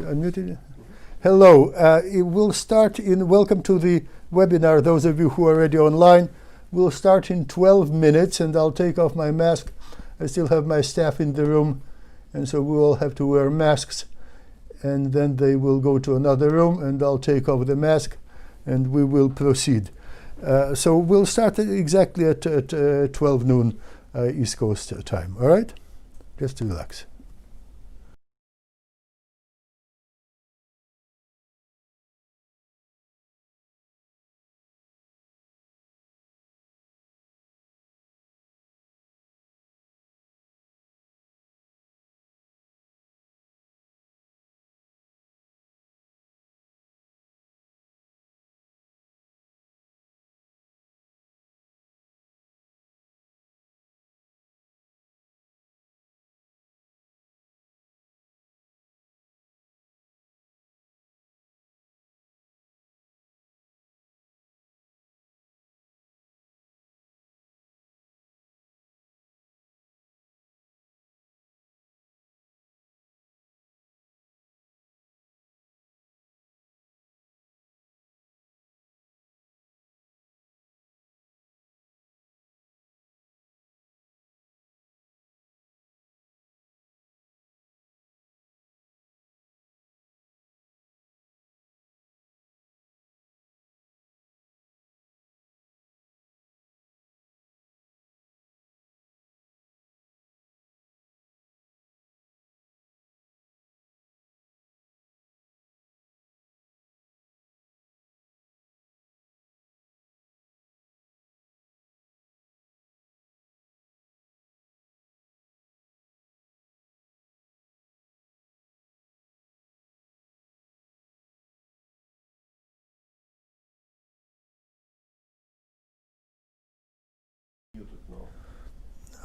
unmuted? Hello. We'll start in. Welcome to the webinar. Those of you who are already online, we'll start in 12 minutes, and I'll take off my mask. I still have my staff in the room, and so we all have to wear masks. And then they will go to another room, and I'll take off the mask, and we will proceed. So we'll start exactly at 12 noon East Coast time. All right? Just relax.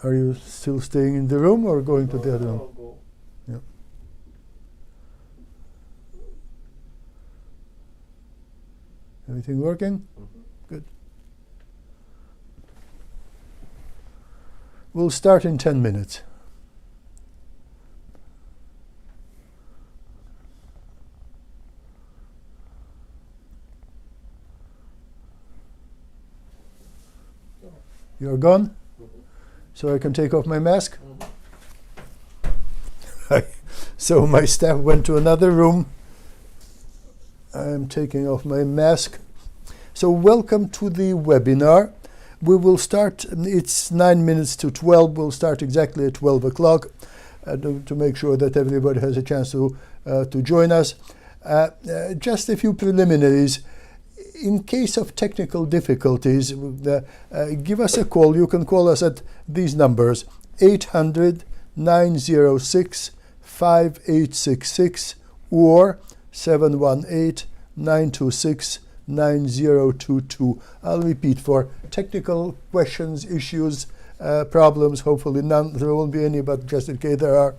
Are you still staying in the room or going to the other room? Go. Yeah. Everything working? Mm-hmm. Good. We'll start in 10 minutes. You're gone? So I can take off my mask? So my staff went to another room. I'm taking off my mask. So welcome to the webinar. We will start, it's 9 minutes to 12. We'll start exactly at 12 o'clock to make sure that everybody has a chance to join us. Just a few preliminaries. In case of technical difficulties, give us a call. You can call us at these numbers, 800-906-5866 or 718-926-9022. I'll repeat, for technical questions, issues, problems, hopefully none, there won't be any, but just in case there are,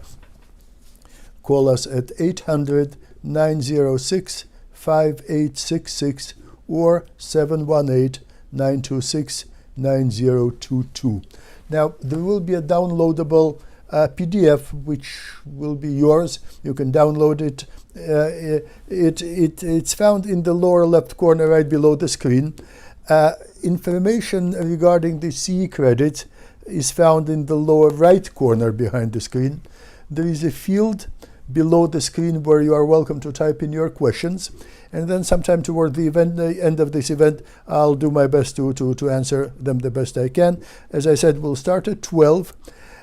call us at 800-906-5866 or 718-926-9022. Now, there will be a downloadable PDF which will be yours. You can download it. It's found in the lower left corner right below the screen. Information regarding the CE credit is found in the lower right corner behind the screen. There is a field below the screen where you are welcome to type in your questions, and then sometime toward the end of this event, I'll do my best to answer them the best I can. As I said, we'll start at 12.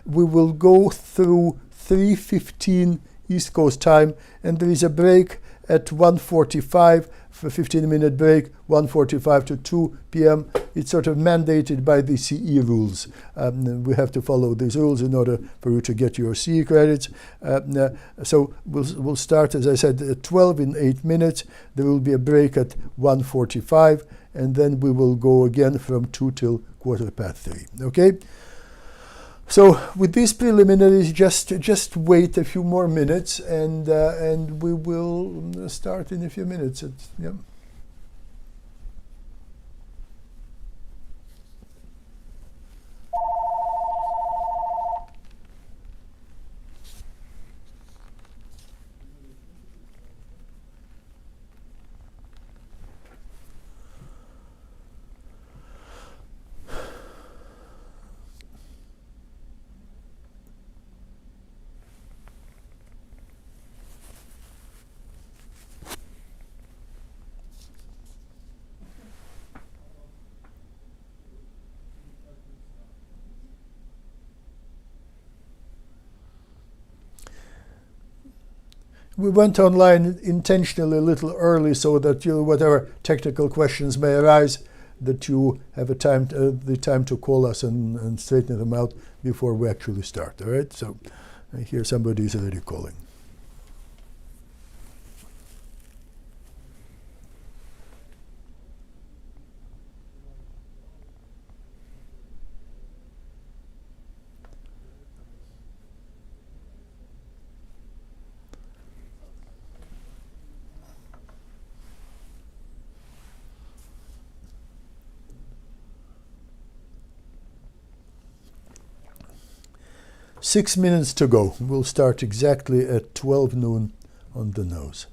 We will go through 3:15 East Coast time, and there is a break at 1:45 for 15-minute break, 1:45 to 2 p.m. It's sort of mandated by the CE rules. We have to follow these rules in order for you to get your CE credits. So we'll start, as I said, at 12 in 8 minutes. There will be a break at 1:45, and then we will go again from 2 till 3:15. Okay? So with these preliminaries, just wait a few more minutes, and we will start in a few minutes. Yeah. We went online intentionally a little early so that whatever technical questions may arise, that you have the time to call us and straighten them out before we actually start. All right. So I hear somebody is already calling. Six minutes to go. We'll start exactly at 12 noon on the nose.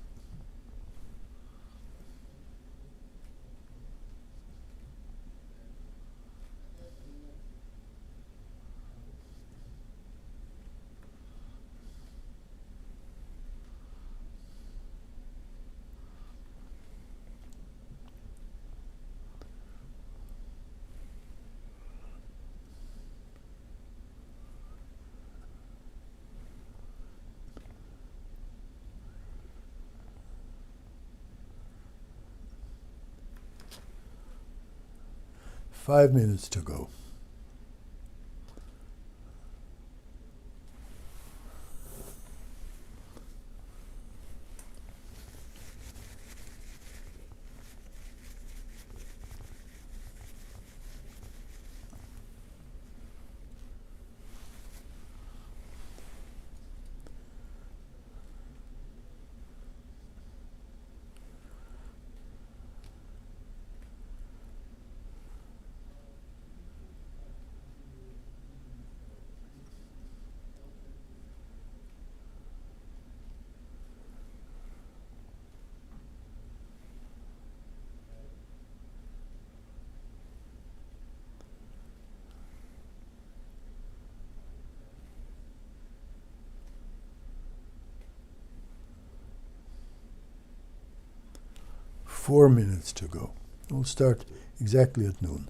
Five minutes to go. Four minutes to go. We'll start exactly at noon.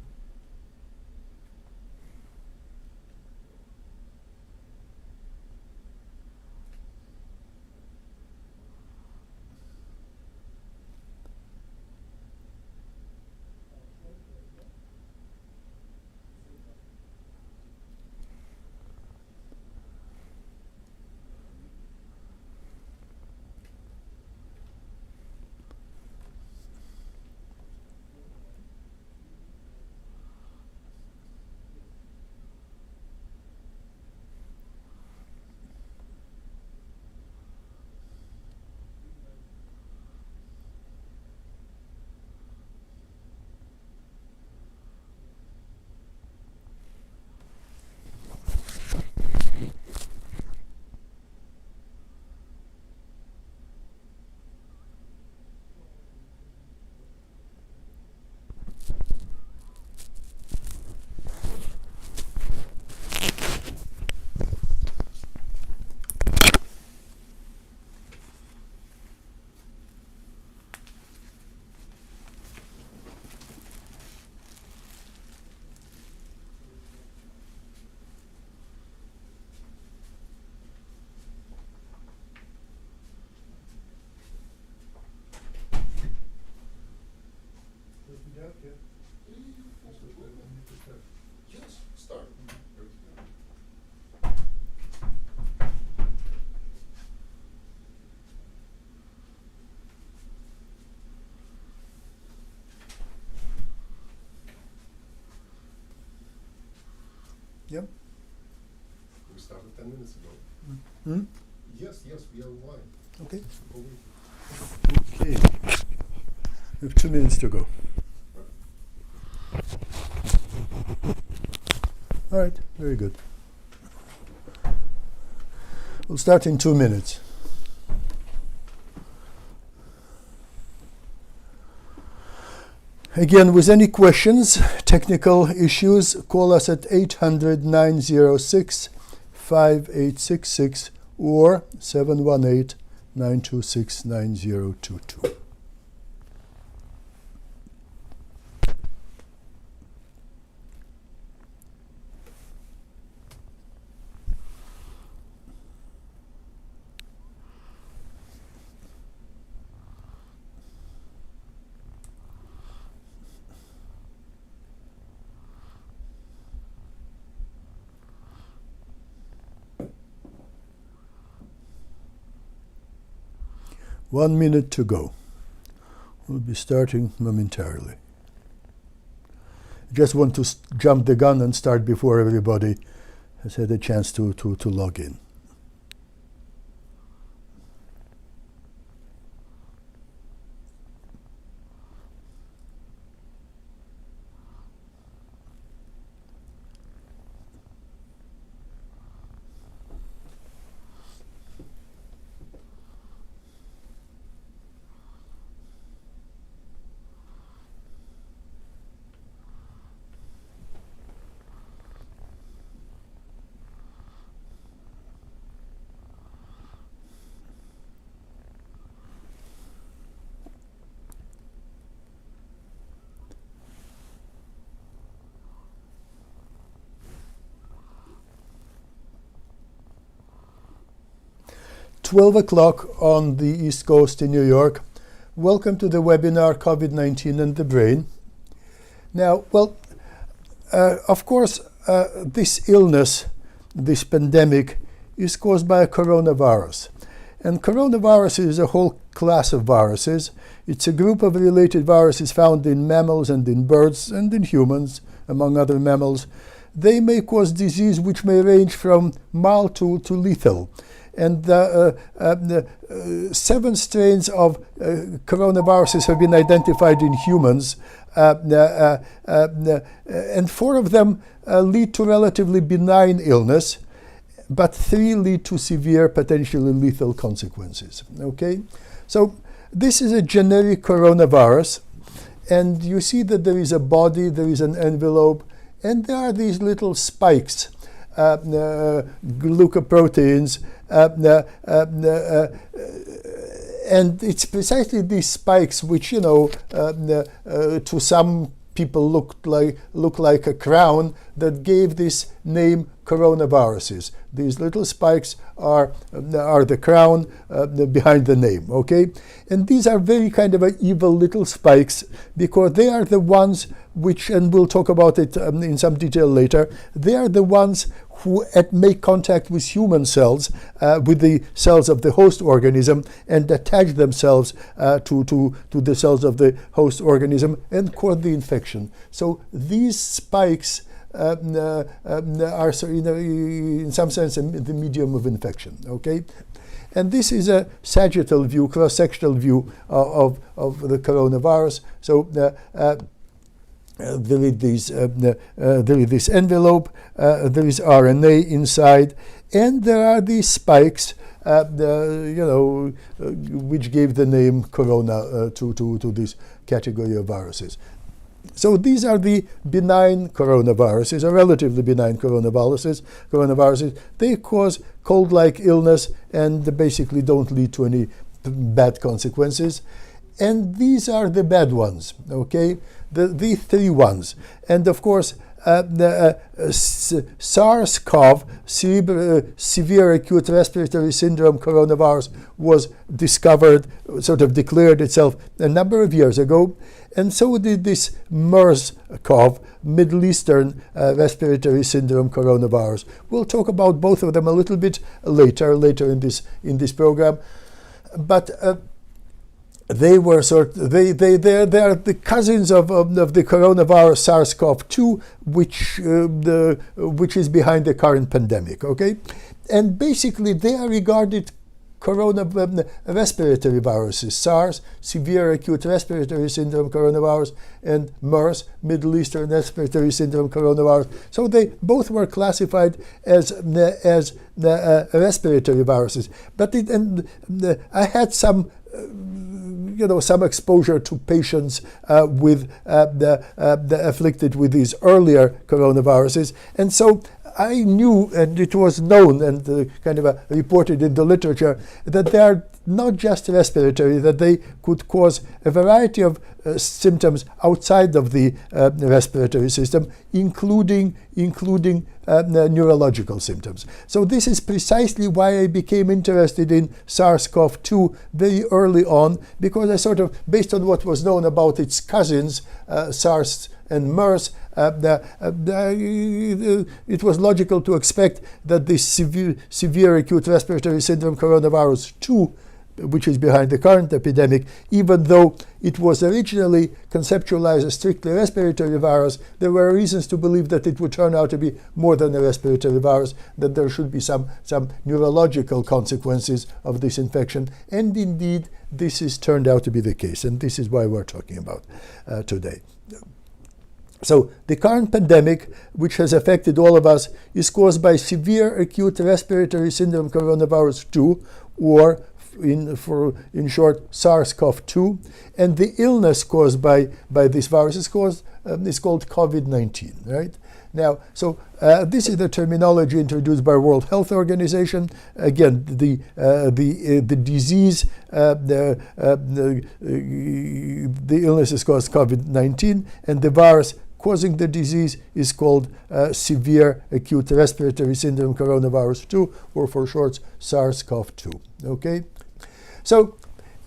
Yes, start. Yep. We started 10 minutes ago. Hmm? Yes, we are live. Okay. Oh, wait. Okay. We have 2 minutes to go. All right. Very good. We'll start in 2 minutes. Again, with any questions, technical issues, call us at 800-906-5866 or 718-926-9022. 1 minute to go. We'll be starting momentarily. Just want to jump the gun and start before everybody has had a chance to log in. "12 o'clock on the East Coast in New York. Welcome to the webinar COVID-19 and the Brain." Now, well, of course, this illness, this pandemic, is caused by a coronavirus. And coronavirus is a whole class of viruses. It's a group of related viruses found in mammals and in birds and in humans, among other mammals. They may cause disease which may range from mild to lethal. And 7 strains of coronaviruses have been identified in humans, and 4 of them lead to relatively benign illness, but 3 lead to severe, potentially lethal consequences. Okay, so this is a generic coronavirus, and you see that there is a body, there is an envelope, and there are these little spikes, glucoproteins, and it's precisely these spikes which, to some people look like a crown, that gave this name coronaviruses. These little spikes are the crown behind the name, okay? And these are very kind of evil little spikes, because they are the ones which, and we'll talk about it in some detail later, they are the ones who make contact with human cells, with the cells of the host organism, and attach themselves to the cells of the host organism and cause the infection. So these spikes are, in some sense, the medium of infection. Okay, and this is a sagittal view, cross-sectional view of the coronavirus. So there is this envelope, there is RNA inside, and there are these spikes, which gave the name corona to this category of viruses. So these are the benign coronaviruses, or relatively benign coronaviruses. They cause cold-like illness and basically don't lead to any bad consequences. And these are the bad ones, okay? The 3 ones. And of course, the SARS-CoV, severe acute respiratory syndrome coronavirus, was discovered, sort of declared itself a number of years ago. And so did this MERS-CoV, Middle Eastern respiratory syndrome coronavirus. We'll talk about both of them a little bit later in this program. But they were they are the cousins of the coronavirus SARS-CoV-2, which is behind the current pandemic. Okay, and basically they are regarded respiratory viruses: SARS, severe acute respiratory syndrome coronavirus, and MERS, Middle Eastern respiratory syndrome coronavirus. So they both were classified as respiratory viruses. But I had some some exposure to patients afflicted with these earlier coronaviruses, and so I knew, and it was known and reported in the literature, that they are not just respiratory, that they could cause a variety of symptoms outside of the respiratory system, including neurological symptoms. So this is precisely why I became interested in SARS-CoV-2 very early on, because I based on what was known about its cousins, SARS and MERS, it was logical to expect that this severe acute respiratory syndrome coronavirus 2 which is behind the current epidemic, even though it was originally conceptualized as strictly respiratory virus, there were reasons to believe that it would turn out to be more than a respiratory virus, that there should be some neurological consequences of this infection. And indeed, this has turned out to be the case, and this is why we're talking about today. So the current pandemic, which has affected all of us, is caused by severe acute respiratory syndrome coronavirus 2, or in short, SARS-CoV-2, and the illness caused by this virus is called COVID-19, right? Now, so this is the terminology introduced by World Health Organization. Again, the disease, the illness is called COVID-19, and the virus causing the disease is called severe acute respiratory syndrome coronavirus 2, or for short, SARS-CoV-2. Okay, so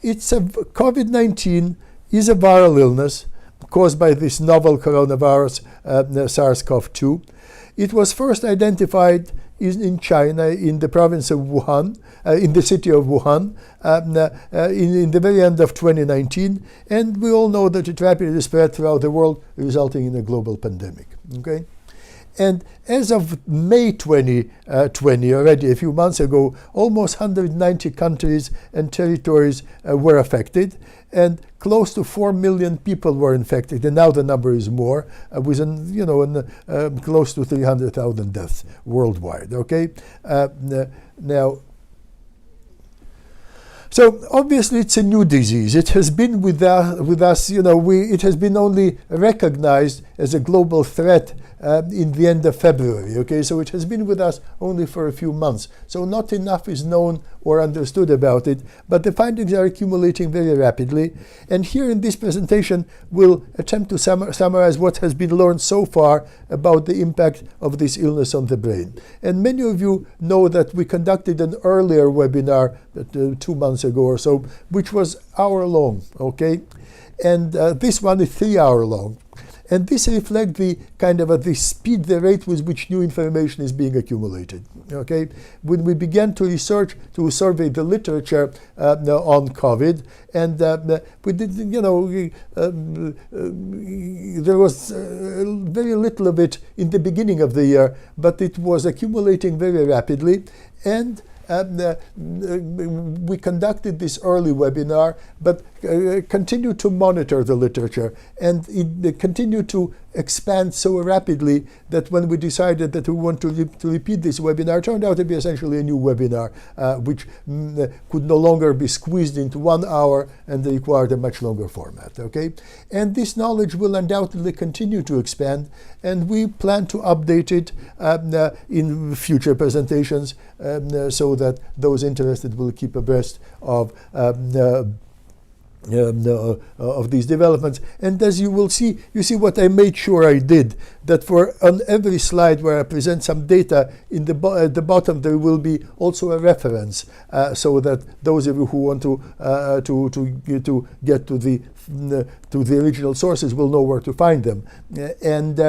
it's COVID-19 is a viral illness caused by this novel coronavirus, SARS-CoV-2. It was first identified in China, in the province of Wuhan, in the city of Wuhan, in the very end of 2019, and we all know that it rapidly spread throughout the world, resulting in a global pandemic. Okay, and as of May 2020, already a few months ago, almost 190 countries and territories were affected, and close to 4 million people were infected, and now the number is more, with close to 300,000 deaths worldwide. Okay, now. So obviously it's a new disease. It has been with us. It has been only recognized as a global threat in the end of February. Okay, so it has been with us only for a few months. So not enough is known or understood about it, but the findings are accumulating very rapidly. And here in this presentation, we'll attempt to summarize what has been learned so far about the impact of this illness on the brain. And many of you know that we conducted an earlier webinar 2 months ago or so, which was hour-long, okay? And this one is 3 hour long. And this reflects the kind of the speed, the rate with which new information is being accumulated. Okay, when we began to research, to survey the literature on COVID, and we did, there was very little of it in the beginning of the year, but it was accumulating very rapidly, and we conducted this early webinar, but continued to monitor the literature, and it continued to expand so rapidly that when we decided that we want to repeat this webinar, it turned out to be essentially a new webinar, which could no longer be squeezed into 1 hour and required a much longer format. Okay, and this knowledge will undoubtedly continue to expand, and we plan to update it in future presentations, so that those interested will keep abreast of these developments. And as you will see, you see what I made sure I did, that on every slide where I present some data, at the bottom there will be also a reference, so that those of you who want to get to the original sources will know where to find them. And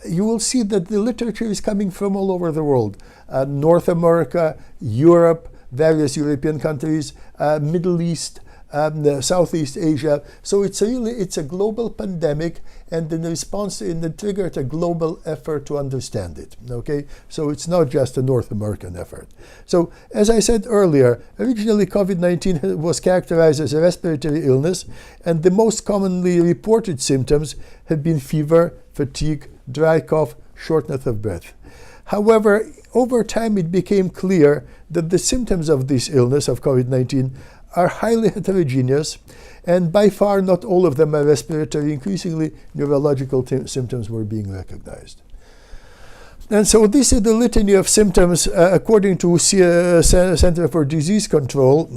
you will see that the literature is coming from all over the world: North America, Europe, various European countries, Middle East, Southeast Asia. So it's a global pandemic, and in response to it triggered a global effort to understand it. Okay, so it's not just a North American effort. So as I said earlier, originally COVID-19 was characterized as a respiratory illness, and the most commonly reported symptoms have been fever, fatigue, dry cough, shortness of breath. However, over time it became clear that the symptoms of this illness, of COVID-19, are highly heterogeneous, and by far not all of them are respiratory. Increasingly, neurological symptoms were being recognized. And so this is the litany of symptoms according to Center for Disease Control.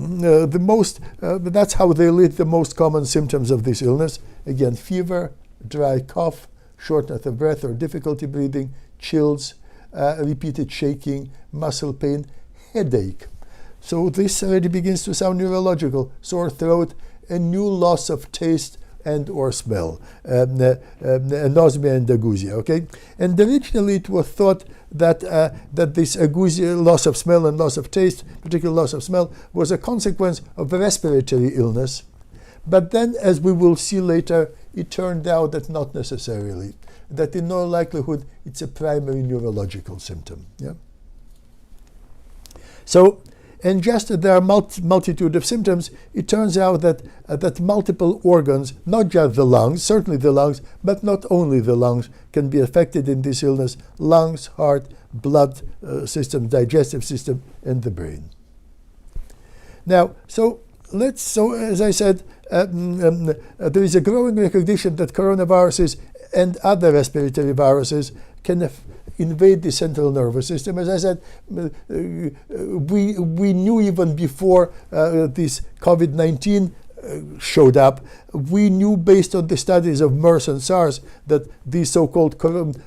That's how they list the most common symptoms of this illness. Again, fever, dry cough, shortness of breath or difficulty breathing, chills, repeated shaking, muscle pain, headache. So this already begins to sound neurological. Sore throat, a new loss of taste and or smell, anosmia and agousia. Okay, and originally it was thought that that this agousia, loss of smell and loss of taste, particularly loss of smell, was a consequence of respiratory illness. But then, as we will see later, it turned out that not necessarily. That in all likelihood, it's a primary neurological symptom. Yeah. So, and just that there are multitude of symptoms, it turns out that that multiple organs, not just the lungs, certainly the lungs, but not only the lungs, can be affected in this illness: lungs, heart, blood system, digestive system, and the brain. Now, so as I said, there is a growing recognition that coronaviruses and other respiratory viruses can invade the central nervous system. As I said, we knew even before this COVID-19 showed up, we knew based on the studies of MERS and SARS that these so-called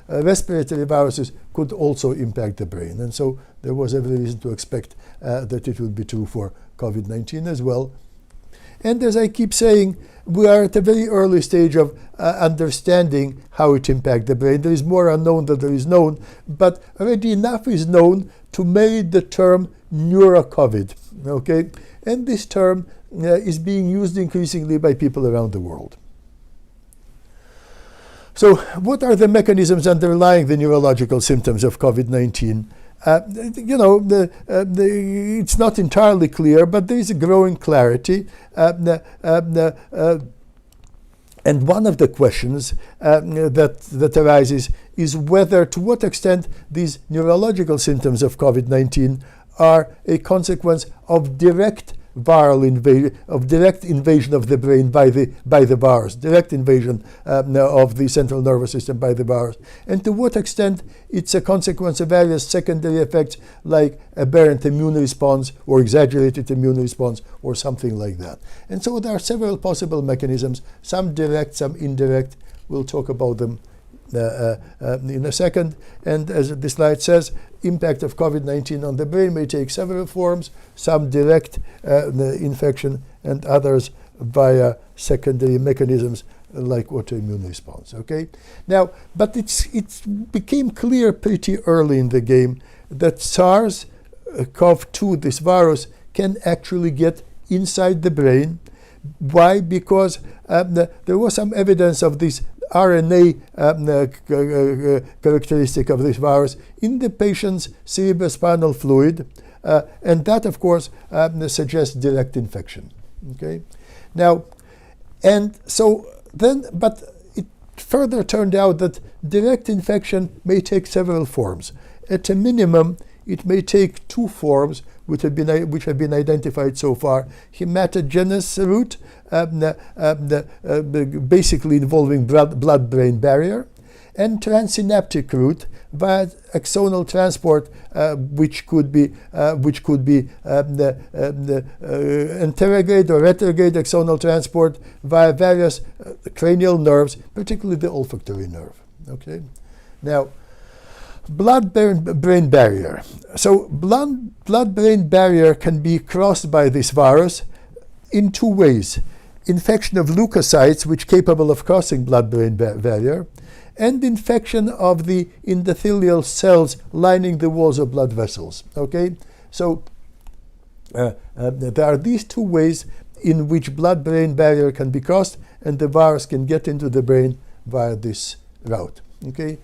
respiratory viruses could also impact the brain. And so there was every reason to expect that it would be true for COVID-19 as well. And as I keep saying, we are at a very early stage of understanding how it impacts the brain. There is more unknown than there is known, but already enough is known to merit the term neuro-COVID. Okay? And this term is being used increasingly by people around the world. So what are the mechanisms underlying the neurological symptoms of COVID-19? It's not entirely clear, but there is a growing clarity. And one of the questions that arises is whether, to what extent, these neurological symptoms of COVID-19 are a consequence of direct viral invasion, of direct invasion of the brain by the virus, direct invasion of the central nervous system by the virus, and to what extent it's a consequence of various secondary effects like aberrant immune response or exaggerated immune response or something like that. And so there are several possible mechanisms, some direct, some indirect. We'll talk about them in a second. And as the slide says, impact of COVID-19 on the brain may take several forms, some direct infection and others via secondary mechanisms like autoimmune response. Okay. Now, but it became clear pretty early in the game that SARS-CoV-2, this virus, can actually get inside the brain. Why? Because there was some evidence of this RNA characteristic of this virus in the patient's cerebrospinal fluid, and that, of course, suggests direct infection. Okay, now, and so then, but it further turned out that direct infection may take several forms. At a minimum, it may take two forms, which have been identified so far: hematogenous route, basically involving blood-brain barrier, and transsynaptic route via axonal transport, which could be anterograde or retrograde axonal transport via various cranial nerves, particularly the olfactory nerve. Okay, now, blood-brain barrier. So blood-brain barrier can be crossed by this virus in two ways: infection of leukocytes, which are capable of crossing blood-brain barrier, and infection of the endothelial cells lining the walls of blood vessels. Okay, so there are these two ways in which blood-brain barrier can be crossed, and the virus can get into the brain via this route. Okay.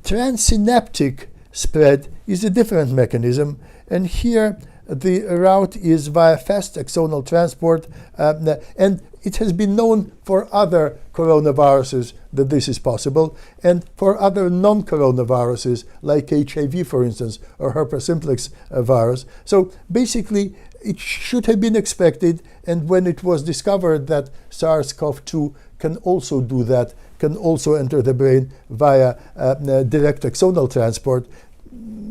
Transsynaptic spread is a different mechanism, and here the route is via fast axonal transport, and it has been known for other coronaviruses that this is possible, and for other non-coronaviruses like HIV, for instance, or herpes simplex virus. So basically, it should have been expected, and when it was discovered that SARS-CoV-2 can also do that, can also enter the brain via direct axonal transport,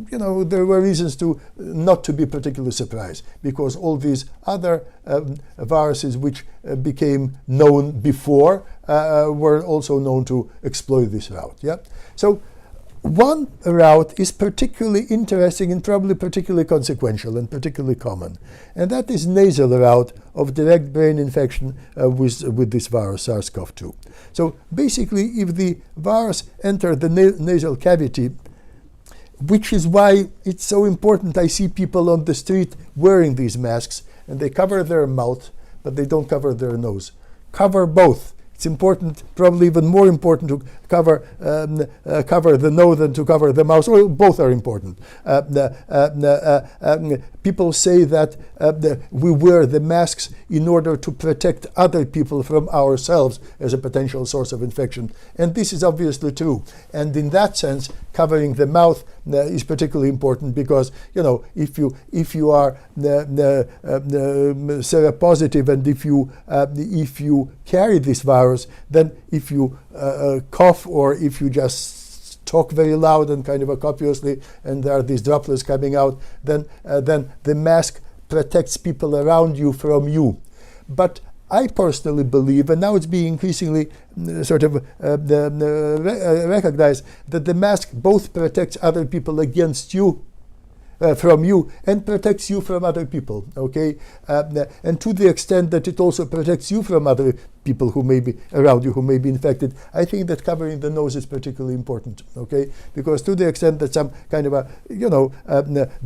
there were reasons to not to be particularly surprised, because all these other viruses which became known before were also known to exploit this route. Yeah. So one route is particularly interesting and probably particularly consequential and particularly common, and that is nasal route of direct brain infection with this virus, SARS-CoV-2. So basically, if the virus enters the nasal cavity, which is why it's so important, I see people on the street wearing these masks, and they cover their mouth, but they don't cover their nose. Cover both. It's important, probably even more important, to cover the nose than to cover the mouth. Well, both are important. People say that we wear the masks in order to protect other people from ourselves as a potential source of infection. And this is obviously true. And in that sense, covering the mouth is particularly important because, you know, if you are seropositive and if you carry this virus, then if you cough or if you just talk very loud and kind of copiously, and there are these droplets coming out, then the mask protects people around you from you. But I personally believe, and now it's being increasingly recognized, that the mask both protects other people against you, from you, and protects you from other people, okay? And to the extent that it also protects you from other people who may be around you, who may be infected, I think that covering the nose is particularly important, okay? Because to the extent that some kind of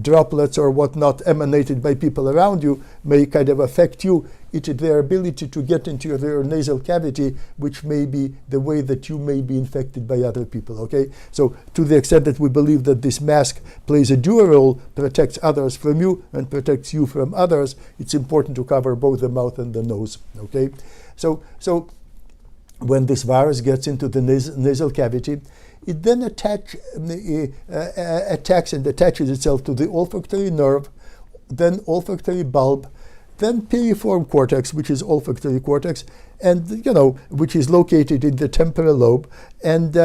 droplets or whatnot emanated by people around you may kind of affect you, it is their ability to get into your nasal cavity, which may be the way that you may be infected by other people, okay? So to the extent that we believe that this mask plays a dual role, protects others from you and protects you from others, it's important to cover both the mouth and the nose, okay? So when this virus gets into the nasal cavity, it then attacks and attaches itself to the olfactory nerve, then olfactory bulb, then piriform cortex, which is olfactory cortex, and which is located in the temporal lobe, and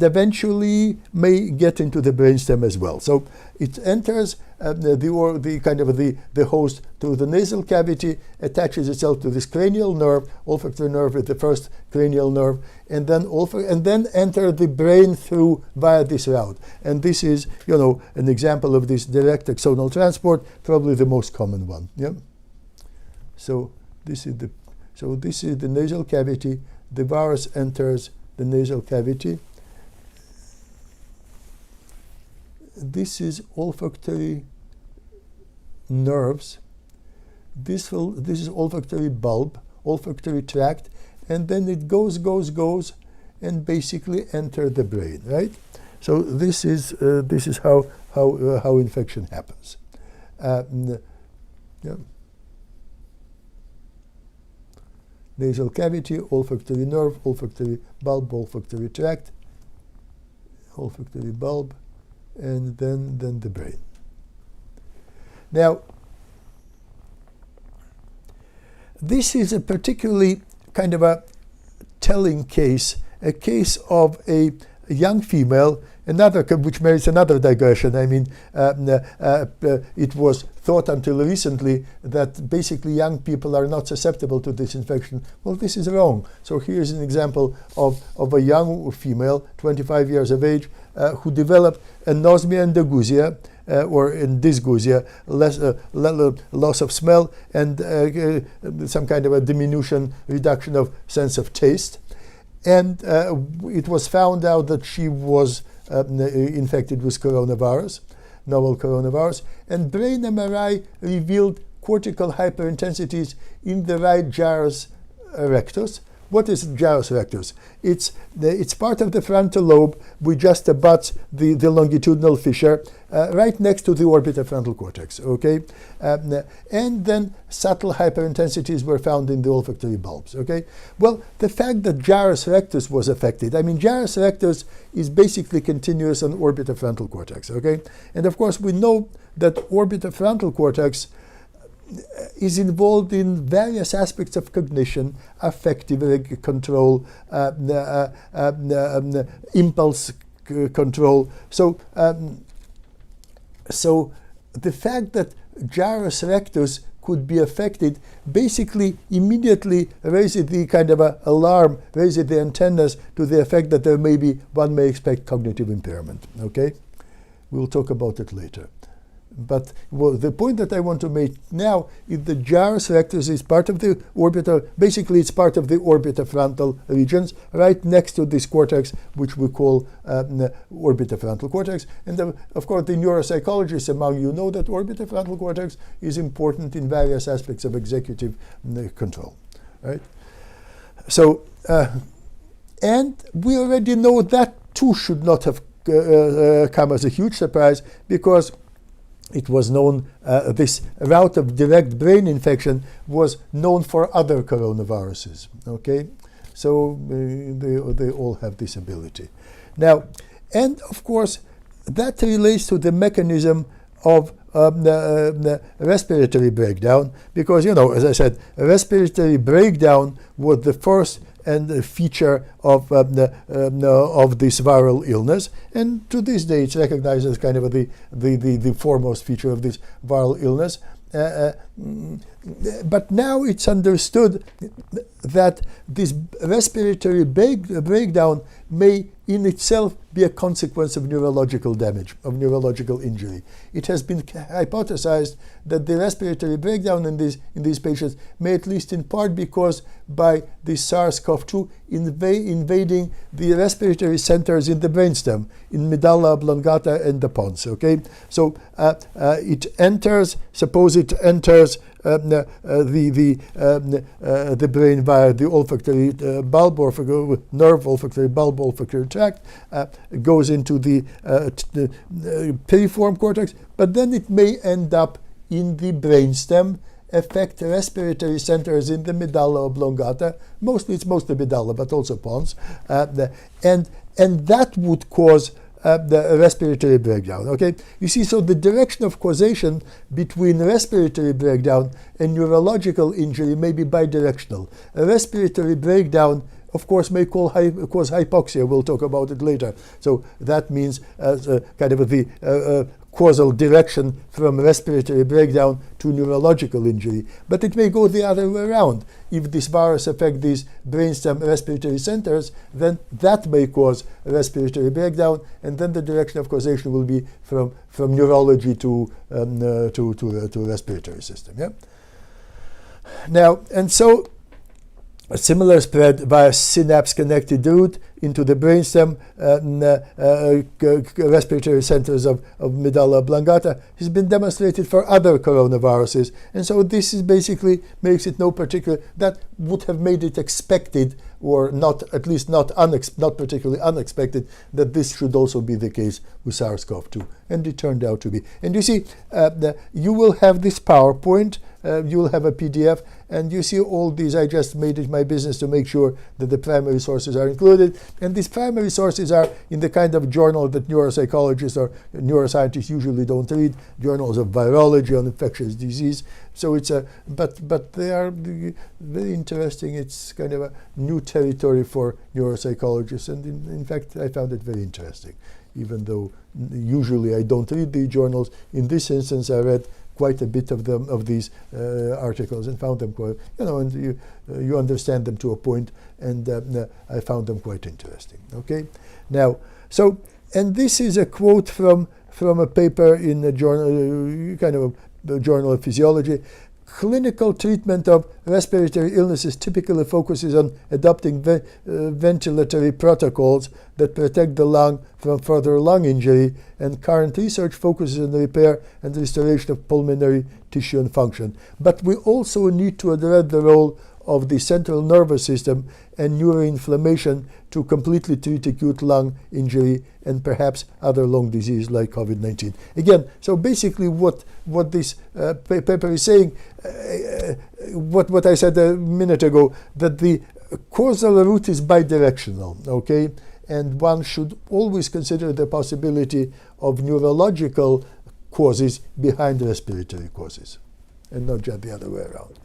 eventually may get into the brainstem as well. So it enters the host through the nasal cavity, attaches itself to this cranial nerve. Olfactory nerve is the first cranial nerve, and then enter the brain through via this route. And this is an example of this direct axonal transport, probably the most common one. Yeah. So this is the nasal cavity. The virus enters the nasal cavity. This is olfactory nerves. This is olfactory bulb, olfactory tract, and then it goes, and basically enter the brain. Right. So this is how infection happens. Yeah. Nasal cavity, olfactory nerve, olfactory bulb, olfactory tract, olfactory bulb, and then the brain. Now, this is a particularly kind of a telling case, a case of a young female, which merits another digression. I mean, it was thought until recently that basically young people are not susceptible to this infection. Well, this is wrong. So here's an example of a young female, 25 years of age, who developed anosmia and dysgeusia, or in dysgeusia, loss of smell, and some kind of a reduction of sense of taste. And it was found out that she was infected with coronavirus, novel coronavirus, and brain MRI revealed cortical hyperintensities in the right gyrus rectus. What is gyrus rectus? It's part of the frontal lobe, which just abuts the longitudinal fissure, right next to the orbitofrontal cortex, okay? And then subtle hyperintensities were found in the olfactory bulbs, okay? Well, the fact that gyrus rectus was affected, I mean, gyrus rectus is basically continuous on orbitofrontal cortex, okay? And of course, we know that orbitofrontal cortex is involved in various aspects of cognition, affective control, impulse control. So the fact that gyrus rectus could be affected, basically immediately raises the kind of a alarm, raises the antennas to the effect that one may expect cognitive impairment. Okay, we'll talk about it later. But the point that I want to make now is the gyrus rectus is part of the orbital, basically it's part of the orbitofrontal regions, right next to this cortex, which we call orbitofrontal cortex. And of course, the neuropsychologists among you know that orbitofrontal cortex is important in various aspects of executive control, right? So, and we already know that too should not have come as a huge surprise, because it was known, this route of direct brain infection was known for other coronaviruses, okay? So they all have this ability. Now, and of course, that relates to the mechanism of the respiratory breakdown, because, as I said, respiratory breakdown was the first and a feature of this viral illness, and to this day it's recognized as kind of the foremost feature of this viral illness. But now it's understood that this respiratory breakdown may in itself be a consequence of neurological damage, of neurological injury. It has been hypothesized that the respiratory breakdown in these patients may, at least in part, be caused by the SARS-CoV-2 invading the respiratory centers in the brainstem, in medulla oblongata and the pons. Okay, so it enters. Suppose it enters the brain via the olfactory bulb, or nerve, olfactory bulb, olfactory tract, goes into the piriform cortex, but then it may end up in the brainstem, affect respiratory centers in the medulla oblongata. It's mostly medulla, but also pons, and that would cause the respiratory breakdown. Okay, you see, so the direction of causation between respiratory breakdown and neurological injury may be bidirectional. A respiratory breakdown, of course, may cause hypoxia. We'll talk about it later. So that means kind of the causal direction from respiratory breakdown to neurological injury. But it may go the other way around. If this virus affects these brainstem respiratory centers, then that may cause respiratory breakdown, and then the direction of causation will be from neurology to respiratory system. Yeah. Now, and so a similar spread via synapse-connected route into the brainstem, respiratory centers of medulla oblongata has been demonstrated for other coronaviruses. And so this is basically makes it no particular, that would have made it expected, or not, at least not particularly unexpected, that this should also be the case with SARS-CoV-2. And it turned out to be. And you see, you will have this PowerPoint, you will have a PDF, and you see all these. I just made it my business to make sure that the primary sources are included. And these primary sources are in the kind of journal that neuropsychologists or neuroscientists usually don't read, journals of virology on infectious disease. So it's but they are very interesting. It's kind of a new territory for neuropsychologists, and in fact, I found it very interesting. Even though usually I don't read the journals, in this instance I read quite a bit of them, of these articles, and found them quite, and you understand them to a point, and I found them quite interesting. Okay, now, so, and this is a quote from a paper in a journal, kind of a journal of physiology. Clinical treatment of respiratory illnesses typically focuses on adopting ventilatory protocols that protect the lung from further lung injury, and current research focuses on the repair and restoration of pulmonary tissue and function. But we also need to address the role of the central nervous system and neuroinflammation to completely treat acute lung injury and perhaps other lung disease like COVID-19. Again, so basically what this paper is saying, what I said a minute ago, that the causal route is bidirectional, okay? And one should always consider the possibility of neurological causes behind respiratory causes, and not just the other way around.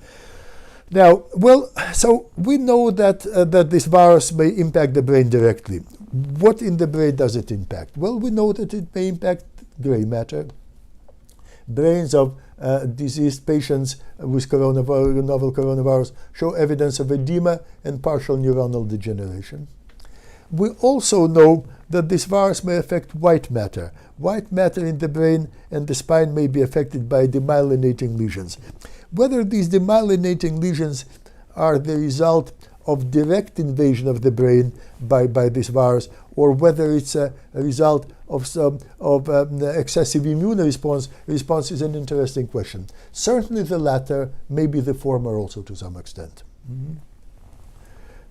Now, well, so we know that this virus may impact the brain directly. What in the brain does it impact? Well, we know that it may impact gray matter. Brains of diseased patients with novel coronavirus show evidence of edema and partial neuronal degeneration. We also know that this virus may affect white matter. White matter in the brain and the spine may be affected by demyelinating lesions. Whether these demyelinating lesions are the result of direct invasion of the brain by this virus, or whether it's a result of excessive immune response is an interesting question. Certainly the latter, maybe the former also to some extent.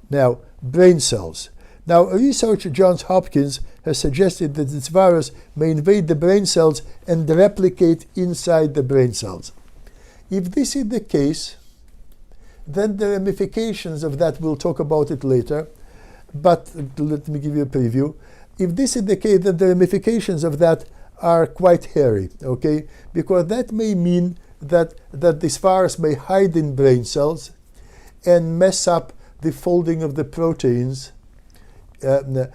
Now, brain cells. Now, a researcher at Johns Hopkins has suggested that this virus may invade the brain cells and replicate inside the brain cells. If this is the case, then the ramifications of that, we'll talk about it later, but let me give you a preview. If this is the case, then the ramifications of that are quite hairy, okay? Because that may mean that this virus may hide in brain cells and mess up the folding of the proteins, and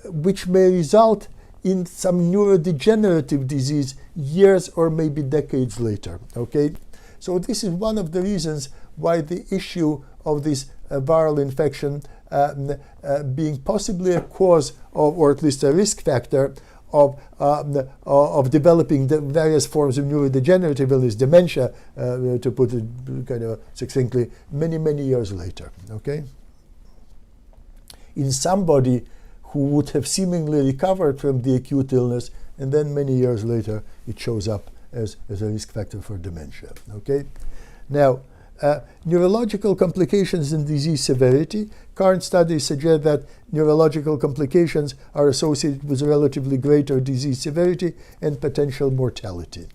which may result in some neurodegenerative disease years or maybe decades later, okay? So this is one of the reasons why the issue of this viral infection being possibly a cause of, or at least a risk factor of developing the various forms of neurodegenerative illness, dementia, to put it kind of succinctly, many, many years later, okay? In somebody who would have seemingly recovered from the acute illness, and then many years later it shows up as a risk factor for dementia, okay? Now, neurological complications and disease severity. Current studies suggest that neurological complications are associated with relatively greater disease severity and potential mortality.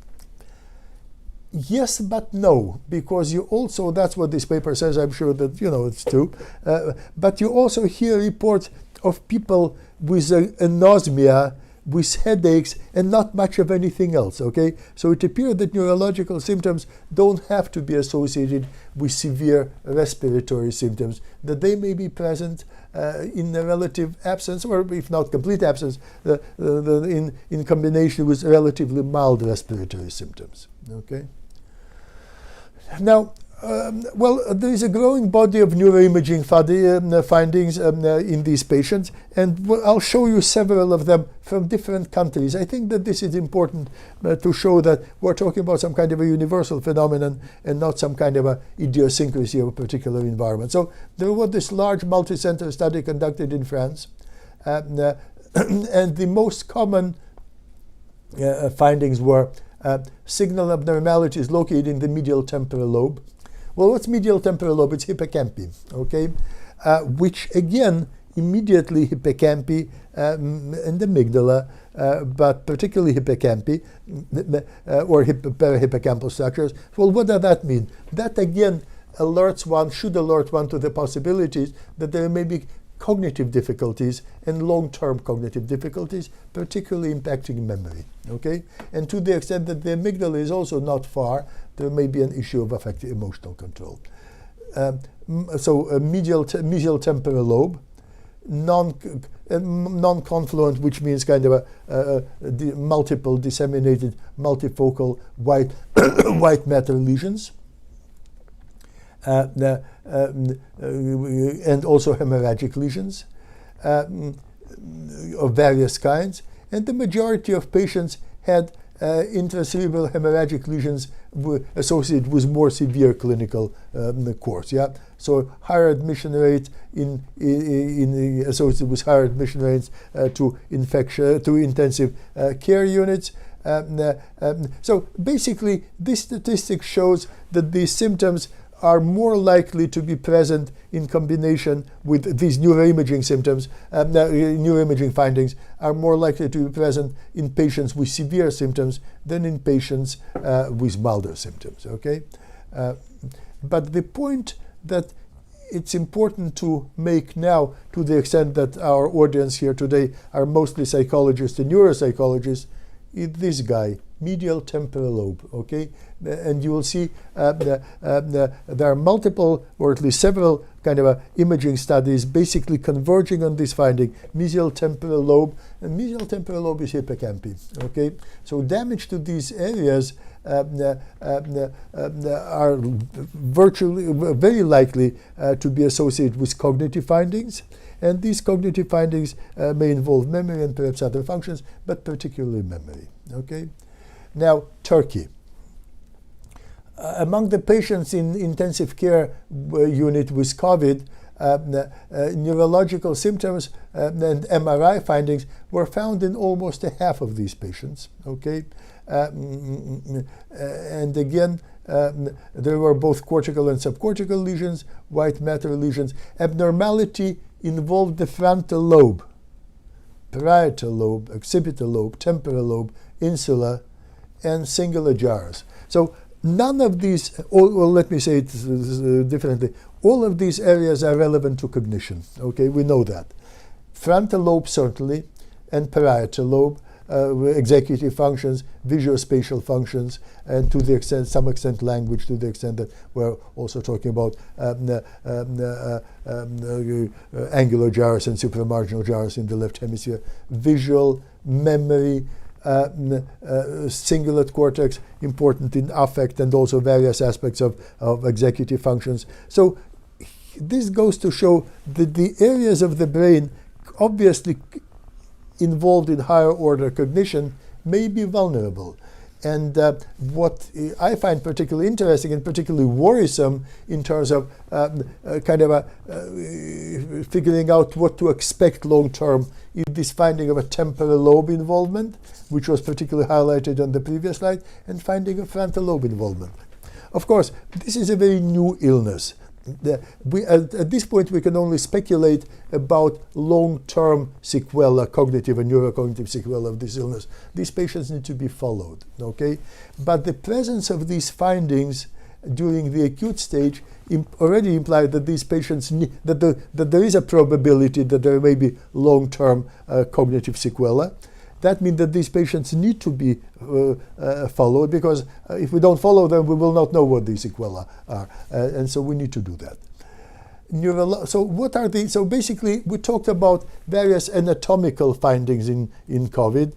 Yes, but no, because you also, that's what this paper says, I'm sure that, it's true, but you also hear reports of people with anosmia, with headaches, and not much of anything else, okay? So it appears that neurological symptoms don't have to be associated with severe respiratory symptoms, that they may be present in a relative absence, or if not complete absence, in combination with relatively mild respiratory symptoms, okay? Now, there is a growing body of neuroimaging findings in these patients, and I'll show you several of them from different countries. I think that this is important to show that we're talking about some kind of a universal phenomenon and not some kind of a idiosyncrasy of a particular environment. So there was this large multi-center study conducted in France, and the most common findings were signal abnormalities located in the medial temporal lobe. Well, what's medial temporal lobe? It's hippocampi, okay? Which again, immediately hippocampi and the amygdala, but particularly hippocampi or parahippocampal structures. Well, what does that mean? That again should alert one to the possibilities that there may be cognitive difficulties and long-term cognitive difficulties, particularly impacting memory, okay? And to the extent that the amygdala is also not far, there may be an issue of affective emotional control. So medial temporal lobe, non-confluent, which means kind of a multiple disseminated multifocal white matter lesions, and also hemorrhagic lesions of various kinds. And the majority of patients had intracerebral hemorrhagic lesions associated with more severe clinical course. Yeah, so higher admission rate associated with higher admission rates to intensive care units. So basically, this statistic shows that these symptoms are more likely to be present in combination with these neuroimaging symptoms, neuroimaging findings are more likely to be present in patients with severe symptoms than in patients with milder symptoms, okay? But the point that it's important to make now, to the extent that our audience here today are mostly psychologists and neuropsychologists, is this guy. medial temporal lobe, okay? And you will see there are multiple, or at least several, kind of imaging studies basically converging on this finding, mesial temporal lobe, and mesial temporal lobe is hippocampi, okay? So damage to these areas are virtually, very likely to be associated with cognitive findings. And these cognitive findings may involve memory and perhaps other functions, but particularly memory, okay? Now, Turkey. Among the patients in intensive care unit with COVID, neurological symptoms and MRI findings were found in almost a half of these patients, okay? And again, there were both cortical and subcortical lesions, white matter lesions. Abnormality involved the frontal lobe, parietal lobe, occipital lobe, temporal lobe, insula, and singular jars. So none of these, well, let me say it differently. All of these areas are relevant to cognition. Okay, we know that. Frontal lobe certainly, and parietal lobe, executive functions, visuospatial functions, and to the extent, some extent, language. To the extent that we're also talking about angular gyrus and supramarginal gyrus in the left hemisphere. Visual, memory. Cingulate cortex, important in affect and also various aspects of executive functions. So this goes to show that the areas of the brain obviously involved in higher order cognition may be vulnerable. And what I find particularly interesting and particularly worrisome in terms of figuring out what to expect long term is this finding of a temporal lobe involvement, which was particularly highlighted on the previous slide, and finding of frontal lobe involvement. Of course, this is a very new illness. At this point, we can only speculate about long-term sequelae, cognitive and neurocognitive sequelae of this illness. These patients need to be followed, okay? But the presence of these findings during the acute stage already implied that these patients that there is a probability that there may be long-term cognitive sequelae. That means that these patients need to be followed, because if we don't follow them, we will not know what these sequelae are. And so we need to do that. So what are these? So basically, we talked about various anatomical findings in COVID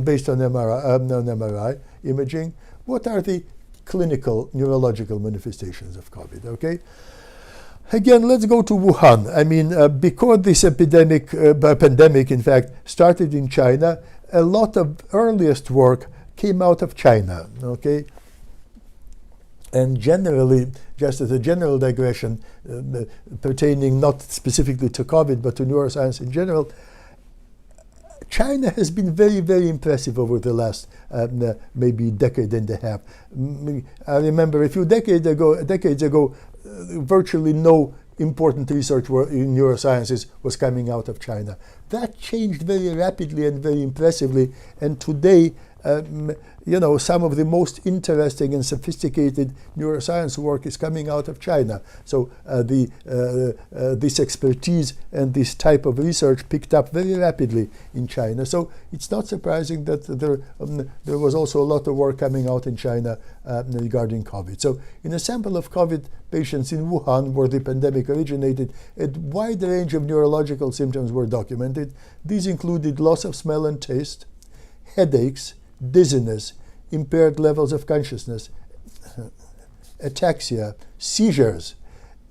based on MRI imaging. What are the clinical neurological manifestations of COVID? Okay. Again, let's go to Wuhan. I mean, because this pandemic, in fact, started in China, a lot of earliest work came out of China, okay? And generally, just as a general digression, pertaining not specifically to COVID, but to neuroscience in general, China has been very, very impressive over the last maybe decade and a half. I remember a few decades ago, virtually no important research in neurosciences was coming out of China. That changed very rapidly and very impressively, and today, some of the most interesting and sophisticated neuroscience work is coming out of China. So this expertise and this type of research picked up very rapidly in China. So it's not surprising that there was also a lot of work coming out in China regarding COVID. So in a sample of COVID patients in Wuhan, where the pandemic originated, a wide range of neurological symptoms were documented. These included loss of smell and taste, headaches, dizziness, impaired levels of consciousness, ataxia, seizures,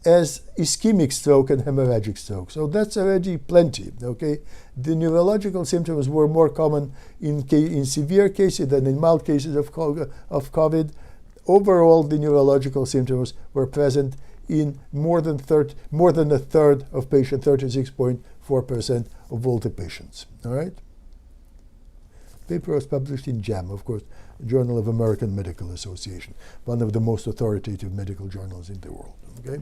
as ischemic stroke and hemorrhagic stroke. So that's already plenty, okay? The neurological symptoms were more common in severe cases than in mild cases of COVID. Overall, the neurological symptoms were present in more than a third of patients, 36.4% of all the patients, all right? Paper was published in JAMA, of course, Journal of American Medical Association, one of the most authoritative medical journals in the world. Okay,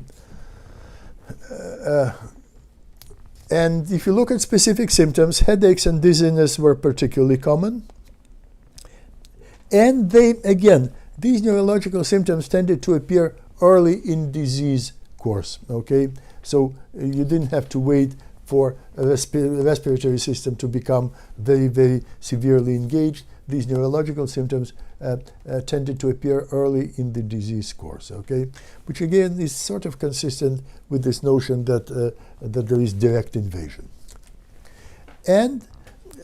and if you look at specific symptoms, headaches and dizziness were particularly common. And these neurological symptoms tended to appear early in disease course. Okay, so you didn't have to wait for a respiratory system to become very, very severely engaged. these neurological symptoms tended to appear early in the disease course, okay? Which again is sort of consistent with this notion that, that there is direct invasion. And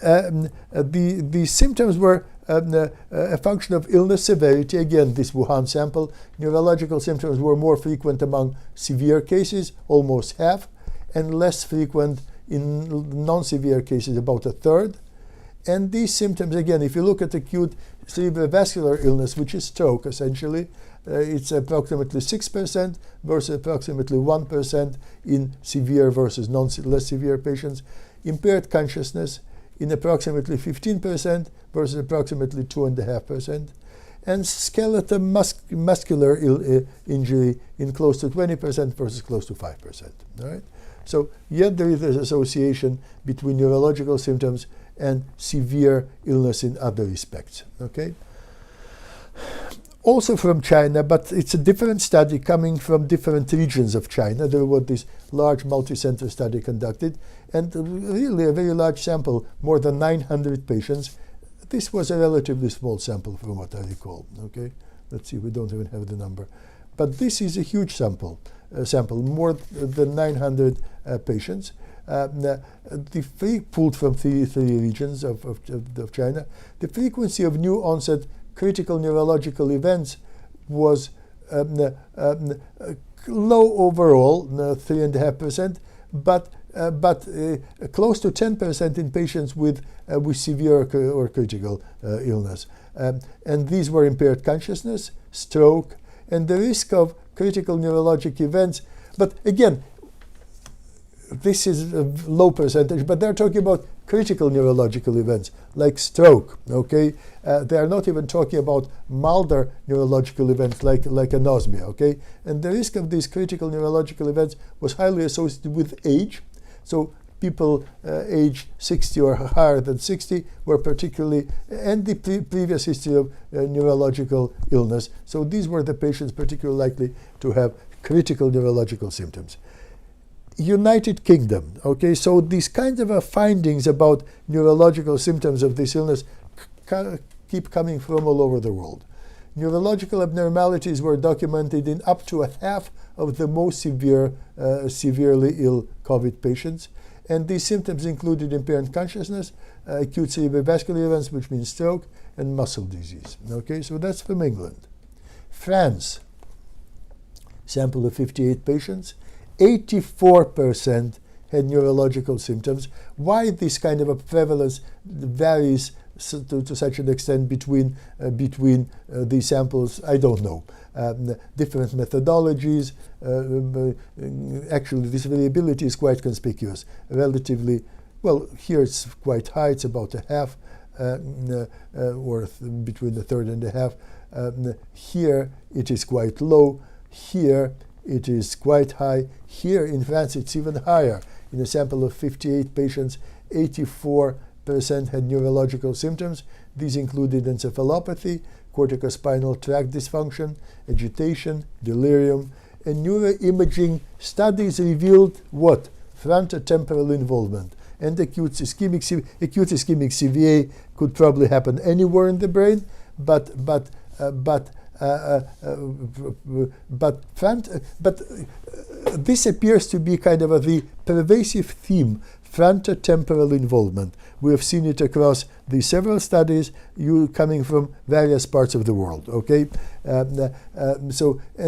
the symptoms were a function of illness severity. Again, this Wuhan sample, neurological symptoms were more frequent among severe cases, almost half, and less frequent in non-severe cases, about a third. And these symptoms, again, if you look at acute cerebrovascular illness, which is stroke essentially, it's approximately 6% versus approximately 1% in severe versus less severe patients. Impaired consciousness in approximately 15% versus approximately 2.5%. And skeletal muscular injury in close to 20% versus close to 5%. All right? So yet there is an association between neurological symptoms and severe illness in other respects. Okay? Also from China, but it's a different study coming from different regions of China. There was this large multi-center study conducted, and really a very large sample, more than 900 patients. This was a relatively small sample from what I recall. Okay, let's see, we don't even have the number. But this is a huge sample, more than 900 patients. Pulled from three regions of China. The frequency of new onset critical neurological events was low overall, 3.5%, but close to 10% in patients with severe or critical illness. And these were impaired consciousness, stroke, and the risk of critical neurologic events. But again, this is a low percentage, but they're talking about critical neurological events like stroke, okay? They are not even talking about milder neurological events like anosmia, okay? And the risk of these critical neurological events was highly associated with age. So people aged 60 or higher than 60 were particularly, and the previous history of neurological illness. So these were the patients particularly likely to have critical neurological symptoms. United Kingdom, okay, so these kinds of findings about neurological symptoms of this illness keep coming from all over the world. Neurological abnormalities were documented in up to a half of the most severely ill COVID patients, and these symptoms included impaired consciousness, acute cerebrovascular events, which means stroke, and muscle disease. Okay, so that's from England. France, sample of 58 patients, 84% had neurological symptoms. Why this kind of a prevalence varies to such an extent between these samples, I don't know. Different methodologies. Actually, this variability is quite conspicuous. Relatively, well, here it's quite high. It's about a half, or between a third and a half. Here it is quite low. Here it is quite high. Here in France it's even higher. In a sample of 58 patients, 84% had neurological symptoms. These included encephalopathy, corticospinal tract dysfunction, agitation, delirium, and neuroimaging studies revealed what? Frontotemporal involvement. And acute ischemic CVA could probably happen anywhere in the brain, but this appears to be kind of the pervasive theme, frontotemporal involvement. We have seen it across the several studies coming from various parts of the world. Okay, and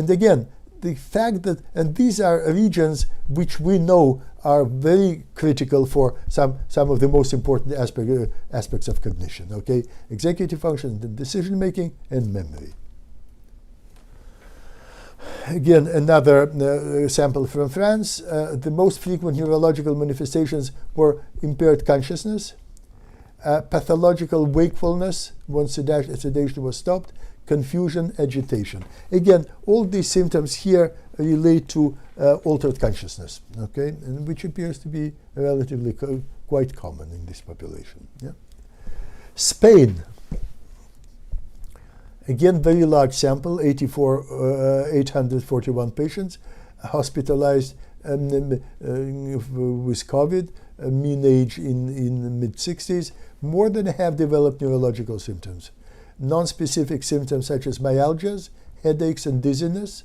again, the fact that, and these are regions which we know are very critical for some of the most important aspects of cognition. Okay, executive function, decision making, and memory. Again, another sample from France. The most frequent neurological manifestations were impaired consciousness, pathological wakefulness once sedation was stopped, confusion, agitation. Again, all these symptoms here relate to altered consciousness, okay, and which appears to be relatively quite common in this population. Yeah. Spain. Again, very large sample, 841 patients hospitalized with COVID. mean age in mid-60s, more than half developed neurological symptoms. Non-specific symptoms such as myalgias, headaches, and dizziness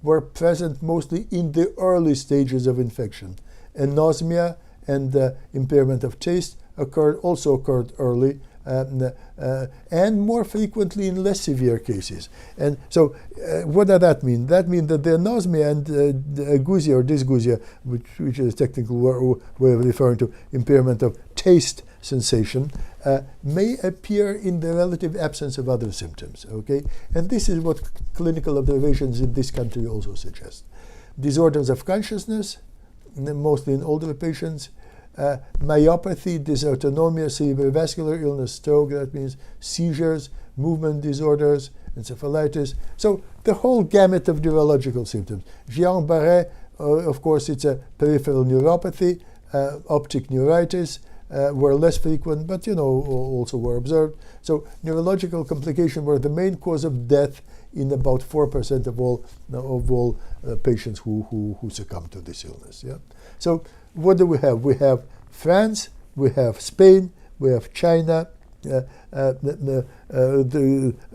were present mostly in the early stages of infection. Anosmia and impairment of taste also occurred early, and more frequently in less severe cases. And so what does that mean? That means that the anosmia and agousia or dysgeusia, which is a technical way of referring to impairment of taste sensation, may appear in the relative absence of other symptoms. Okay, and this is what clinical observations in this country also suggest. Disorders of consciousness, mostly in older patients, myopathy, dysautonomia, cerebrovascular illness, stroke, that means seizures, movement disorders, encephalitis. So the whole gamut of neurological symptoms. Guillain-Barré, of course, it's a peripheral neuropathy. Optic neuritis were less frequent, but also were observed. So neurological complications were the main cause of death in about 4% of all patients who succumb to this illness. Yeah. So what do we have? We have France, we have Spain, we have China. A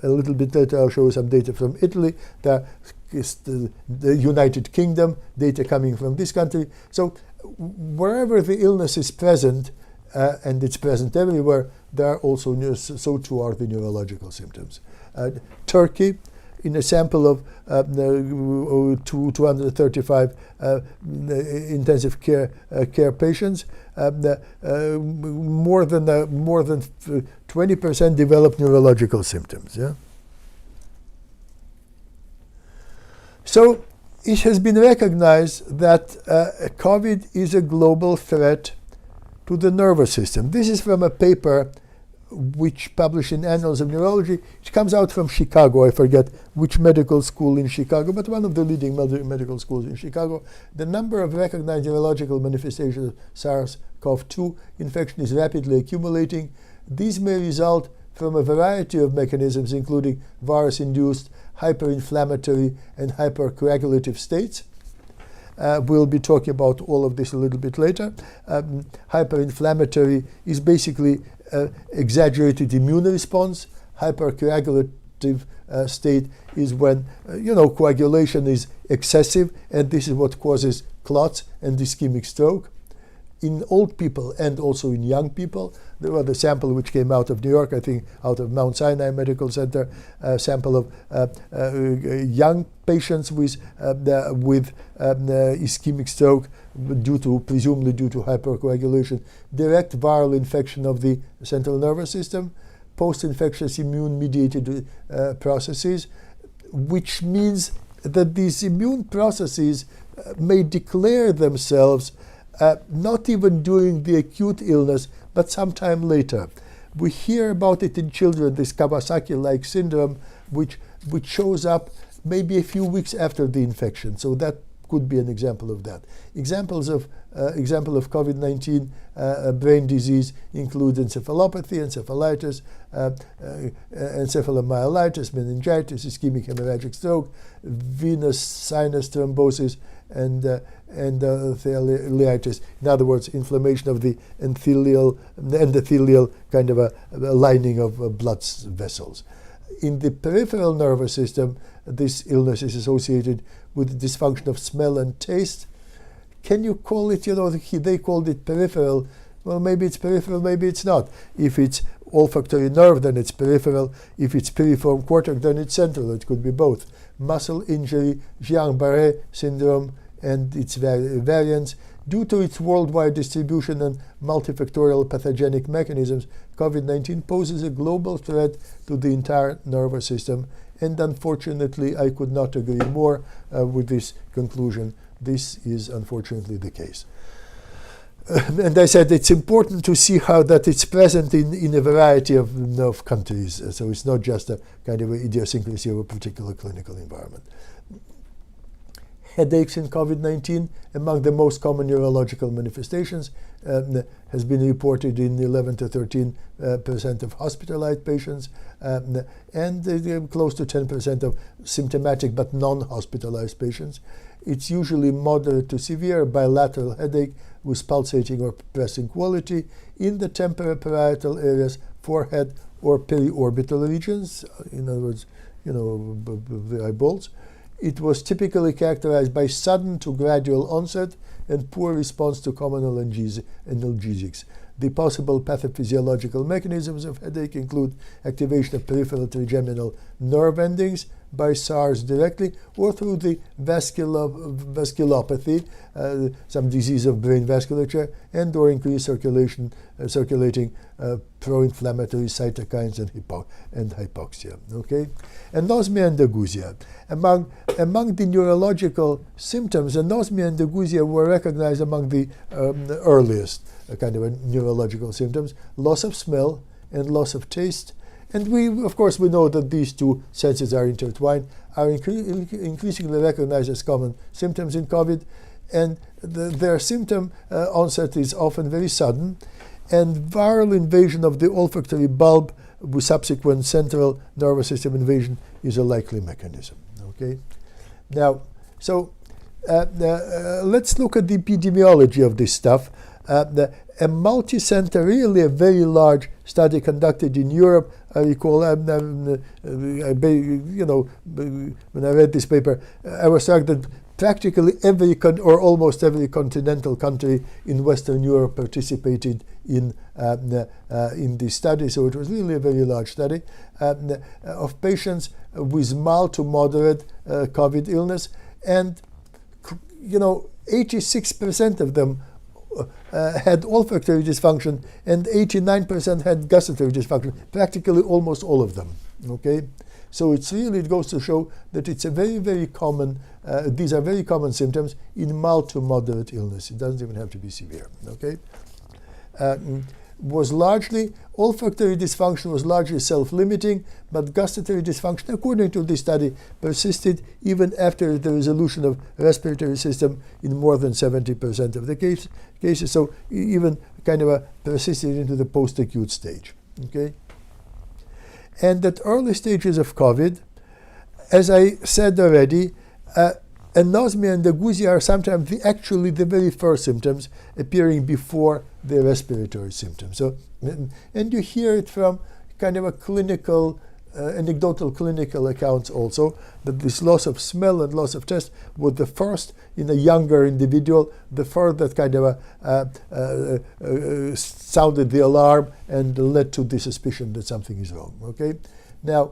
little bit later I'll show you some data from Italy. There is the United Kingdom, data coming from this country. So wherever the illness is present, and it's present everywhere, there are also, so too are the neurological symptoms. Turkey, in a sample of 235 intensive care patients, more than 20% developed neurological symptoms. Yeah. So it has been recognized that COVID is a global threat to the nervous system. This is from a paper which published in Annals of Neurology. It comes out from Chicago. I forget which medical school in Chicago, but one of the leading medical schools in Chicago. The number of recognized neurological manifestations of SARS-CoV-2 infection is rapidly accumulating. These may result from a variety of mechanisms, including virus-induced hyperinflammatory and hypercoagulative states. We'll be talking about all of this a little bit later. Hyperinflammatory is basically exaggerated immune response. Hypercoagulative state is when coagulation is excessive, and this is what causes clots and ischemic stroke. In old people and also in young people, there was the sample which came out of New York, I think out of Mount Sinai Medical Center, a sample of young patients with ischemic stroke presumably due to hypercoagulation, direct viral infection of the central nervous system, post-infectious immune-mediated processes, which means that these immune processes may declare themselves not even during the acute illness, but sometime later. We hear about it in children, this Kawasaki-like syndrome, which shows up maybe a few weeks after the infection. So that could be an example of that. Example of COVID-19 brain disease include encephalopathy, encephalitis, encephalomyelitis, meningitis, ischemic hemorrhagic stroke, venous sinus thrombosis, and endotheliitis. In other words, inflammation of the endothelial kind of a lining of blood vessels. In the peripheral nervous system, this illness is associated with dysfunction of smell and taste. Can you call it, they called it peripheral. Well, maybe it's peripheral, maybe it's not. If it's olfactory nerve, then it's peripheral. If it's piriform cortex, then it's central. It could be both. Muscle injury, Guillain-Barré syndrome, and its variants. Due to its worldwide distribution and multifactorial pathogenic mechanisms, COVID-19 poses a global threat to the entire nervous system. And unfortunately, I could not agree more with this conclusion. This is unfortunately the case. And I said it's important to see how that it's present in a variety of countries. So it's not just a kind of idiosyncrasy of a particular clinical environment. Headaches in COVID-19, among the most common neurological manifestations, has been reported in 11 to 13% of hospitalized patients, and close to 10% of symptomatic but non-hospitalized patients. It's usually moderate to severe bilateral headache with pulsating or pressing quality in the temporal parietal areas, forehead, or periorbital regions, in other words, the eyeballs. It was typically characterized by sudden to gradual onset and poor response to common analgesics. The possible pathophysiological mechanisms of headache include activation of peripheral trigeminal nerve endings by SARS directly or through the vasculopathy, some disease of brain vasculature, and or increased circulating pro-inflammatory cytokines and hypoxia. Okay, anosmia and agousia. Among the neurological symptoms, anosmia and agousia were recognized among the earliest kind of neurological symptoms: loss of smell and loss of taste. And we know that these two senses are intertwined, are increasingly recognized as common symptoms in COVID, and their symptom onset is often very sudden, and viral invasion of the olfactory bulb with subsequent central nervous system invasion is a likely mechanism. Okay, now, so let's look at the epidemiology of this stuff. A multi-center, really a very large study conducted in Europe. I recall, when I read this paper, I was struck that practically every or almost every continental country in Western Europe participated in this study. So it was really a very large study of patients with mild to moderate COVID illness, and 86% of them had olfactory dysfunction, and 89% had gustatory dysfunction, practically almost all of them. Okay, so it goes to show that it's a very, very common, these are very common symptoms in mild to moderate illness. It doesn't even have to be severe. Okay, olfactory dysfunction was largely self-limiting, but gustatory dysfunction, according to this study, persisted even after the resolution of respiratory system in more than 70% of the cases. So even kind of persisted into the post-acute stage. Okay, and at early stages of COVID, as I said already, anosmia and agousia are sometimes actually the very first symptoms appearing before the respiratory symptoms. So, and you hear it from kind of a clinical, anecdotal clinical accounts also, that this loss of smell and loss of taste was the first in a younger individual, the first that kind of sounded the alarm and led to the suspicion that something is wrong. Okay, now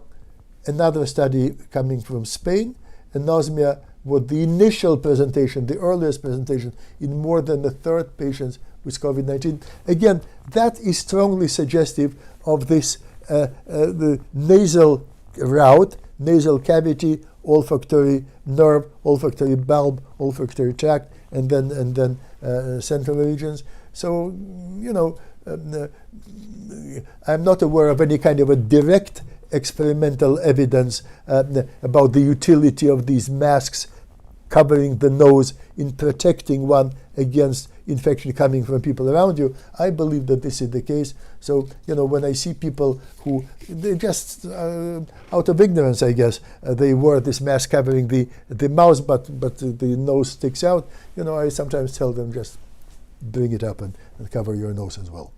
another study coming from Spain, anosmia was the initial presentation, the earliest presentation in more than a third patients with COVID-19. Again, that is strongly suggestive of this the nasal route, nasal cavity, olfactory nerve, olfactory bulb, olfactory tract, and then central regions. So, I'm not aware of any kind of a direct experimental evidence about the utility of these masks covering the nose in protecting one against infection coming from people around you. I believe that this is the case. So, when I see people who, they just, out of ignorance, I guess, they wear this mask covering the mouth, but the nose sticks out, I sometimes tell them just bring it up and cover your nose as well.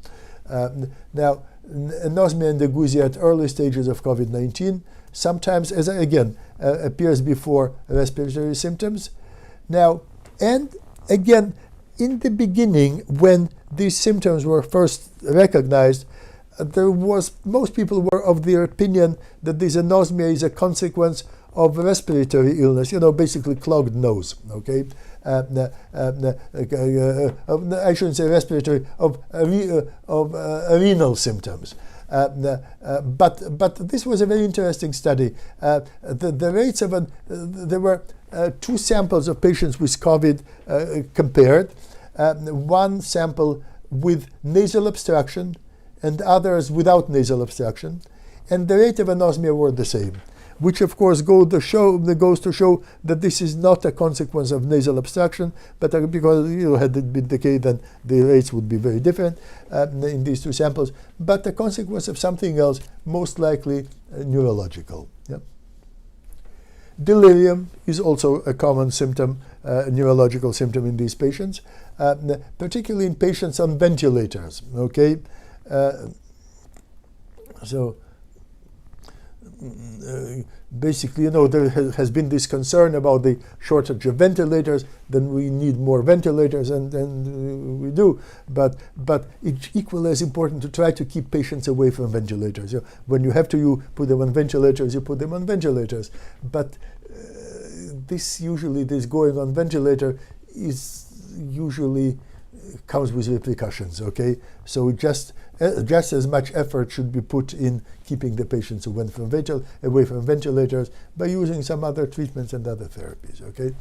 Now, anosmia and agousia at early stages of COVID-19 sometimes, appears before respiratory symptoms. Now, and again, in the beginning, when these symptoms were first recognized, most people were of the opinion that this anosmia is a consequence of respiratory illness, basically clogged nose. Okay, I shouldn't say respiratory, of renal symptoms. But this was a very interesting study. The rates of there were two samples of patients with COVID compared. One sample with nasal obstruction and others without nasal obstruction, and the rate of anosmia were the same, which of course goes to show that this is not a consequence of nasal obstruction, but because had it been the case, then the rates would be very different in these two samples, but a consequence of something else, most likely neurological. Yeah. Delirium is also a common symptom, neurological symptom in these patients, particularly in patients on ventilators. Okay, so basically, there has been this concern about the shortage of ventilators. Then we need more ventilators, and we do. But it's equally as important to try to keep patients away from ventilators. When you have to, you put them on ventilators. You put them on ventilators. But this going on ventilator is usually comes with repercussions. Okay, so just as much effort should be put in keeping the patients away from ventilators by using some other treatments and other therapies. Okay,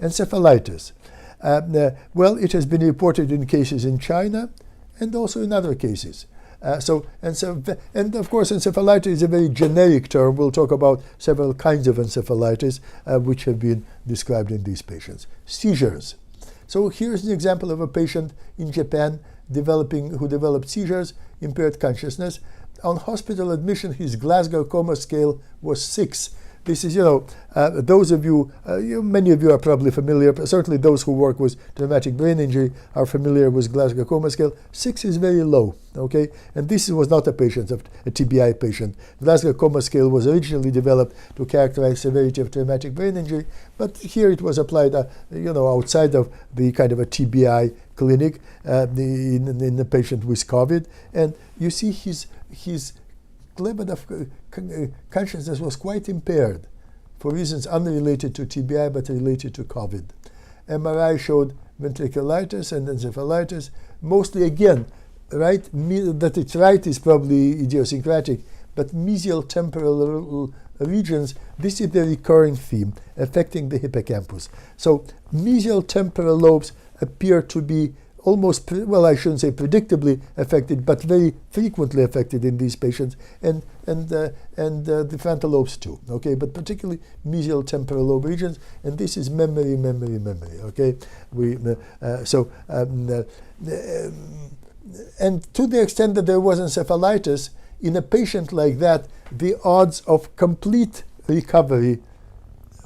encephalitis. Well, it has been reported in cases in China and also in other cases. And of course, encephalitis is a very generic term. We'll talk about several kinds of encephalitis which have been described in these patients. Seizures. So here's an example of a patient in Japan who developed seizures, impaired consciousness. On hospital admission, his Glasgow Coma Scale was 6. This is, those of you, many of you are probably familiar, certainly those who work with traumatic brain injury are familiar with Glasgow Coma Scale. 6 is very low, okay? And this was not a TBI patient. Glasgow Coma Scale was originally developed to characterize severity of traumatic brain injury, but here it was applied, outside of the kind of a TBI clinic in the patient with COVID. And you see his level of consciousness was quite impaired for reasons unrelated to TBI but related to COVID. MRI showed ventriculitis and encephalitis, mostly again, right? That it's right is probably idiosyncratic, but mesial temporal regions, this is the recurring theme affecting the hippocampus. So mesial temporal lobes appear to be almost, I shouldn't say predictably affected, but very frequently affected in these patients, and the frontal lobes too. Okay, but particularly mesial temporal lobe regions, and this is memory. Okay, and to the extent that there was encephalitis in a patient like that, the odds of complete recovery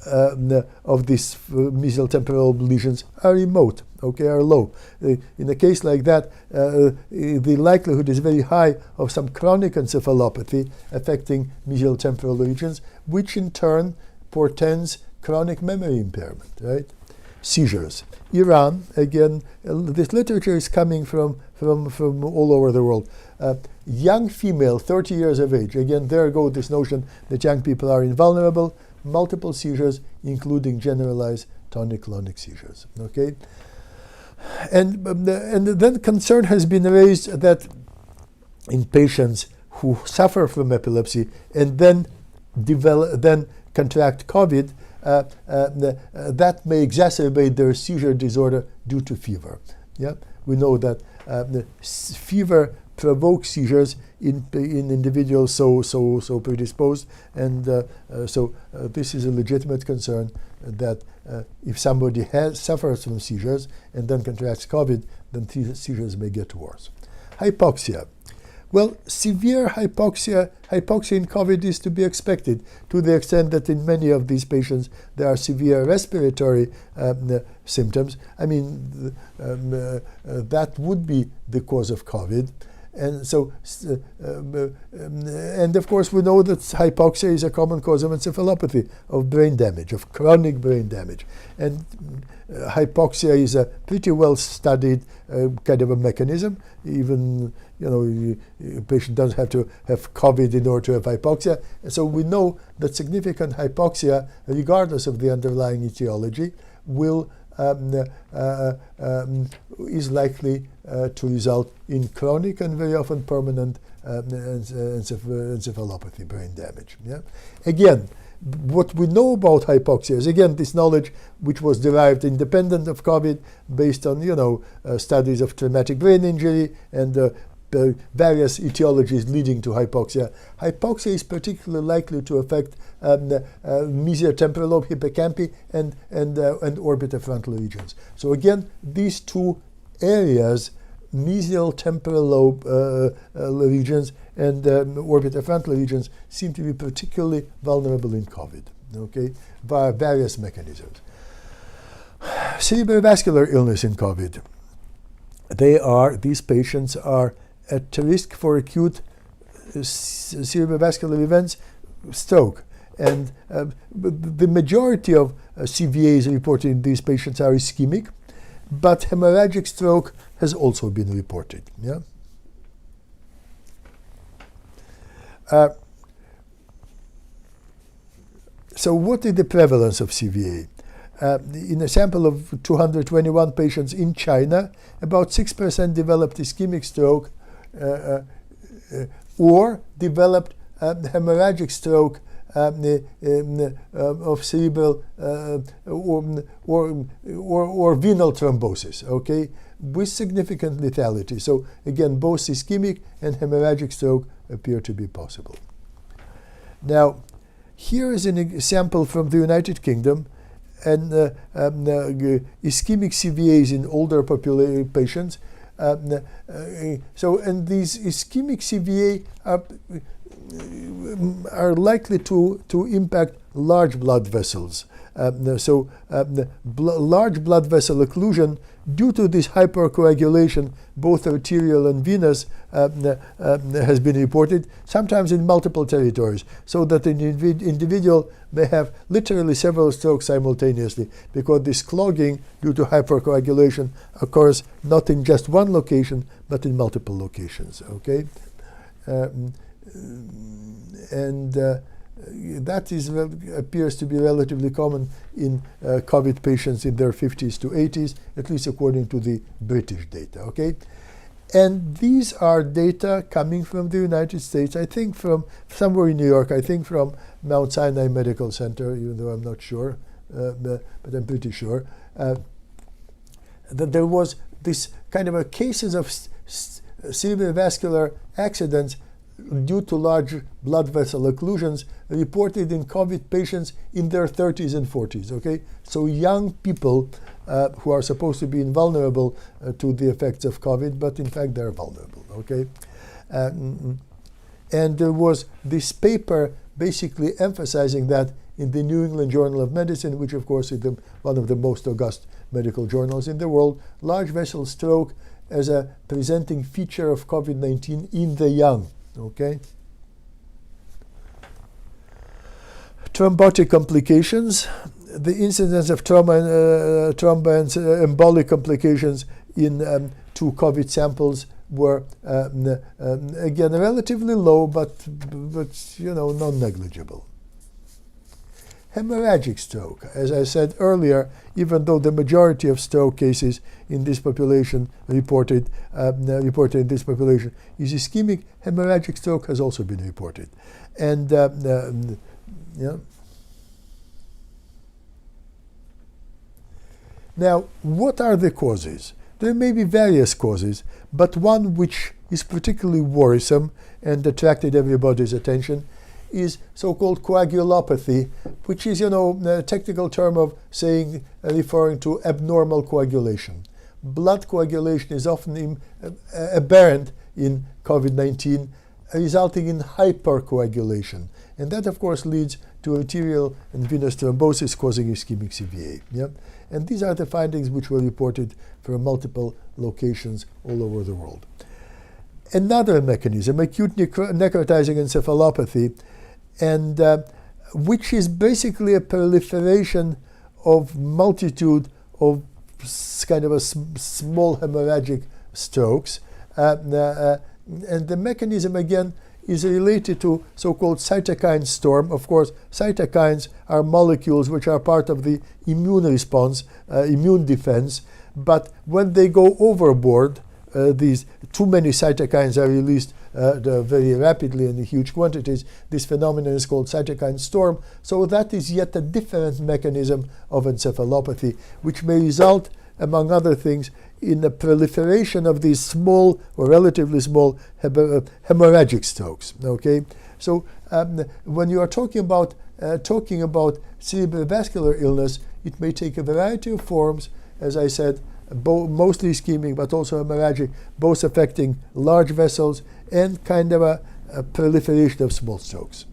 of these mesial temporal lobe lesions are remote. Okay, are low. In a case like that, the likelihood is very high of some chronic encephalopathy affecting mesial temporal regions, which in turn portends chronic memory impairment, right? Seizures. Iran, again, this literature is coming from all over the world. Young female, 30 years of age. Again, there go this notion that young people are invulnerable. Multiple seizures, including generalized tonic-clonic seizures. Okay. And then concern has been raised that in patients who suffer from epilepsy and then contract COVID, that may exacerbate their seizure disorder due to fever. Yeah, we know that fever provokes seizures in individuals so predisposed, and this is a legitimate concern that if somebody suffers from seizures and then contracts COVID, then seizures may get worse. Hypoxia. Well, severe hypoxia in COVID is to be expected to the extent that in many of these patients there are severe respiratory symptoms. I mean, that would be the cause of COVID. And so, and of course, we know that hypoxia is a common cause of encephalopathy, of brain damage, of chronic brain damage. And hypoxia is a pretty well studied kind of a mechanism. Even, a patient doesn't have to have COVID in order to have hypoxia. And so we know that significant hypoxia, regardless of the underlying etiology, is likely to result in chronic and very often permanent encephalopathy, brain damage. Yeah? Again, what we know about hypoxia is, again, this knowledge which was derived independent of COVID based on, studies of traumatic brain injury and various etiologies leading to hypoxia. Hypoxia is particularly likely to affect mesial temporal lobe, hippocampi, and orbitofrontal regions. So again, these two areas, mesial temporal lobe regions and orbitofrontal regions, seem to be particularly vulnerable in COVID. okay, via various mechanisms. Cerebrovascular illness in COVID. These patients are at risk for acute cerebrovascular events, stroke. And the majority of CVAs reported in these patients are ischemic, but hemorrhagic stroke has also been reported. Yeah. So what is the prevalence of CVA? In a sample of 221 patients in China, about 6% developed ischemic stroke or developed hemorrhagic stroke of cerebral or venal thrombosis, okay, with significant lethality. So again, both ischemic and hemorrhagic stroke appear to be possible. Now, here is an example from the United Kingdom, and ischemic CVAs in older patients. And these ischemic CVA are likely to impact large blood vessels. Large blood vessel occlusion due to this hypercoagulation, both arterial and venous, has been reported, sometimes in multiple territories, so that an individual may have literally several strokes simultaneously, because this clogging due to hypercoagulation occurs not in just one location, but in multiple locations, okay? That appears to be relatively common in COVID patients in their 50s to 80s, at least according to the British data, okay? And these are data coming from the United States, I think from somewhere in New York, I think from Mount Sinai Medical Center, even though I'm not sure, but I'm pretty sure, that there was this kind of cases of cerebrovascular accidents due to large blood vessel occlusions reported in COVID patients in their 30s and 40s, okay? So young people who are supposed to be invulnerable to the effects of COVID, but in fact they're vulnerable, okay? And there was this paper basically emphasizing that in the New England Journal of Medicine, which of course is one of the most august medical journals in the world, large vessel stroke as a presenting feature of COVID-19 in the young. Okay. Thrombotic complications. The incidence of thromboembolic complications in 2 COVID samples were again relatively low, but non-negligible. Hemorrhagic stroke, as I said earlier, even though the majority of stroke cases in this population reported in this population is ischemic, hemorrhagic stroke has also been reported. And Now, what are the causes? There may be various causes, but one which is particularly worrisome and attracted everybody's attention is so-called coagulopathy, which is, a technical term of saying, referring to abnormal coagulation. Blood coagulation is often aberrant in COVID-19, resulting in hypercoagulation. And that, of course, leads to arterial and venous thrombosis causing ischemic CVA. Yeah? And these are the findings which were reported from multiple locations all over the world. Another mechanism, acute necrotizing encephalopathy, and which is basically a proliferation of multitude of kind of small hemorrhagic strokes. And the mechanism, again, is related to so-called cytokine storm. Of course, cytokines are molecules which are part of the immune response, immune defense. But when they go overboard, these too many cytokines are released very rapidly in huge quantities. This phenomenon is called cytokine storm. So that is yet a different mechanism of encephalopathy, which may result, among other things, in the proliferation of these small or relatively small hemorrhagic strokes. Okay, so when you are talking about cerebrovascular illness, it may take a variety of forms, as I said, mostly ischemic, but also hemorrhagic, both affecting large vessels and kind of a proliferation of small strokes.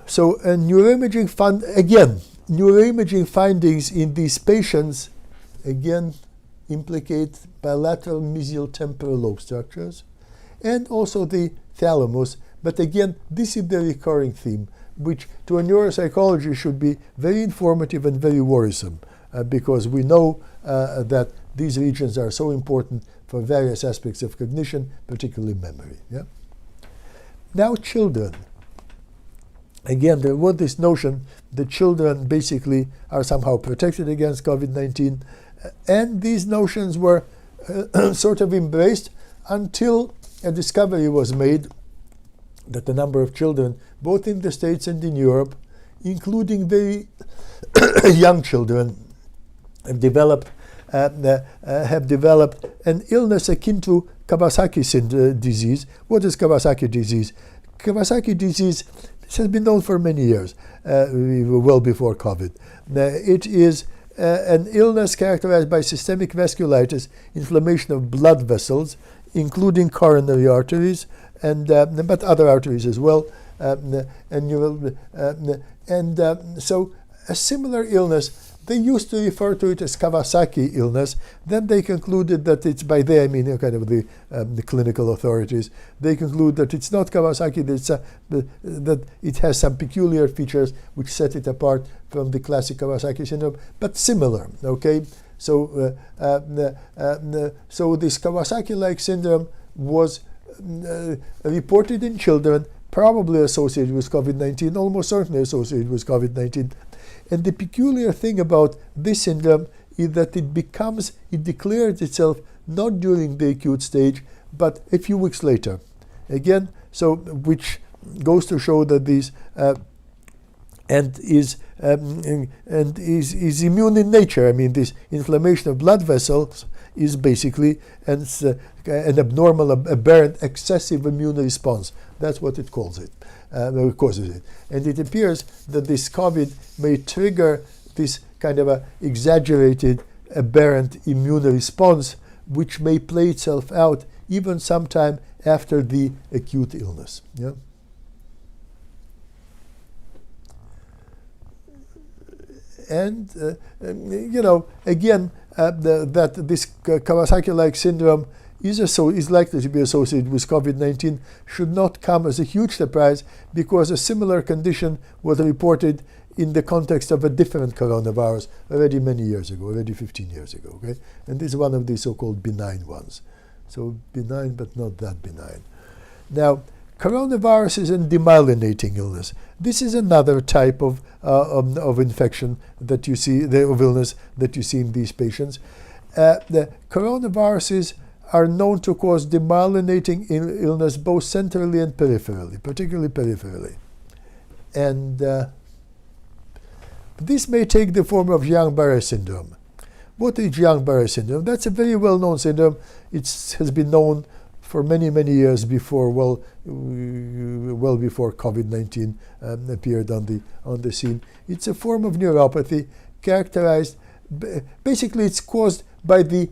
So neuroimaging neuroimaging findings in these patients again implicate bilateral mesial temporal lobe structures and also the thalamus. But again, this is the recurring theme, which to a neuropsychologist should be very informative and very worrisome, because we know that these regions are so important for various aspects of cognition, particularly memory. Yeah? Now children. Again, there was this notion that children basically are somehow protected against COVID-19, and these notions were sort of embraced until a discovery was made that the number of children, both in the States and in Europe, including very young children, have developed an illness akin to Kawasaki disease. What is Kawasaki disease? Kawasaki disease, this has been known for many years, well before COVID. It is an illness characterized by systemic vasculitis, inflammation of blood vessels, including coronary arteries, and but other arteries as well. So a similar illness, they used to refer to it as Kawasaki illness. Then they concluded that it's, by they I mean kind of the clinical authorities, they conclude that it's not Kawasaki, that it has some peculiar features which set it apart from the classic Kawasaki syndrome, but similar. Okay, so so this Kawasaki-like syndrome was reported in children, probably associated with COVID-19, almost certainly associated with COVID-19. And the peculiar thing about this syndrome is that it declares itself not during the acute stage, but a few weeks later. Again, so which goes to show that these is immune in nature. I mean, this inflammation of blood vessels is basically an abnormal, aberrant, excessive immune response. That's what it calls it. Causes it. And it appears that this COVID may trigger this kind of a exaggerated, aberrant immune response, which may play itself out even sometime after the acute illness. Yeah? And, again, that this Kawasaki-like syndrome is likely to be associated with COVID-19 should not come as a huge surprise, because a similar condition was reported in the context of a different coronavirus already many years ago, already 15 years ago. Okay? And this is one of the so-called benign ones. So benign, but not that benign. Now, coronavirus is a demyelinating illness. This is another type of infection that you see, of illness that you see in these patients. The coronaviruses are known to cause demyelinating illness both centrally and peripherally, particularly peripherally. And this may take the form of Guillain-Barré syndrome. What is Guillain-Barré syndrome? That's a very well-known syndrome. It has been known for many, many years before, well before COVID-19 appeared on the scene. It's a form of neuropathy characterized, basically it's caused by the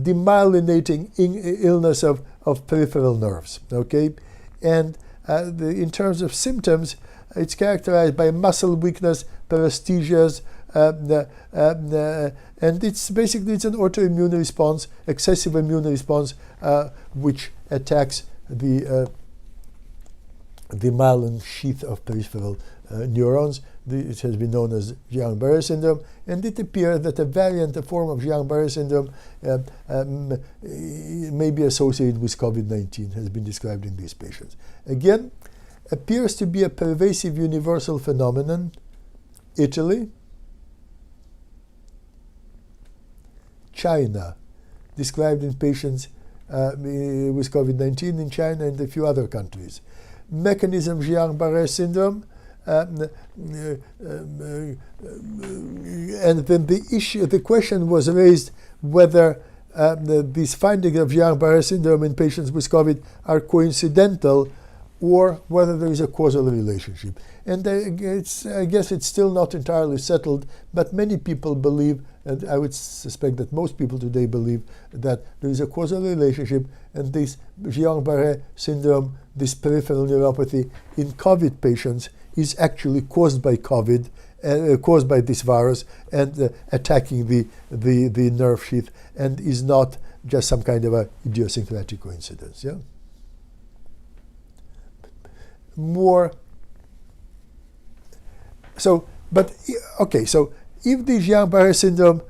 demyelinating illness of peripheral nerves. Okay, and in terms of symptoms, it's characterized by muscle weakness, paresthesias, and it's an autoimmune response, excessive immune response, which attacks the myelin sheath of peripheral neurons. It has been known as Guillain-Barré syndrome, and it appears that a variant, a form of Guillain-Barré syndrome, may be associated with COVID-19, has been described in these patients. Again, appears to be a pervasive universal phenomenon. Italy, China, described in patients with COVID-19 in China and a few other countries. Mechanism Guillain-Barré syndrome, and then the question was raised whether these findings of Guillain-Barré syndrome in patients with COVID are coincidental or whether there is a causal relationship. And I guess it's still not entirely settled, but many people believe and I would suspect that most people today believe that there is a causal relationship, and this Guillain-Barré syndrome, this peripheral neuropathy in COVID patients, is actually caused by COVID, caused by this virus, and attacking the nerve sheath, and is not just some kind of a idiosyncratic coincidence. Yeah. More. So, but okay. So, if the Guillain-Barré syndrome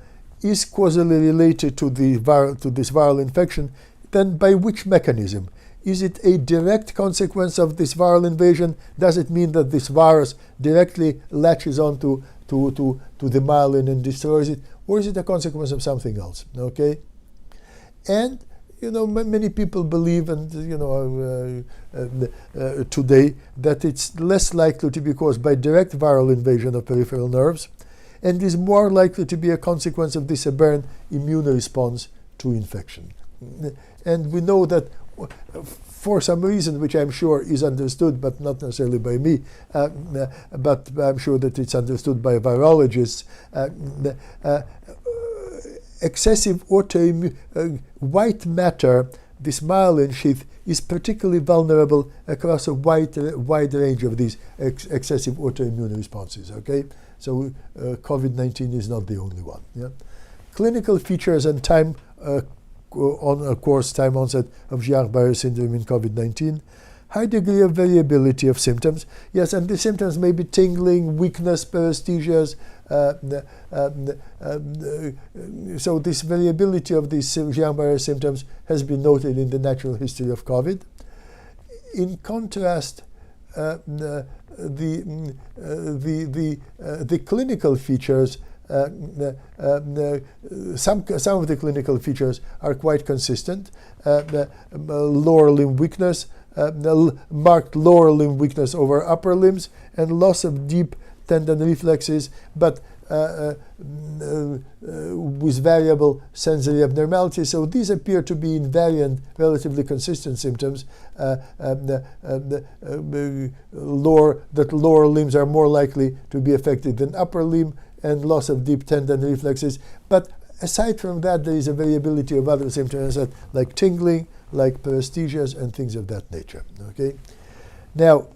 is causally related to this viral infection, then by which mechanism? Is it a direct consequence of this viral invasion? Does it mean that this virus directly latches onto to the myelin and destroys it, or is it a consequence of something else? Okay, and many people believe, and today, that it's less likely to be caused by direct viral invasion of peripheral nerves, and is more likely to be a consequence of this aberrant immune response to infection. And we know that for some reason, which I'm sure is understood, but not necessarily by me, but I'm sure that it's understood by virologists, excessive autoimmune white matter, this myelin sheath, is particularly vulnerable across a wide range of these excessive autoimmune responses. Okay, so COVID-19 is not the only one. Yeah, clinical features and time time onset of Guillain-Barré syndrome in COVID-19. High degree of variability of symptoms. Yes, and the symptoms may be tingling, weakness, paresthesias. So this variability of these Guillain-Barré symptoms has been noted in the natural history of COVID. In contrast, the clinical features. Some of the clinical features are quite consistent. Lower limb weakness, marked lower limb weakness over upper limbs, and loss of deep tendon reflexes, but with variable sensory abnormalities. So these appear to be invariant, relatively consistent symptoms. Lower limbs are more likely to be affected than upper limb, and loss of deep tendon reflexes. But aside from that, there is a variability of other symptoms like tingling, like paresthesias, and things of that nature. Okay. Now,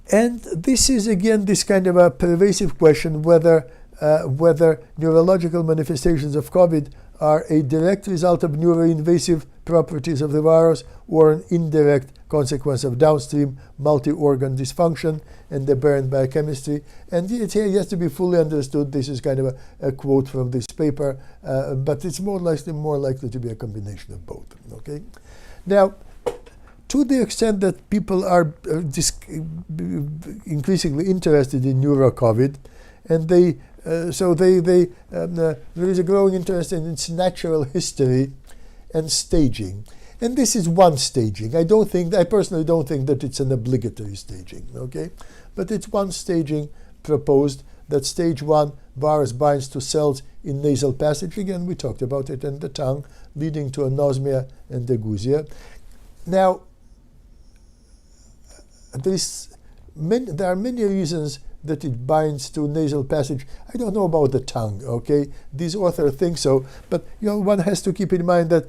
and this is again this kind of a pervasive question whether neurological manifestations of COVID are a direct result of neuroinvasive properties of the virus or an indirect consequence of downstream multi-organ dysfunction and aberrant biochemistry. And it has to be fully understood. This is kind of a quote from this paper, but it's more likely to be a combination of both. Okay. Now, to the extent that people are increasingly interested in neuro-COVID, and there is a growing interest in its natural history and staging. And this is one staging. I personally don't think that it's an obligatory staging, okay? But it's one staging proposed, that stage 1, virus binds to cells in nasal passage. Again, we talked about it in the tongue, leading to anosmia and agousia. Now, there are many reasons that it binds to nasal passage. I don't know about the tongue, okay? These authors think so, but one has to keep in mind that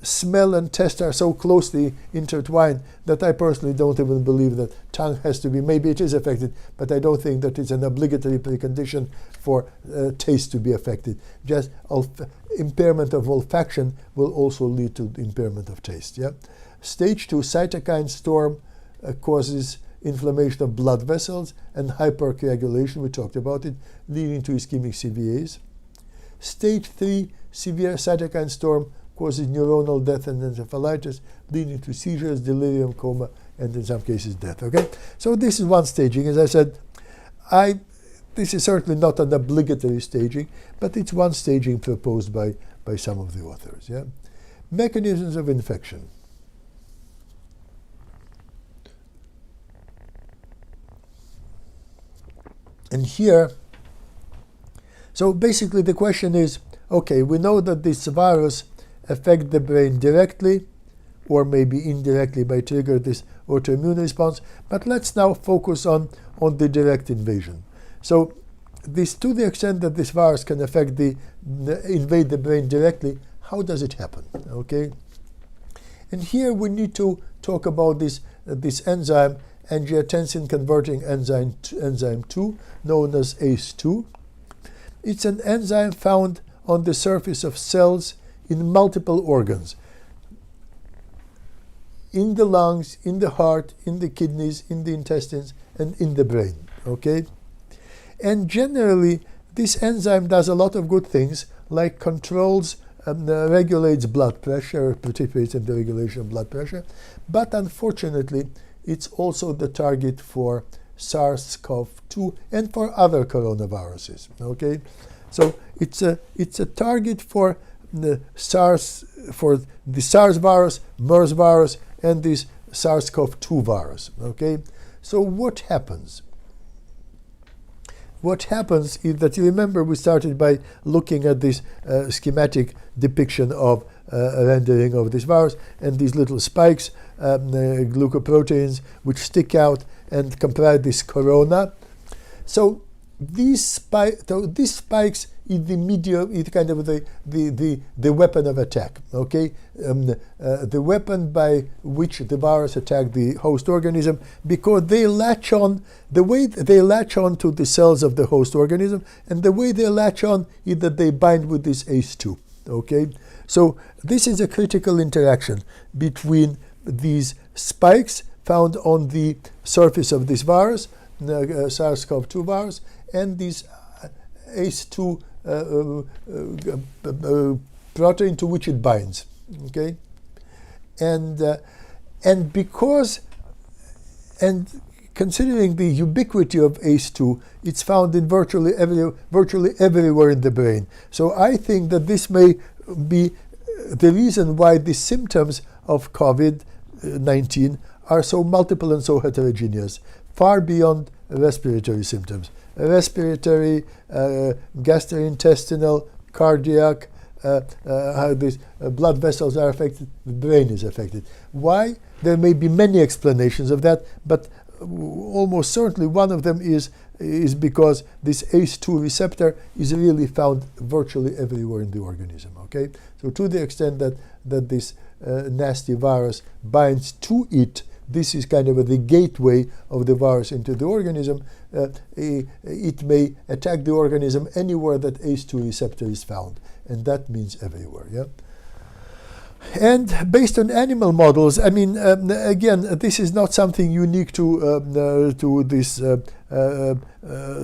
smell and taste are so closely intertwined that I personally don't even believe that tongue has to be, maybe it is affected, but I don't think that it's an obligatory precondition for taste to be affected. Just impairment of olfaction will also lead to impairment of taste, yeah? Stage 2, cytokine storm causes inflammation of blood vessels and hypercoagulation, we talked about it, leading to ischemic CVAs. Stage 3, severe cytokine storm causes neuronal death and encephalitis, leading to seizures, delirium, coma, and in some cases death. Okay, so this is one staging. As I said, this is certainly not an obligatory staging, but it's one staging proposed by some of the authors. Yeah, mechanisms of infection. And here, so basically the question is, okay, we know that this virus affects the brain directly or maybe indirectly by triggering this autoimmune response, but let's now focus on the direct invasion. So this, to the extent that this virus can affect invade the brain directly, how does it happen? Okay, and here we need to talk about this enzyme, angiotensin converting enzyme 2, known as ACE2. It's an enzyme found on the surface of cells in multiple organs, in the lungs, in the heart, in the kidneys, in the intestines, and in the brain. Okay, and generally this enzyme does a lot of good things, like controls, regulates blood pressure, participates in the regulation of blood pressure, but unfortunately it's also the target for SARS-CoV-2 and for other coronaviruses. Okay, so it's a target for the SARS virus, MERS virus, and this SARS-CoV-2 virus. Okay, so what happens? What happens is that, you remember, we started by looking at this schematic depiction of rendering of this virus, and these little spikes, glucoproteins, which stick out and comprise this corona. So these spikes is the medium, is kind of the weapon of attack. Okay, the weapon by which the virus attacked the host organism, because they latch on. The way they latch on to the cells of the host organism, and the way they latch on is that they bind with this ACE2. Okay, so this is a critical interaction between these spikes found on the surface of this virus, SARS-CoV-2 virus, and these ACE2 protein to which it binds. Okay, and because, and considering the ubiquity of ACE2, it's found in virtually everywhere in the brain. So I think that this may be the reason why the symptoms of COVID-19 are so multiple and so heterogeneous, far beyond respiratory symptoms. Respiratory, gastrointestinal, cardiac, how these blood vessels are affected, the brain is affected. Why? There may be many explanations of that, but almost certainly one of them is because this ACE2 receptor is really found virtually everywhere in the organism. Okay, so to the extent that this nasty virus binds to it, this is kind of the gateway of the virus into the organism. It may attack the organism anywhere that ACE2 receptor is found, and that means everywhere. Yeah. And based on animal models, I mean, again, this is not something unique to this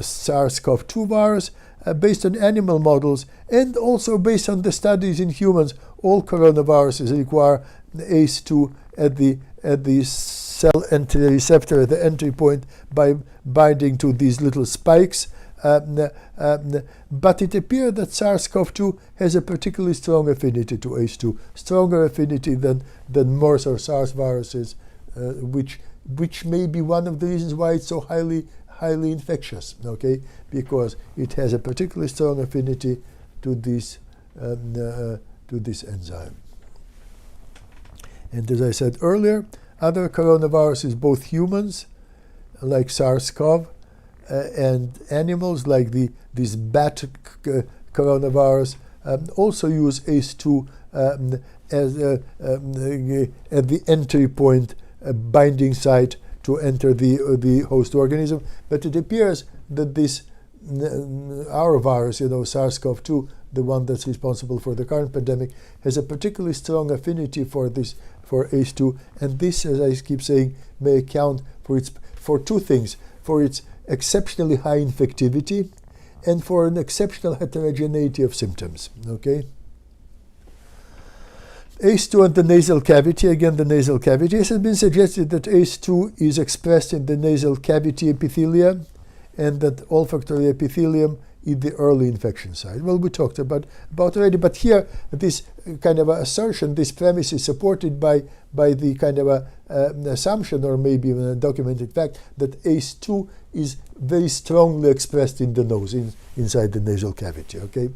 SARS-CoV-2 virus. Based on animal models, and also based on the studies in humans, all coronaviruses require ACE2 at the cell entry receptor, at the entry point, by binding to these little spikes. But it appears that SARS-CoV-2 has a particularly strong affinity to ACE2, stronger affinity than MERS or SARS viruses, which may be one of the reasons why it's so highly infectious. Okay, because it has a particularly strong affinity to this enzyme. And as I said earlier, other coronaviruses, both humans, like SARS-CoV, and animals, like this bat coronavirus, also use ACE2 as at the entry point, binding site to enter the host organism. But it appears that this our virus, SARS-CoV-2, the one that's responsible for the current pandemic, has a particularly strong affinity for ACE2, and this, as I keep saying, may account for two things: for its exceptionally high infectivity, and for an exceptional heterogeneity of symptoms. Okay. ACE2 and the nasal cavity. Again, the nasal cavity. It has been suggested that ACE2 is expressed in the nasal cavity epithelia, and that olfactory epithelium is the early infection site. Well, we talked about already, but here this kind of assertion, this premise is supported by the kind of assumption, or maybe even a documented fact, that ACE2 is very strongly expressed in the nose, inside the nasal cavity. Okay,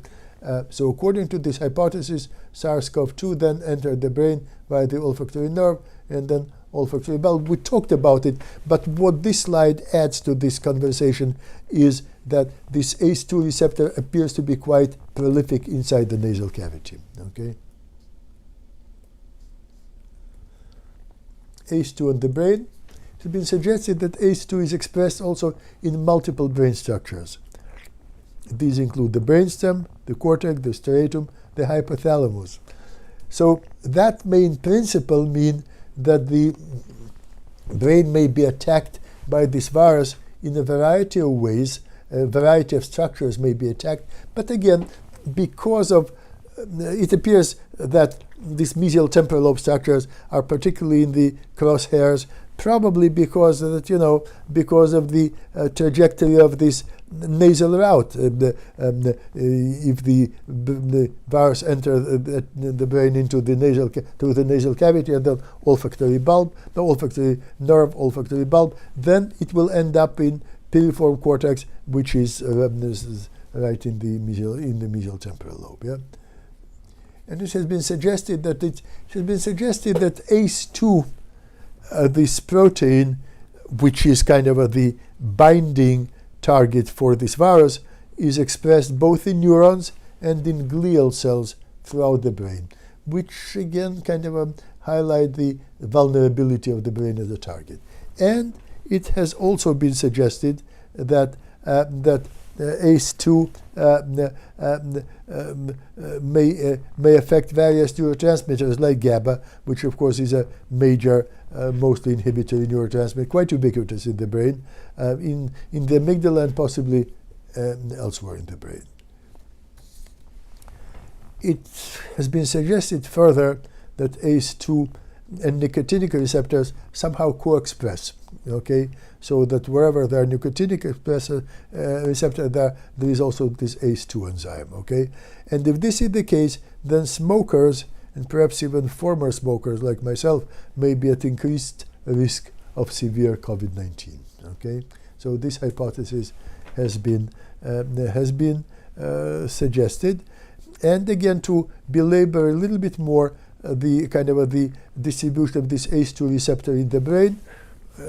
so according to this hypothesis, SARS-CoV-2 then entered the brain via the olfactory nerve, and then olfactory bulb. We talked about it, but what this slide adds to this conversation is that this ACE2 receptor appears to be quite prolific inside the nasal cavity. Okay. ACE2 in the brain. It has been suggested that ACE2 is expressed also in multiple brain structures. These include the brainstem, the cortex, the striatum, the hypothalamus. So that may in principle mean that the brain may be attacked by this virus in a variety of ways. A variety of structures may be attacked. But again, because of it appears that these mesial temporal lobe structures are particularly in the crosshairs, probably because of that, because of the trajectory of this nasal route. If the virus enters the brain into the through the nasal cavity and the olfactory bulb, the olfactory nerve, olfactory bulb, then it will end up in piriform cortex, which is right in the mesial temporal lobe. Yeah. And it has been suggested that ACE2, this protein, which is kind of the binding target for this virus, is expressed both in neurons and in glial cells throughout the brain, which again kind of highlight the vulnerability of the brain as a target. And it has also been suggested that ACE2 may affect various neurotransmitters like GABA, which of course is a major, mostly inhibitory neurotransmitter, quite ubiquitous in the brain, in the amygdala and possibly elsewhere in the brain. It has been suggested further that ACE2 and nicotinic receptors somehow co-express. Okay, so that wherever there are nicotinic receptor, there is also this ACE2 enzyme. Okay, and if this is the case, then smokers and perhaps even former smokers like myself may be at increased risk of severe COVID-19. Okay, so this hypothesis has been suggested, and again to belabor a little bit more the kind of the distribution of this ACE2 receptor in the brain.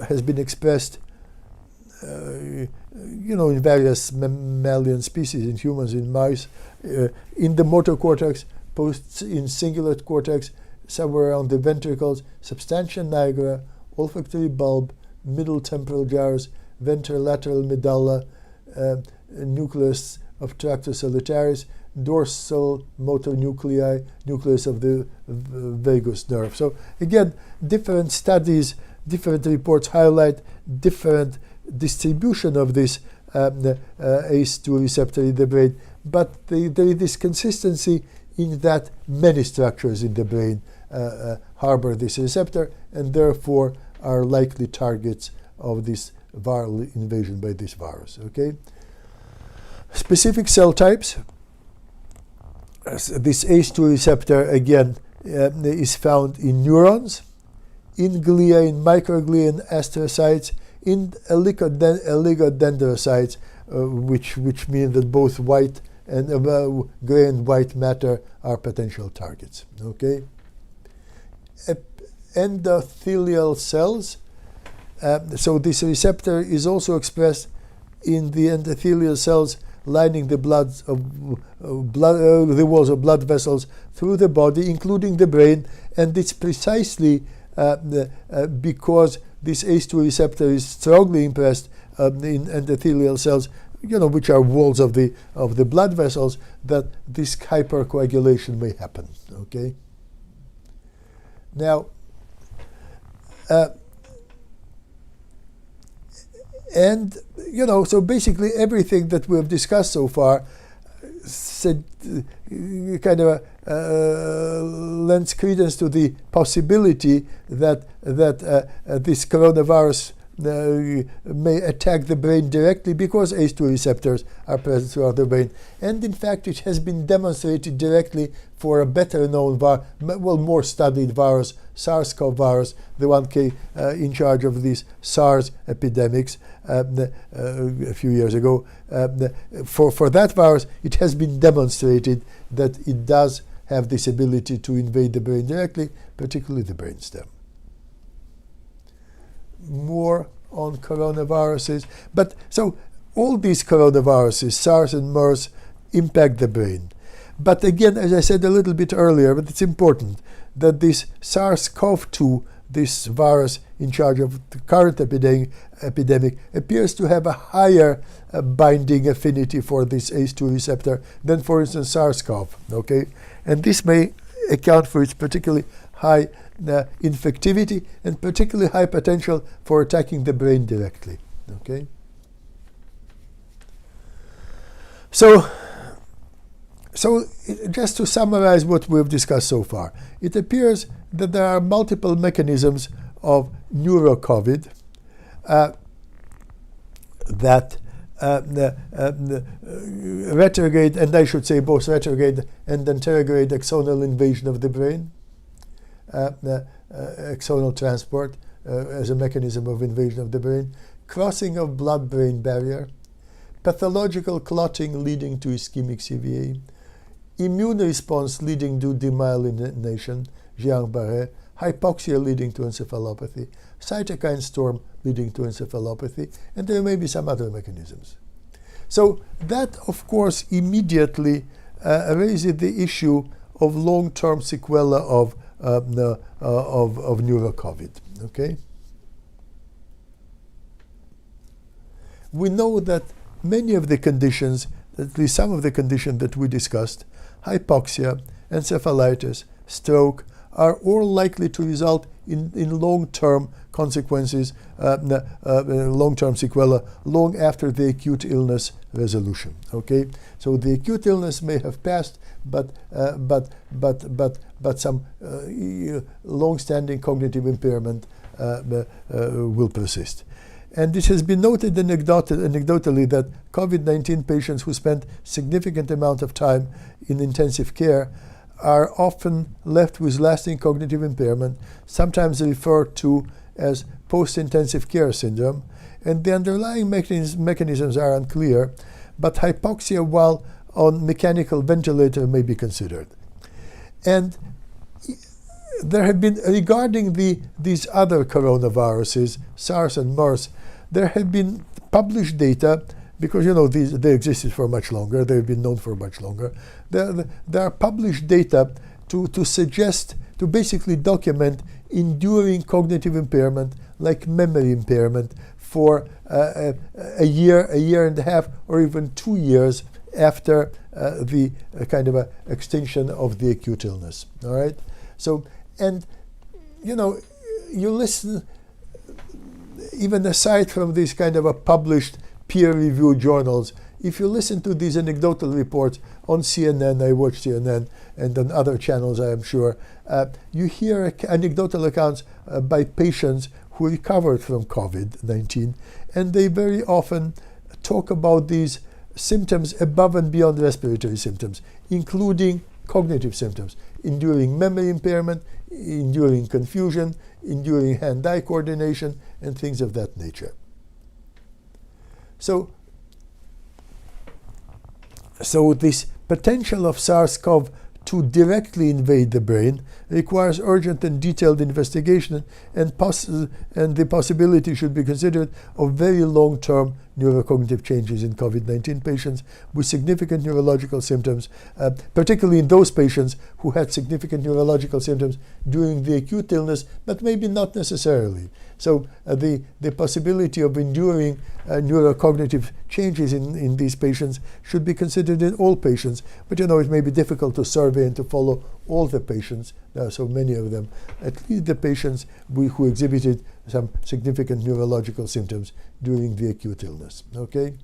Has been expressed, in various mammalian species, in humans, in mice, in the motor cortex, in cingulate cortex, somewhere around the ventricles, substantia nigra, olfactory bulb, middle temporal gyrus, ventrolateral medulla, nucleus of tractus solitaris, dorsal motor nuclei, nucleus of the vagus nerve. So again, different studies, different reports highlight different distribution of this ACE2 receptor in the brain, but there is this consistency in that many structures in the brain harbor this receptor and therefore are likely targets of this viral invasion by this virus. Okay. Specific cell types. This ACE2 receptor again is found in neurons, in glia, in microglia, in astrocytes, in oligodendrocytes, which mean that both white and gray and white matter are potential targets. Okay. Endothelial cells. So this receptor is also expressed in the endothelial cells lining the the walls of blood vessels through the body, including the brain, and it's precisely because this ACE2 receptor is strongly impressed in endothelial cells, which are walls of the blood vessels, that this hypercoagulation may happen. Okay. Now, and so basically everything that we have discussed so far lends credence to the possibility that this coronavirus may attack the brain directly because ACE2 receptors are present throughout the brain. And in fact, it has been demonstrated directly for a better known, more studied virus, SARS-CoV virus, the one in charge of these SARS epidemics a few years ago. For that virus, it has been demonstrated that it does have this ability to invade the brain directly, particularly the brainstem. more on coronaviruses. But so all these coronaviruses, SARS and MERS, impact the brain. But again, as I said a little bit earlier, but it's important that this SARS-CoV-2, this virus in charge of the current epidemic, appears to have a higher binding affinity for this ACE2 receptor than, for instance, SARS-CoV. Okay, and this may account for its particularly high infectivity and particularly high potential for attacking the brain directly. Okay. So just to summarize what we've discussed so far, it appears that there are multiple mechanisms of neuro-COVID that retrograde, and I should say both retrograde and anterograde axonal invasion of the brain, axonal transport as a mechanism of invasion of the brain, crossing of blood-brain barrier, pathological clotting leading to ischemic CVA, immune response leading to demyelination, Guillain-Barré, hypoxia leading to encephalopathy, cytokine storm leading to encephalopathy, and there may be some other mechanisms. So that, of course, immediately raises the issue of long-term sequelae of neuro-COVID. Okay? We know that many of the conditions, at least some of the conditions that we discussed, hypoxia, encephalitis, stroke, are all likely to result in long-term consequences, long-term sequelae, long after the acute illness resolution. Okay, so the acute illness may have passed, but some long-standing cognitive impairment will persist. And this has been noted anecdotally that COVID-19 patients who spent significant amount of time in intensive care are often left with lasting cognitive impairment, sometimes referred to as post-intensive care syndrome, and the underlying mechanisms are unclear, but hypoxia while on mechanical ventilator may be considered. And there have been, regarding these other coronaviruses, SARS and MERS, there have been published data, because they existed for much longer, they've been known for much longer. There are published data to suggest, to basically document enduring cognitive impairment, like memory impairment, for a year and a half, or even 2 years after the kind of extinction of the acute illness. All right. So, and you listen, even aside from these kind of published peer-reviewed journals, if you listen to these anecdotal reports on CNN, I watch CNN, and on other channels, I am sure, you hear anecdotal accounts by patients who recovered from COVID-19, and they very often talk about these symptoms above and beyond respiratory symptoms, including cognitive symptoms, enduring memory impairment, enduring confusion, enduring hand-eye coordination, and things of that nature. So this potential of SARS-CoV to directly invade the brain requires urgent and detailed investigation, and the possibility should be considered of very long-term neurocognitive changes in COVID-19 patients with significant neurological symptoms, particularly in those patients who had significant neurological symptoms during the acute illness, but maybe not necessarily. So the possibility of enduring neurocognitive changes in these patients should be considered in all patients. But it may be difficult to survey and to follow all the patients. There are so many of them. At least the patients who exhibited some significant neurological symptoms during the acute illness. Okay,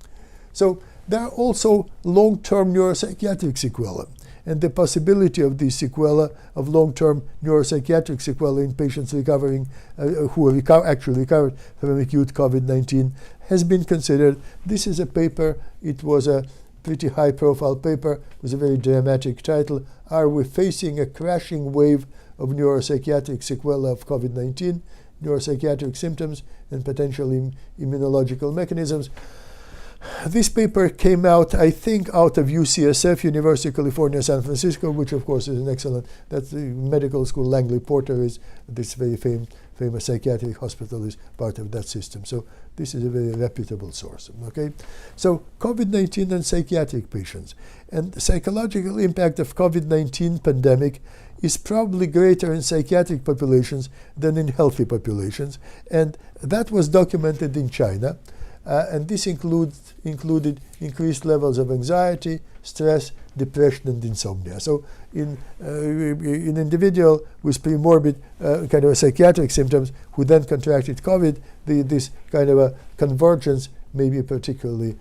so there are also long-term neuropsychiatric sequelae, and the possibility of these sequelae, of long-term neuropsychiatric sequelae in patients recovering, who actually recovered from acute COVID-19, has been considered. This is a paper. It was a pretty high-profile paper with a very dramatic title: "Are we facing a crashing wave of neuropsychiatric sequelae of COVID-19? Neuropsychiatric symptoms and potential immunological mechanisms." This paper came out, I think, out of UCSF, University of California, San Francisco, which of course is an excellent, that's the medical school. Langley Porter is this very famous psychiatric hospital is part of that system. So this is a very reputable source. Okay, so COVID-19 and psychiatric patients, and the psychological impact of COVID-19 pandemic is probably greater in psychiatric populations than in healthy populations, and that was documented in China. And this included increased levels of anxiety, stress, depression, and insomnia. So in an individual with premorbid kind of a psychiatric symptoms who then contracted COVID, this kind of a convergence may be particularly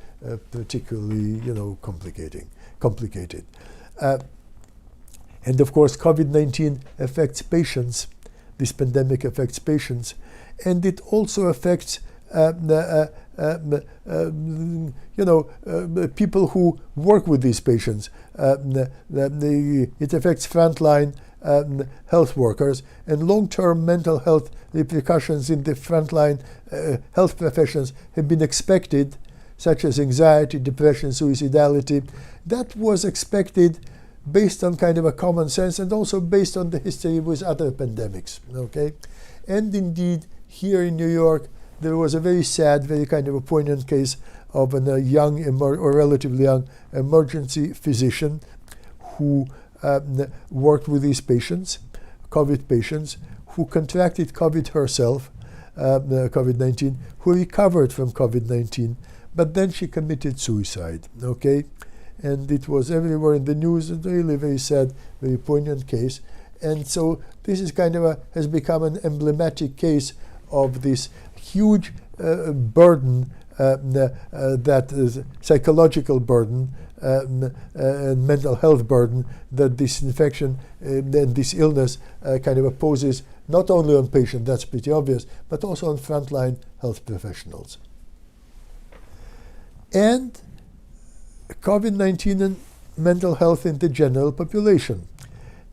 complicated. And of course, COVID-19 affects patients. This pandemic affects patients, and it also affects people who work with these patients. It affects frontline health workers, and long-term mental health repercussions in the frontline health professions have been expected, such as anxiety, depression, suicidality. That was expected based on kind of a common sense and also based on the history with other pandemics. Okay, and indeed here in New York there was a very sad, very kind of a poignant case of a young or relatively young emergency physician who worked with these patients, COVID patients, who contracted COVID herself, COVID-19, who recovered from COVID-19, but then she committed suicide. Okay, and it was everywhere in the news. It's really very sad, very poignant case. And so this is kind of has become an emblematic case of this huge burden, that is psychological burden and mental health burden that this infection and this illness kind of poses not only on patients, that's pretty obvious, but also on frontline health professionals. And COVID-19 and mental health in the general population.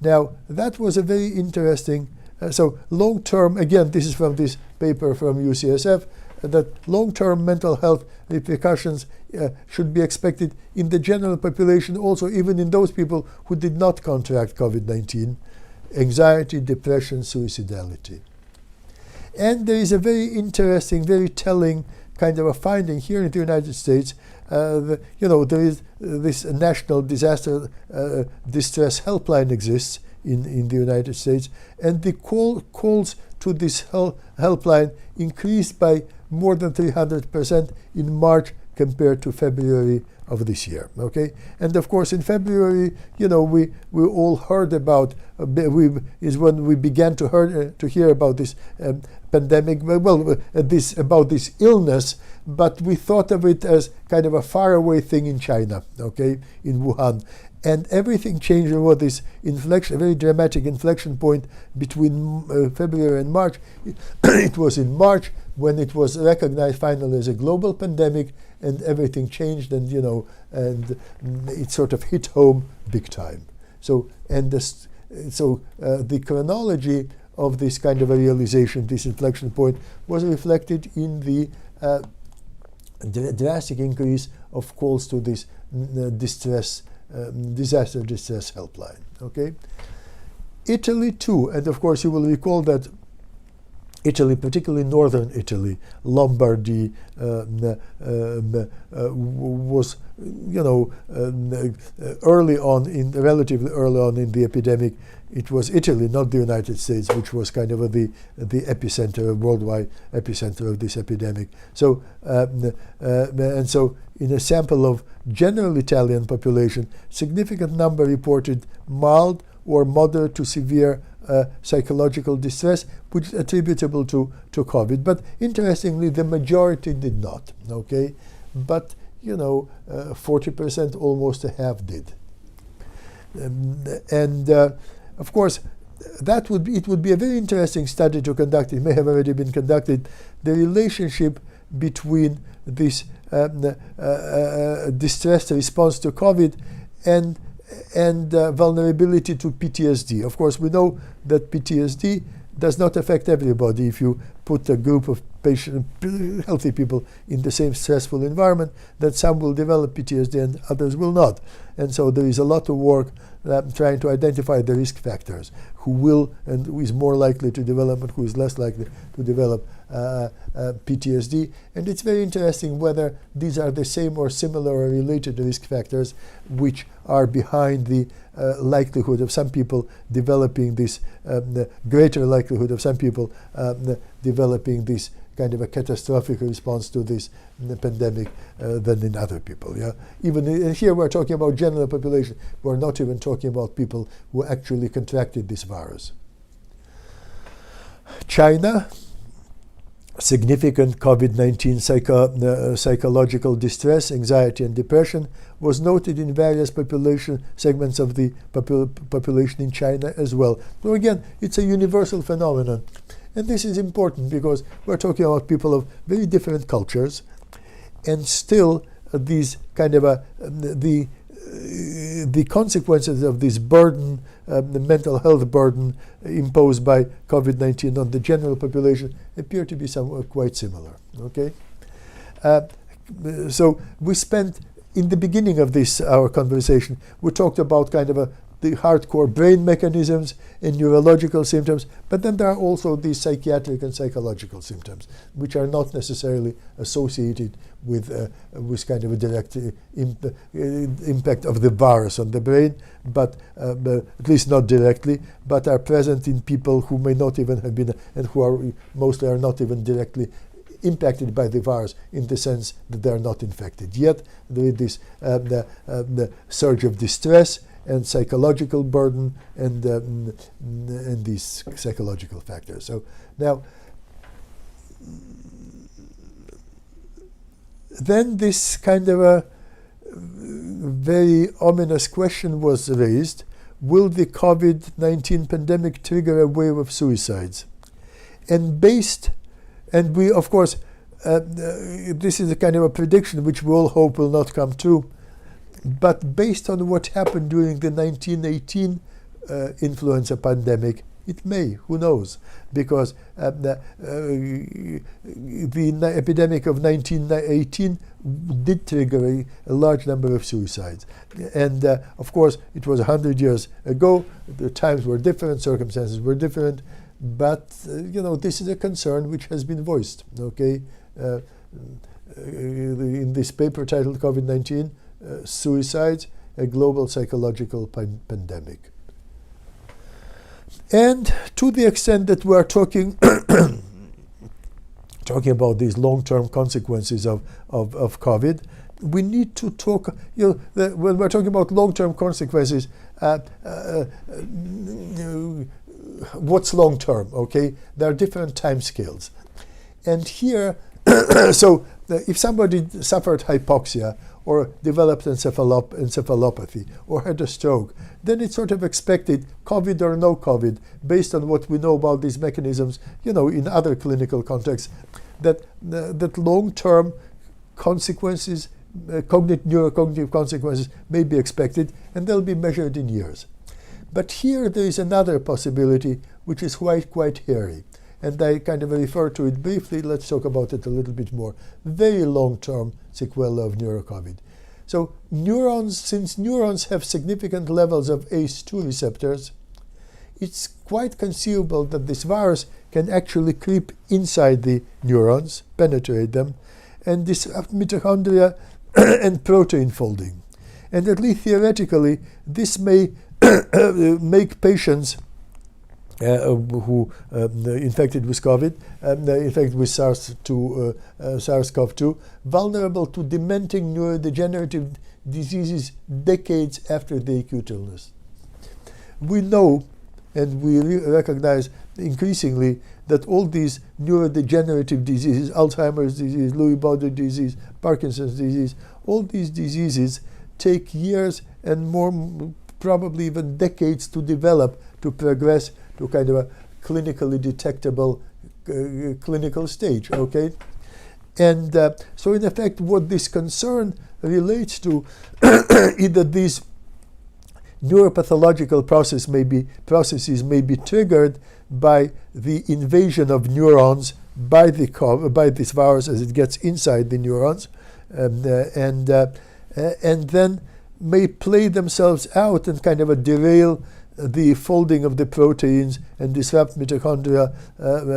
Now, that was a very interesting, so long-term, again, this is from this paper from UCSF, that long-term mental health repercussions should be expected in the general population, also even in those people who did not contract COVID-19, anxiety, depression, suicidality. And there is a very interesting, very telling kind of a finding here in the United States. There is this national disaster distress helpline exists in the United States, and the calls to this helpline increased by more than 300% in March compared to February of this year. Okay, and of course in February, we all heard about is when we began to hear about this pandemic. About this illness, but we thought of it as kind of a faraway thing in China. Okay, in Wuhan. And everything changed over this inflection, a very dramatic inflection point between February and March. It was in March when it was recognized finally as a global pandemic, and everything changed, and and it sort of hit home big time. So the chronology of this kind of a realization, this inflection point, was reflected in the drastic increase of calls to this disaster distress helpline. Okay, Italy too, and of course you will recall that Italy, particularly northern Italy, Lombardy, was relatively early on in the epidemic. It was Italy, not the United States, which was kind of the epicenter, worldwide epicenter of this epidemic. So and so in a sample of general Italian population, significant number reported mild or moderate to severe psychological distress, which is attributable to COVID. But interestingly, the majority did not. Okay, but 40%, almost a half did. Of course, it would be a very interesting study to conduct. It may have already been conducted. The relationship between this distressed response to COVID and vulnerability to PTSD. Of course, we know that PTSD does not affect everybody. If you put a group of healthy people in the same stressful environment, then some will develop PTSD and others will not. And so there is a lot of work trying to identify the risk factors, who will and who is more likely to develop and who is less likely to develop PTSD. And it's very interesting whether these are the same or similar or related risk factors which are behind the likelihood of some people developing this, the greater likelihood of some people developing this kind of a catastrophic response to this pandemic than in other people. Yeah, even here we're talking about general population. We're not even talking about people who actually contracted this virus. China, significant COVID-19 psychological distress, anxiety, and depression was noted in various population segments of the population in China as well. So again, it's a universal phenomenon. And this is important because we're talking about people of very different cultures, and still these kind of the consequences of this burden, the mental health burden imposed by COVID-19 on the general population appear to be somewhat quite similar. Okay, so we spent in the beginning of this our conversation, we talked about kind of the hardcore brain mechanisms and neurological symptoms, but then there are also these psychiatric and psychological symptoms, which are not necessarily associated with kind of a direct impact of the virus on the brain, but at least not directly, but are present in people who may not even have been, and who are mostly are not even directly impacted by the virus in the sense that they are not infected. Yet there is this the surge of distress and psychological burden and these psychological factors. So now, then this kind of a very ominous question was raised: will the COVID-19 pandemic trigger a wave of suicides? And we, of course, this is a kind of a prediction which we all hope will not come true. But based on what happened during the 1918 influenza pandemic, it may, who knows, because the epidemic of 1918 did trigger a large number of suicides. And of course, it was 100 years ago, the times were different, circumstances were different, but this is a concern which has been voiced, okay? In this paper titled COVID-19, Suicides, a Global Psychological Pandemic. And to the extent that we are talking about these long-term consequences of COVID, we need to talk, when we're talking about long-term consequences, what's long-term, okay? There are different time scales. And here, so if somebody suffered hypoxia or developed encephalopathy or had a stroke, then it's sort of expected, COVID or no COVID, based on what we know about these mechanisms, in other clinical contexts, that long-term consequences, neurocognitive consequences may be expected, and they'll be measured in years. But here there is another possibility which is quite hairy. And I kind of refer to it briefly. Let's talk about it a little bit more. Very long-term sequelae of neurocovid. So since neurons have significant levels of ACE2 receptors, it's quite conceivable that this virus can actually creep inside the neurons, penetrate them, and disrupt mitochondria and protein folding. And at least theoretically, this may make patients who infected with COVID, infected with SARS-CoV-2, vulnerable to dementing neurodegenerative diseases decades after the acute illness. We know, and we recognize increasingly, that all these neurodegenerative diseases, Alzheimer's disease, Lewy body disease, Parkinson's disease, all these diseases take years and more, probably even decades to develop, to progress to kind of a clinically detectable clinical stage, okay? And so in effect, what this concern relates to is that these neuropathological processes may be triggered by the invasion of neurons by this virus as it gets inside the neurons, and then may play themselves out and kind of derail the folding of the proteins and disrupt mitochondria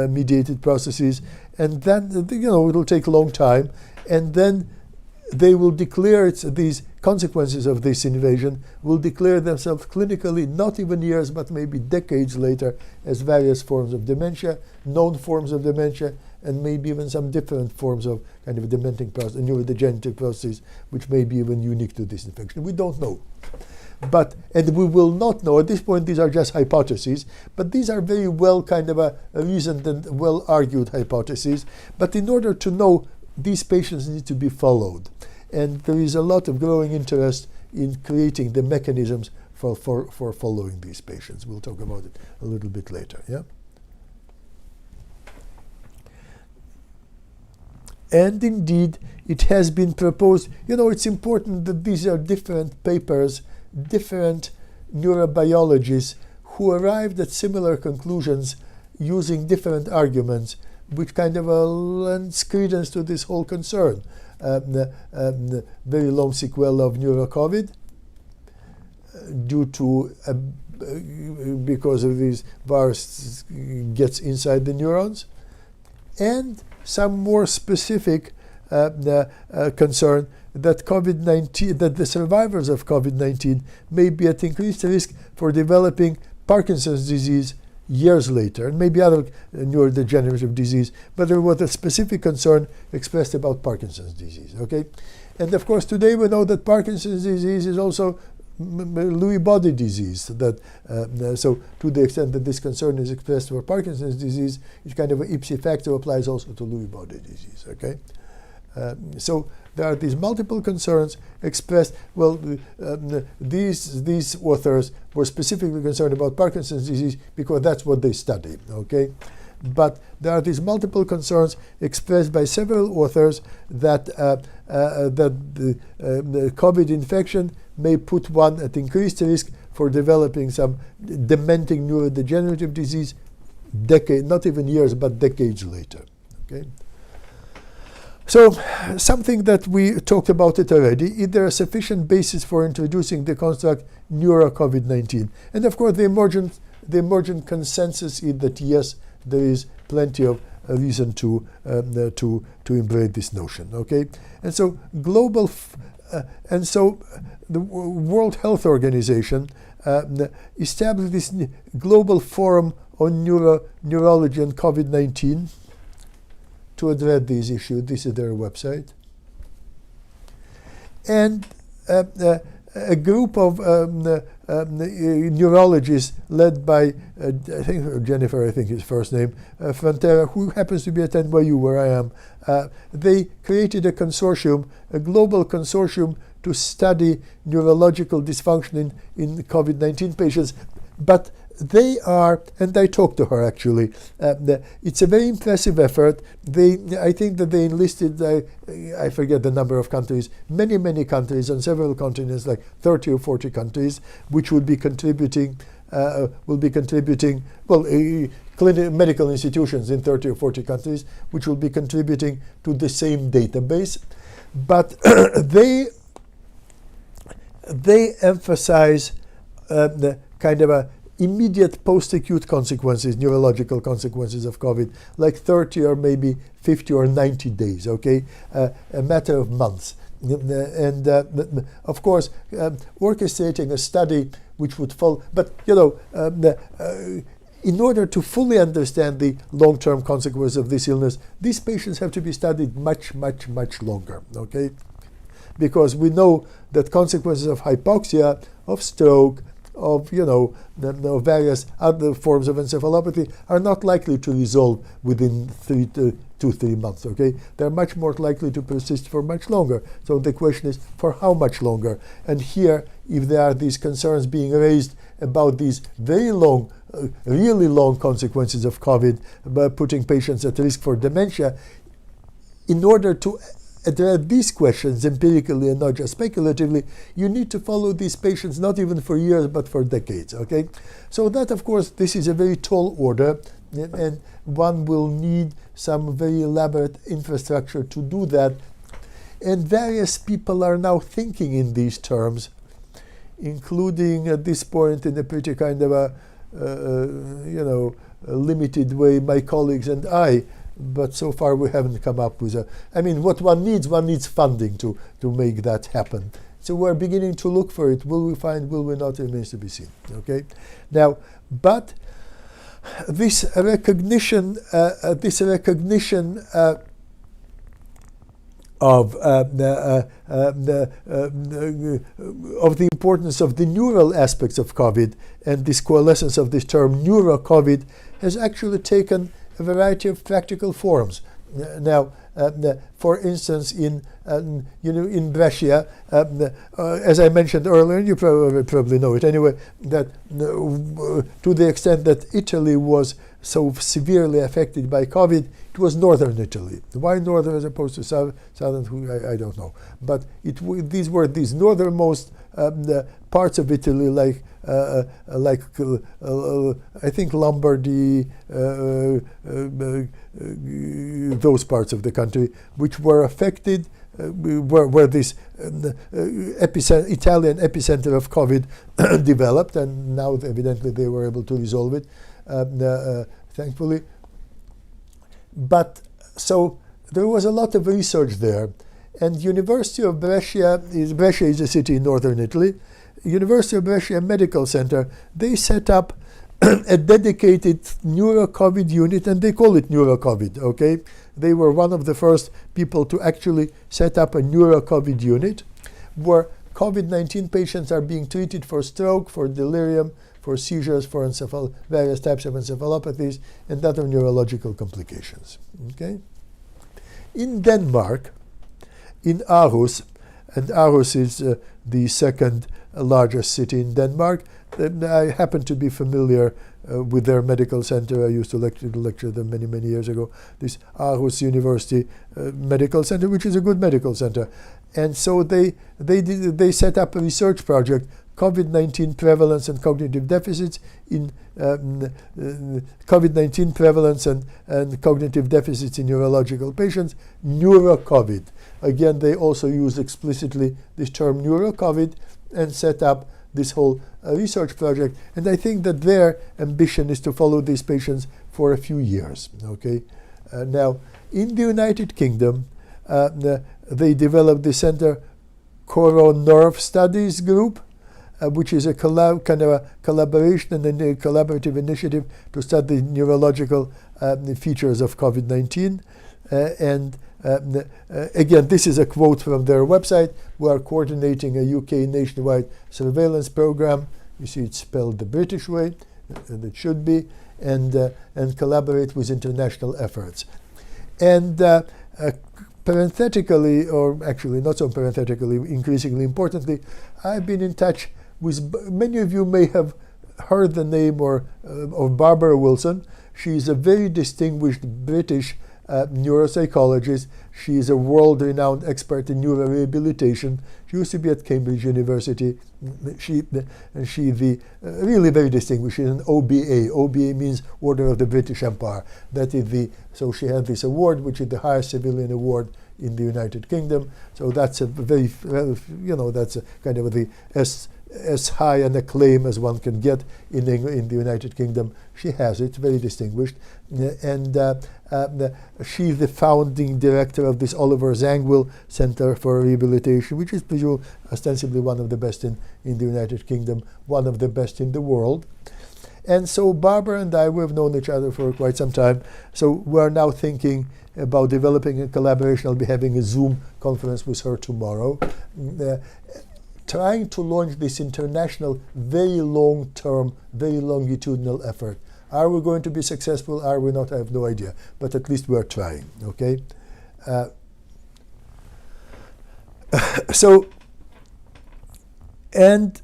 mediated processes, and then it'll take a long time, and then they will declare these consequences of this invasion will declare themselves clinically, not even years but maybe decades later, as various forms of dementia, known forms of dementia, and maybe even some different forms of kind of dementing process, neurodegenerative processes, which may be even unique to this infection. We don't know. And we will not know. At this point, these are just hypotheses, but these are very well kind of a reasoned and well-argued hypotheses. But in order to know, these patients need to be followed. And there is a lot of growing interest in creating the mechanisms for following these patients. We'll talk about it a little bit later, yeah? And indeed, it has been proposed, it's important that these are different papers, different neurobiologists who arrived at similar conclusions using different arguments, which kind of lends credence to this whole concern. Very long sequelae of neuro-COVID due to, because of these virus gets inside the neurons, and some more specific concern that COVID-19, that the survivors of COVID-19 may be at increased risk for developing Parkinson's disease years later, and maybe other neurodegenerative disease, but there was a specific concern expressed about Parkinson's disease, okay? And of course, today we know that Parkinson's disease is also Lewy body disease. So to the extent that this concern is expressed for Parkinson's disease, it kind of ipsi facto applies also to Lewy body disease, okay? So there are these multiple concerns expressed. Well, these authors were specifically concerned about Parkinson's disease because that's what they study, okay? But there are these multiple concerns expressed by several authors that the COVID infection may put one at increased risk for developing some dementing neurodegenerative disease not even years, but decades later, okay? So, something that we talked about it already, is there a sufficient basis for introducing the construct neuro-COVID-19? And of course, the emergent consensus is that yes, there is plenty of reason to embrace this notion. Okay, and so the World Health Organization established this global forum on neurology and COVID-19 to address these issues. This is their website. And a group of neurologists led by, I think Jennifer, I think his first name, Frontera, who happens to be at NYU where I am, they created a consortium, a global consortium to study neurological dysfunction in COVID-19 patients. But they are, and I talked to her actually, it's a very impressive effort. I think that they enlisted, I forget the number of countries, many countries on several continents, like 30 or 40 countries, which would be contributing, medical institutions in 30 or 40 countries, which will be contributing to the same database. But they emphasize the kind of a immediate post-acute consequences, neurological consequences of COVID, like 30 or maybe 50 or 90 days, okay? A matter of months. And of course, orchestrating a study which would follow, but in order to fully understand the long-term consequences of this illness, these patients have to be studied much longer, okay? Because we know that consequences of hypoxia, of stroke, of the various other forms of encephalopathy are not likely to resolve within 3 to 3 months. Okay, they're much more likely to persist for much longer. So the question is, for how much longer? And here, if there are these concerns being raised about these very long, really long consequences of COVID, by putting patients at risk for dementia, in order to address these questions empirically and not just speculatively, you need to follow these patients not even for years but for decades. Okay, so that, of course, this is a very tall order, and one will need some very elaborate infrastructure to do that. And various people are now thinking in these terms, including at this point in a pretty kind of a limited way my colleagues and I. But so far we haven't come up with what one needs funding to make that happen. So we're beginning to look for it. Will we find, will we not, remains to be seen. Okay? Now, but this recognition of the importance of the neural aspects of COVID, and this coalescence of this term neuro-COVID has actually taken a variety of practical forms. Now, for instance, in Brescia, as I mentioned earlier, you probably know it anyway, that to the extent that Italy was so severely affected by COVID, it was northern Italy. Why northern as opposed to southern? I don't know. But these were these northernmost parts of Italy, like I think Lombardy, those parts of the country, which were affected, where this Italian epicenter of COVID developed, and now evidently they were able to resolve it, thankfully. But so there was a lot of research there, and University of Brescia is a city in northern Italy. University of Brescia Medical Center, they set up a dedicated neuro-COVID unit, and they call it neuro-COVID, okay? They were one of the first people to actually set up a neuro-COVID unit where COVID-19 patients are being treated for stroke, for delirium, for seizures, for various types of encephalopathies, and other neurological complications, okay? In Denmark, in Aarhus, and Aarhus is the second largest city in Denmark. I happen to be familiar with their medical center. I used to lecture them many years ago. This Aarhus University Medical Center, which is a good medical center, and so they set up a research project, COVID-19 prevalence and cognitive deficits in COVID-19 prevalence and cognitive deficits in neurological patients, neuro-COVID. Again, they also use explicitly this term neuro-COVID and set up this whole research project. And I think that their ambition is to follow these patients for a few years. Okay. Now, in the United Kingdom, they developed the Center Coro-Nerve Studies Group, which is a kind of a collaboration and a collaborative initiative to study neurological features of COVID-19. Again, this is a quote from their website. We are coordinating a UK nationwide surveillance program. You see it's spelled the British way, and it should be, and collaborate with international efforts. And parenthetically, or actually not so parenthetically, increasingly importantly, I've been in touch with, many of you may have heard the name of Barbara Wilson. She's a very distinguished British neuropsychologist. She is a world-renowned expert in neurorehabilitation. She used to be at Cambridge University. She really very distinguished. She's an OBA. OBA means Order of the British Empire. That is so she had this award, which is the highest civilian award in the United Kingdom. So that's a very, that's a kind of as high an acclaim as one can get in the United Kingdom. She has it, very distinguished. And she's the founding director of this Oliver Zangwill Center for Rehabilitation, which is ostensibly one of the best in the United Kingdom, one of the best in the world. And so Barbara and I, we've known each other for quite some time. So we're now thinking about developing a collaboration. I'll be having a Zoom conference with her tomorrow, trying to launch this international, very long-term, very longitudinal effort. Are we going to be successful? Are we not? I have no idea. But at least we're trying, okay? And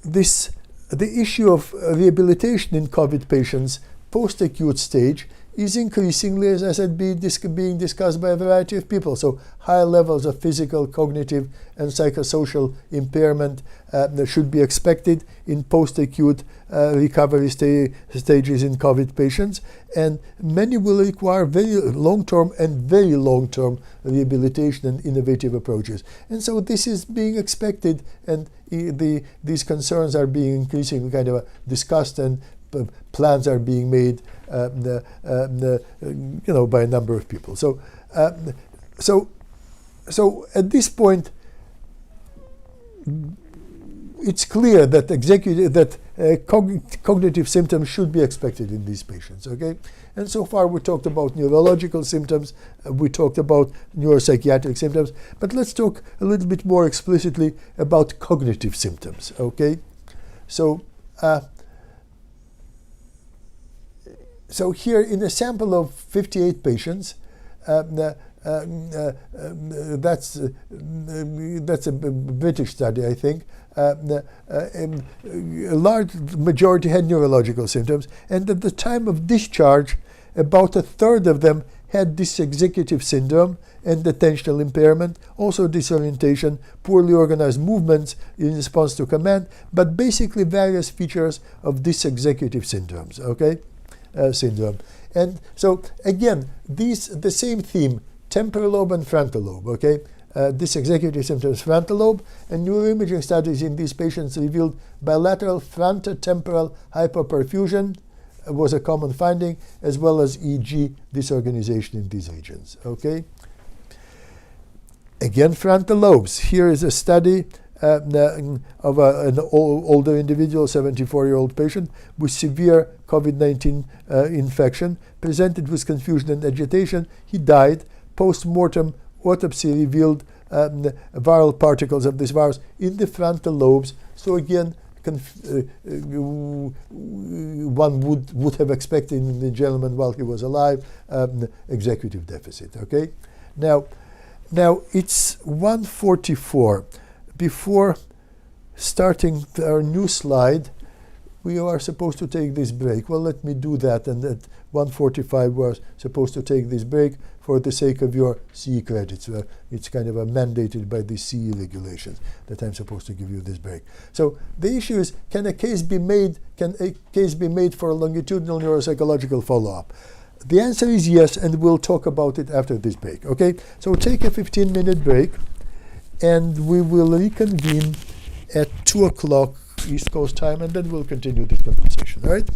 the issue of rehabilitation in COVID patients post-acute stage is increasingly, as I said, being discussed by a variety of people. So high levels of physical, cognitive, and psychosocial impairment should be expected in post-acute recovery stages in COVID patients, and many will require very long-term and very long-term rehabilitation and innovative approaches. And so this is being expected, and these concerns are being increasingly kind of discussed, and plans are being made, by a number of people. So at this point, it's clear that cognitive symptoms should be expected in these patients. Okay, and so far we talked about neurological symptoms, we talked about neuropsychiatric symptoms, but let's talk a little bit more explicitly about cognitive symptoms. Okay, so here in a sample of 58 patients, that's a British study, I think. A large majority had neurological symptoms, and at the time of discharge, about a third of them had dysexecutive syndrome and attentional impairment, also disorientation, poorly organized movements in response to command, but basically various features of dysexecutive syndromes. Okay. Syndrome. And so again, the same theme, temporal lobe and frontal lobe. Okay, dysexecutive symptoms, frontal lobe, and neuroimaging studies in these patients revealed bilateral frontotemporal hypoperfusion was a common finding, as well as EEG disorganization in these regions. Okay. Again, frontal lobes. Here is a study of an older individual, 74-year-old patient with severe COVID-19 infection, presented with confusion and agitation. He died. Post-mortem autopsy revealed viral particles of this virus in the frontal lobes. So again, one would have expected in the gentleman while he was alive, executive deficit. Okay, now it's 1:44. Before starting our new slide, we are supposed to take this break. Well, let me do that, and at 1:45 we're supposed to take this break for the sake of your CE credits. It's kind of mandated by the CE regulations that I'm supposed to give you this break. So the issue is, can a case be made for a longitudinal neuropsychological follow-up? The answer is yes, and we'll talk about it after this break. Okay, so take a 15-minute break, and we will reconvene at 2 o'clock East Coast time, and then we'll continue this conversation. All right?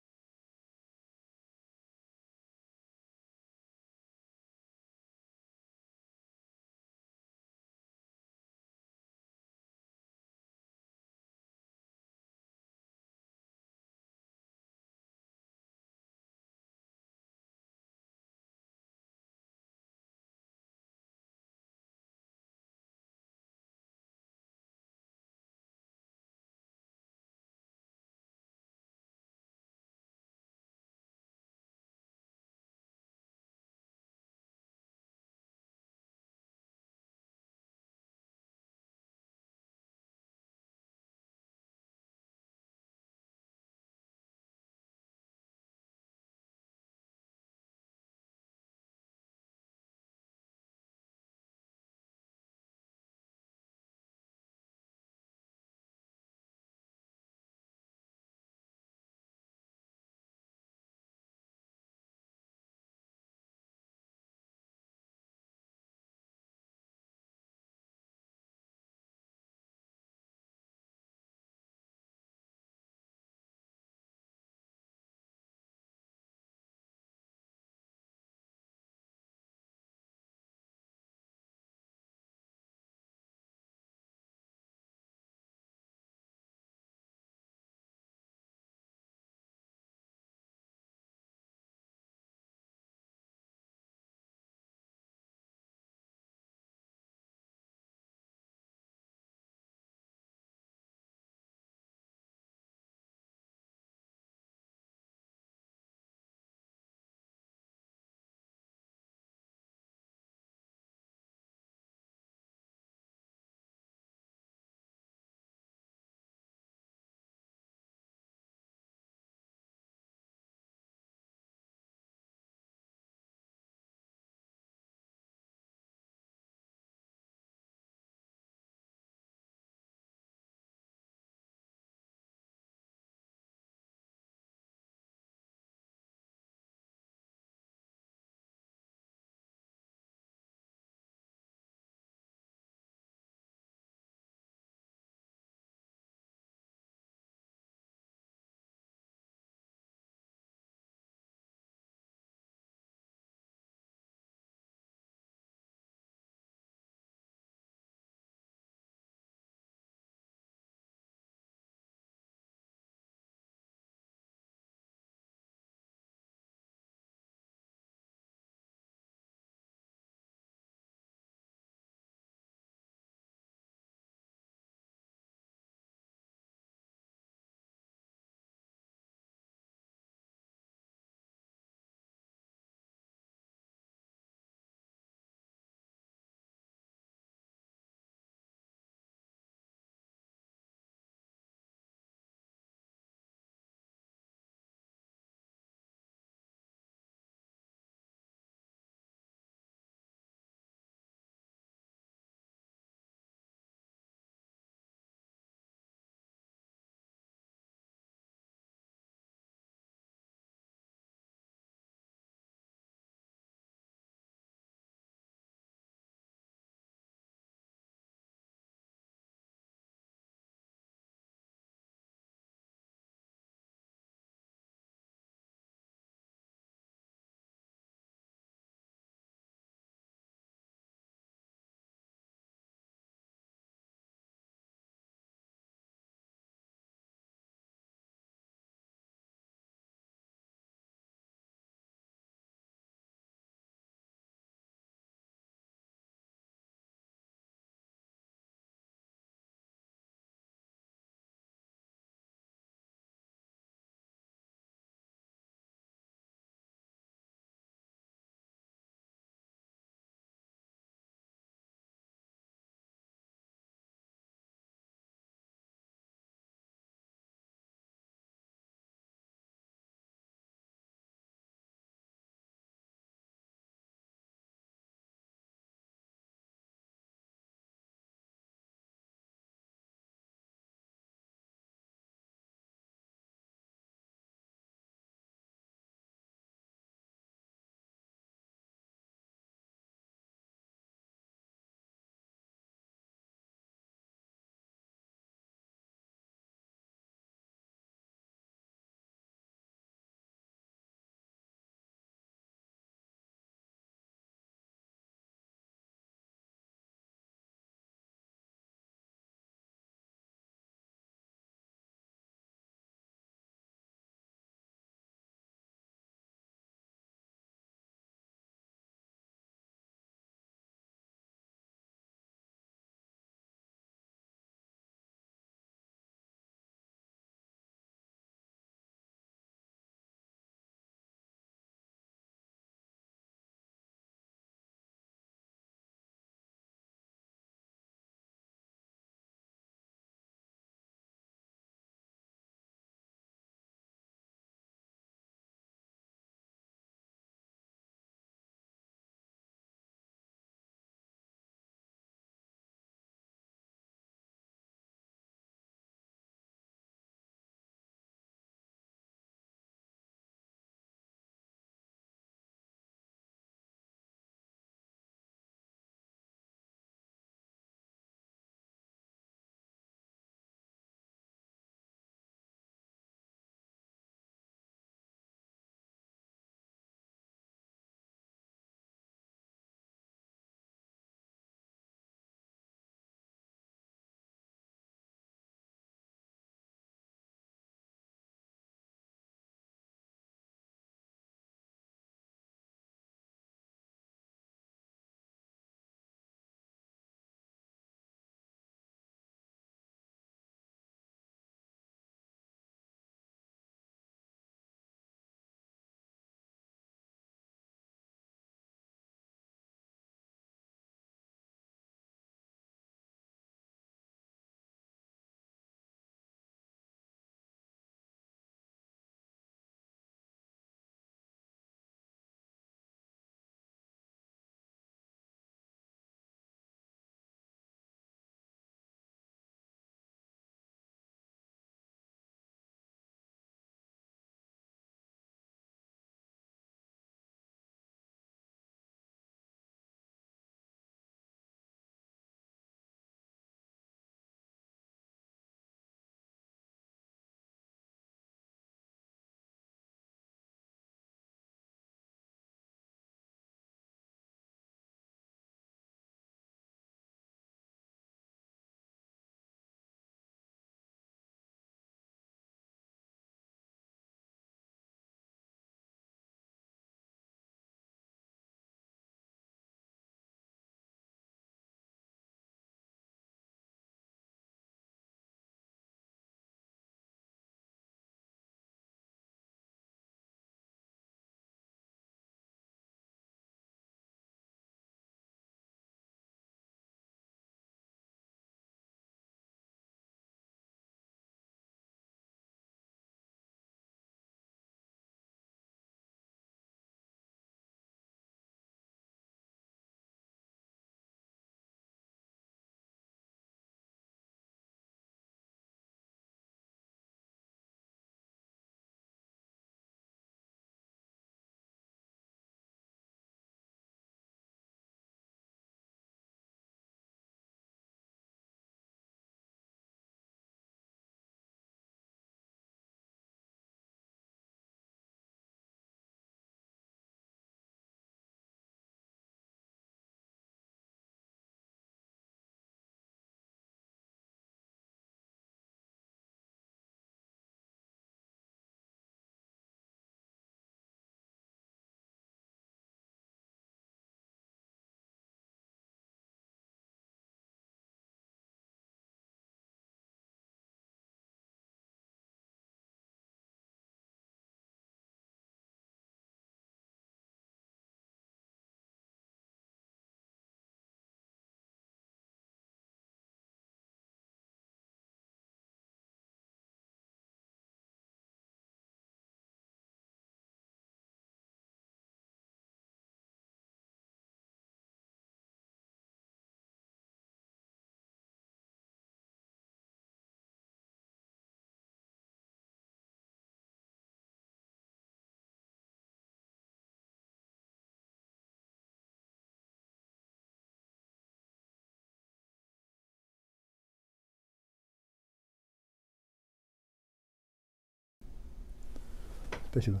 Спасибо.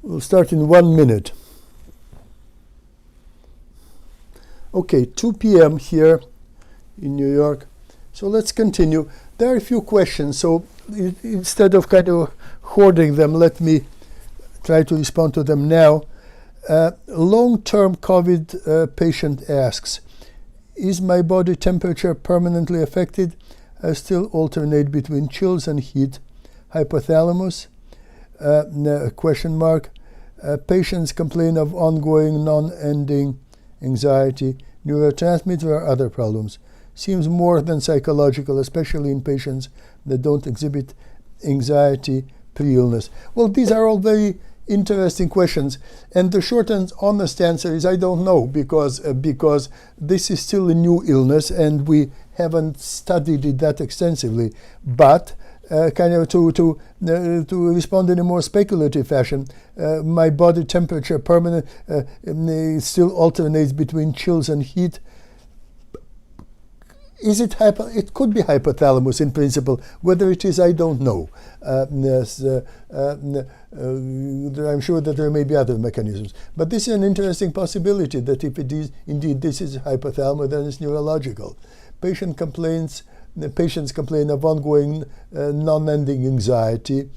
We'll start in 1 minute. Okay, 2 p.m. here in New York. So let's continue. There are a few questions, so instead of kind of hoarding them, let me try to respond to them now. Long-term COVID patient asks, is my body temperature permanently affected? I still alternate between chills and heat. Hypothalamus? Question mark. Patients complain of ongoing non-ending anxiety, neurotransmitter or other problems. Seems more than psychological, especially in patients that don't exhibit anxiety pre-illness. Well, these are all very interesting questions, and the short and honest answer is I don't know, because this is still a new illness and we haven't studied it that extensively. But kind of to respond in a more speculative fashion, my body temperature still alternates between chills and heat. Is it it could be hypothalamus in principle. Whether it is, I don't know. I'm sure that there may be other mechanisms. But this is an interesting possibility that if it is indeed this is hypothalamus, then it's neurological. Patients complain of ongoing non-ending anxiety.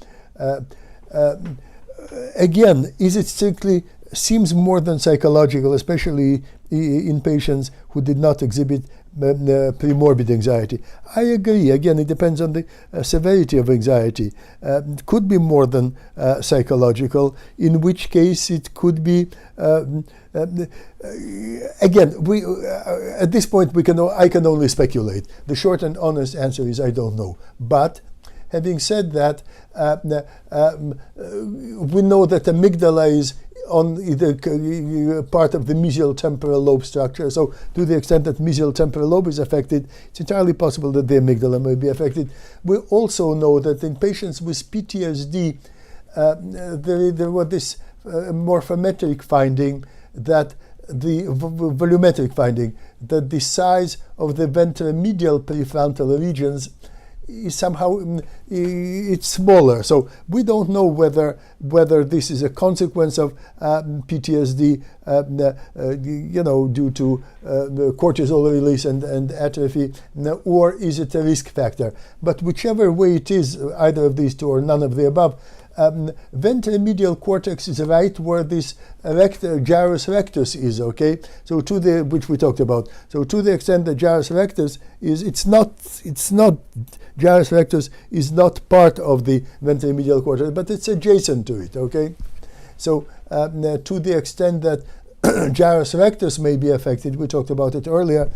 Again, is it strictly seems more than psychological, especially in patients who did not exhibit premorbid anxiety. I agree. Again, it depends on the severity of anxiety. It could be more than psychological, in which case it could be. Again, at this point I can only speculate. The short and honest answer is I don't know. But having said that, we know that amygdala is on either part of the mesial temporal lobe structure. So to the extent that mesial temporal lobe is affected, it's entirely possible that the amygdala may be affected. We also know that in patients with PTSD, there was this morphometric finding that the volumetric finding that the size of the ventromedial prefrontal regions is somehow it's smaller. So we don't know whether this is a consequence of PTSD, due to the cortisol release and atrophy, or is it a risk factor? But whichever way it is, either of these two or none of the above, ventromedial cortex is right where this gyrus rectus is, okay? So which we talked about. So to the extent that gyrus rectus is, it's not gyrus rectus is not part of the ventromedial cortex, but it's adjacent to it, okay? So to the extent that gyrus rectus may be affected, we talked about it earlier,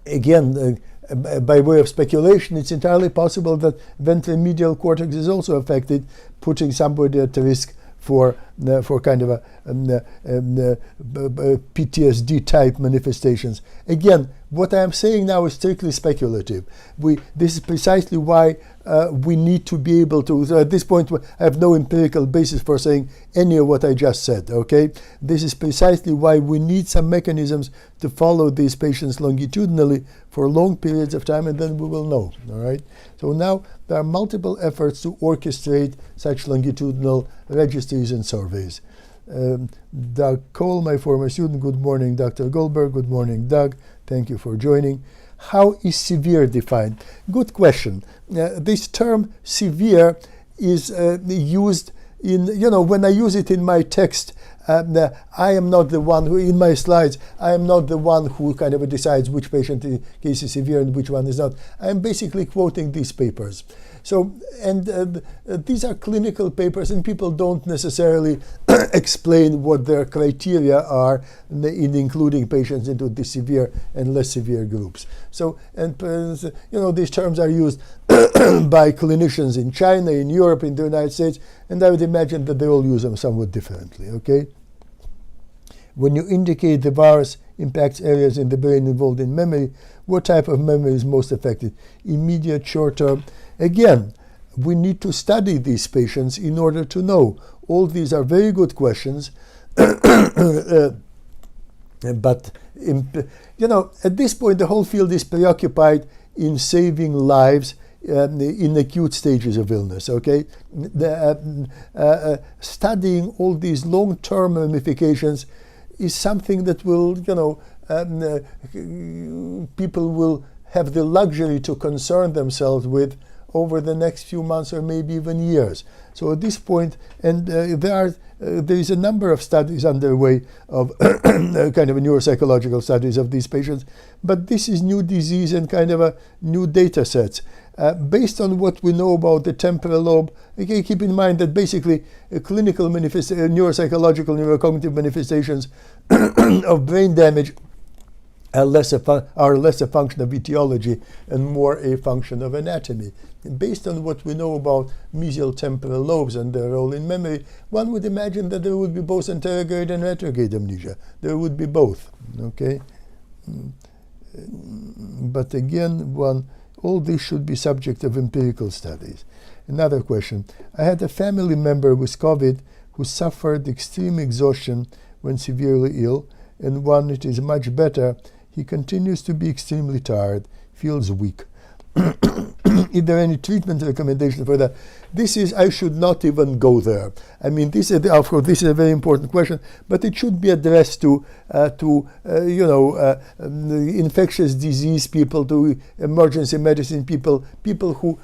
again, by way of speculation, it's entirely possible that ventromedial cortex is also affected, putting somebody at risk for kind of a PTSD type manifestations. Again, what I am saying now is strictly speculative. This is precisely why we need to be able to. So at this point, I have no empirical basis for saying any of what I just said. Okay, this is precisely why we need some mechanisms to follow these patients longitudinally for long periods of time, and then we will know. All right. So now there are multiple efforts to orchestrate such longitudinal registries and surveys. Doug Cole, my former student. Good morning, Dr. Goldberg. Good morning, Doug. Thank you for joining. How is severe defined? Good question. This term severe is used in, when I use it in my text, I am not the one who, in my slides, I am not the one who kind of decides which patient case is severe and which one is not. I am basically quoting these papers. So, and these are clinical papers, and people don't necessarily explain what their criteria are in including patients into the severe and less severe groups. So, and these terms are used by clinicians in China, in Europe, in the United States, and I would imagine that they all use them somewhat differently, okay? When you indicate the virus impacts areas in the brain involved in memory, what type of memory is most affected? Immediate, short-term? Again, we need to study these patients in order to know. All these are very good questions, but at this point, the whole field is preoccupied in saving lives in acute stages of illness. Okay, studying all these long-term ramifications is something that will, people will have the luxury to concern themselves with over the next few months or maybe even years. So at this point, and there is a number of studies underway of kind of neuropsychological studies of these patients, but this is new disease and kind of a new data sets. Based on what we know about the temporal lobe, okay, keep in mind that basically clinical neuropsychological neurocognitive manifestations of brain damage are less a function of etiology and more a function of anatomy. And based on what we know about mesial temporal lobes and their role in memory, one would imagine that there would be both anterograde and retrograde amnesia. There would be both. Okay, but again, all this should be subject of empirical studies. Another question: I had a family member with COVID who suffered extreme exhaustion when severely ill, and when it is much better, he continues to be extremely tired, feels weak. Is there any treatment recommendation for that? I should not even go there. I mean, of course, this is a very important question, but it should be addressed to infectious disease people, to emergency medicine people who,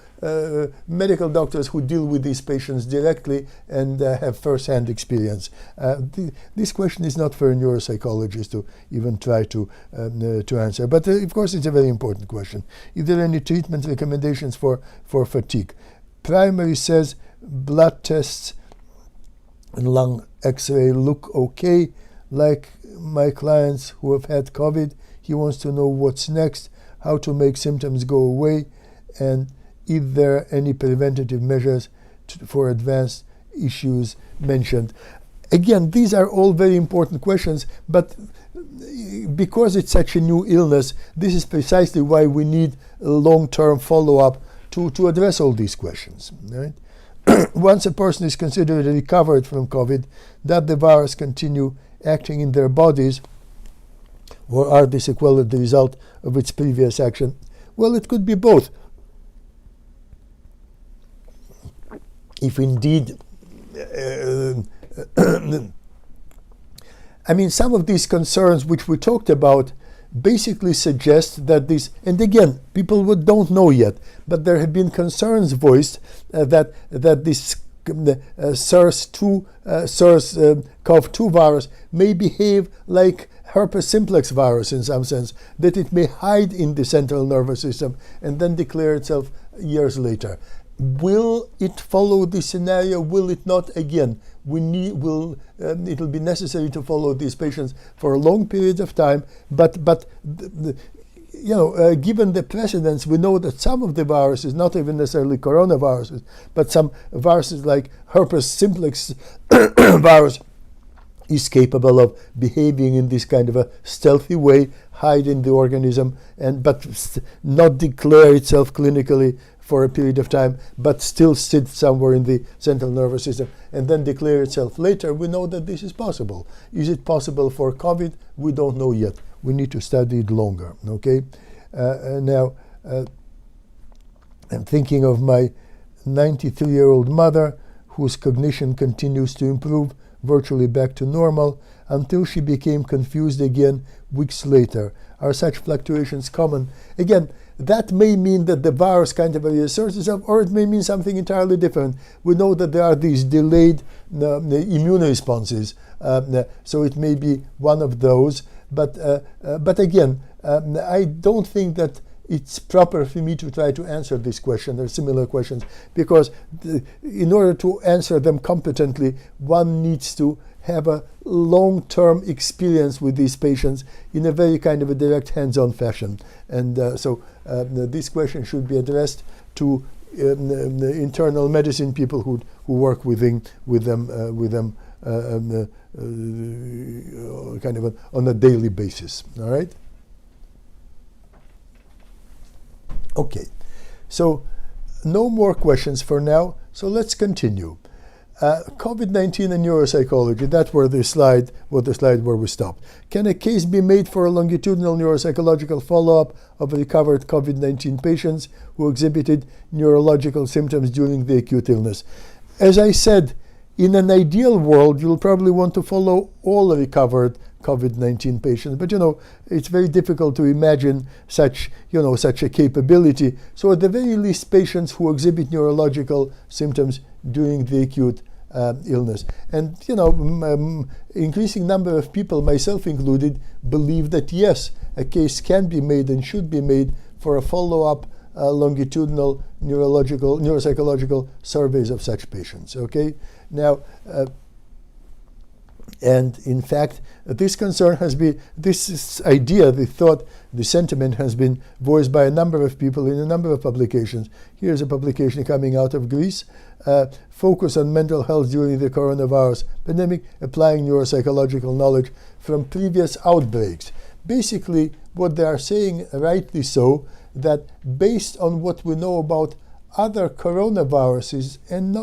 medical doctors who deal with these patients directly and have first-hand experience. This question is not for a neuropsychologist to even try to answer, but of course it's a very important question. Is there any treatment recommendations for fatigue? Primary says blood tests and lung x-ray look okay. Like my clients who have had COVID, he wants to know what's next, how to make symptoms go away, and is there any preventative measures for advanced issues mentioned? Again, these are all very important questions, but because it's such a new illness, this is precisely why we need a long-term follow-up to address all these questions. Right? Once a person is considered recovered from COVID, does the virus continue acting in their bodies, or are they sequelae the result of its previous action? Well, it could be both. If indeed, I mean, some of these concerns which we talked about basically suggest that this, and again, people don't know yet, but there have been concerns voiced that this SARS-CoV-2 virus may behave like herpes simplex virus in some sense, that it may hide in the central nervous system and then declare itself years later. Will it follow this scenario? Will it not? Again, it'll be necessary to follow these patients for a long period of time. But given the precedents, we know that some of the viruses, not even necessarily coronaviruses, but some viruses like herpes simplex virus, is capable of behaving in this kind of a stealthy way, hide in the organism, but not declare itself clinically for a period of time, but still sit somewhere in the central nervous system and then declare itself later. We know that this is possible. Is it possible for COVID? We don't know yet. We need to study it longer. Okay. Now, I'm thinking of my 93-year-old mother, whose cognition continues to improve, virtually back to normal, until she became confused again weeks later. Are such fluctuations common? Again, that may mean that the virus kind of reasserts itself, or it may mean something entirely different. We know that there are these delayed immune responses, so it may be one of those. But again, I don't think that it's proper for me to try to answer this question or similar questions, because in order to answer them competently, one needs to have a long-term experience with these patients in a very kind of a direct hands-on fashion. And so this question should be addressed to the internal medicine people who work with them kind of on a daily basis. All right? Okay, so no more questions for now, so let's continue. COVID-19 and neuropsychology, that's where the slide where we stopped. Can a case be made for a longitudinal neuropsychological follow-up of recovered COVID-19 patients who exhibited neurological symptoms during the acute illness? As I said, in an ideal world, you'll probably want to follow all recovered COVID-19 patients, but it's very difficult to imagine such a capability. So at the very least, patients who exhibit neurological symptoms during the acute illness. And increasing number of people, myself included, believe that yes, a case can be made and should be made for a follow-up longitudinal neuropsychological surveys of such patients. Okay, now. And in fact, this concern has been, this idea, the thought, the sentiment has been voiced by a number of people in a number of publications. Here's a publication coming out of Greece, Focus on Mental Health During the Coronavirus Pandemic, Applying Neuropsychological Knowledge from Previous Outbreaks. Basically, what they are saying, rightly so, that based on what we know about other coronaviruses and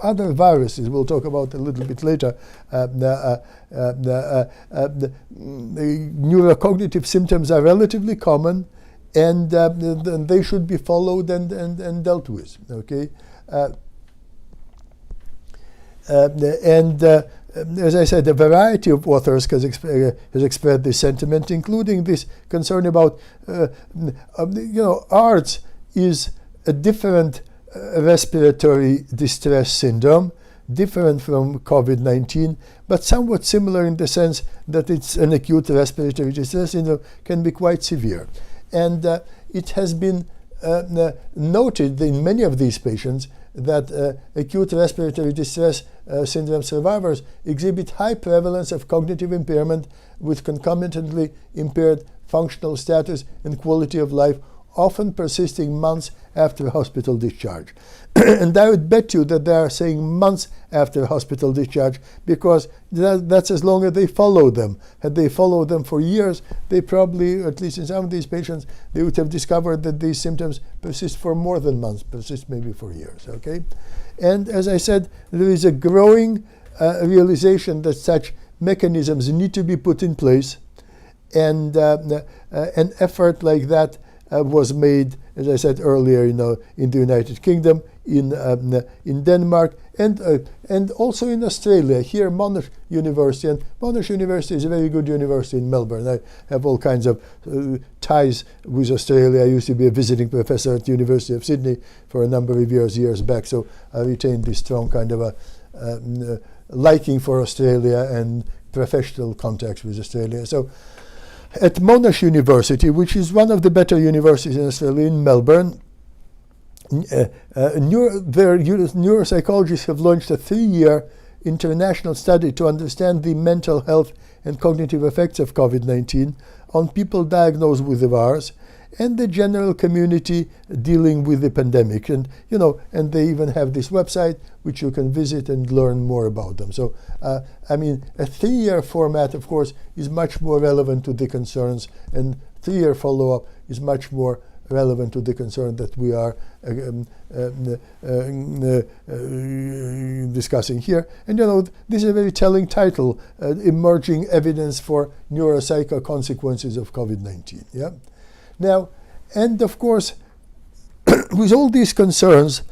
other viruses, we'll talk about a little bit later, the neurocognitive symptoms are relatively common, and they should be followed and dealt with. Okay, as I said, a variety of authors has expressed this sentiment, including this concern about ARDS is a different respiratory distress syndrome, different from COVID-19, but somewhat similar in the sense that it's an acute respiratory distress syndrome, can be quite severe. And it has been noted in many of these patients that acute respiratory distress syndrome survivors exhibit high prevalence of cognitive impairment with concomitantly impaired functional status and quality of life, often persisting months after hospital discharge. And I would bet you that they are saying months after hospital discharge because that's as long as they follow them. Had they followed them for years, they probably, at least in some of these patients, they would have discovered that these symptoms persist for more than months, persist maybe for years. Okay, and as I said, there is a growing realization that such mechanisms need to be put in place, and an effort like that was made, as I said earlier, in the United Kingdom, in Denmark, and also in Australia. Here, Monash University, and Monash University is a very good university in Melbourne. I have all kinds of ties with Australia. I used to be a visiting professor at the University of Sydney for a number of years back, so I retained this strong kind of a liking for Australia and professional contacts with Australia. So, at Monash University, which is one of the better universities in Australia, in Melbourne, their neuropsychologists have launched a 3-year international study to understand the mental health and cognitive effects of COVID-19 on people diagnosed with the virus and the general community dealing with the pandemic. And and they even have this website which you can visit and learn more about them. So I mean, a 3-year format, of course, is much more relevant to the concerns, and 3-year follow-up is much more relevant to the concern that we are discussing here. And this is a very telling title, Emerging Evidence for Neuropsycho Consequences of COVID-19. Yeah. Now, and of course, with all these concerns,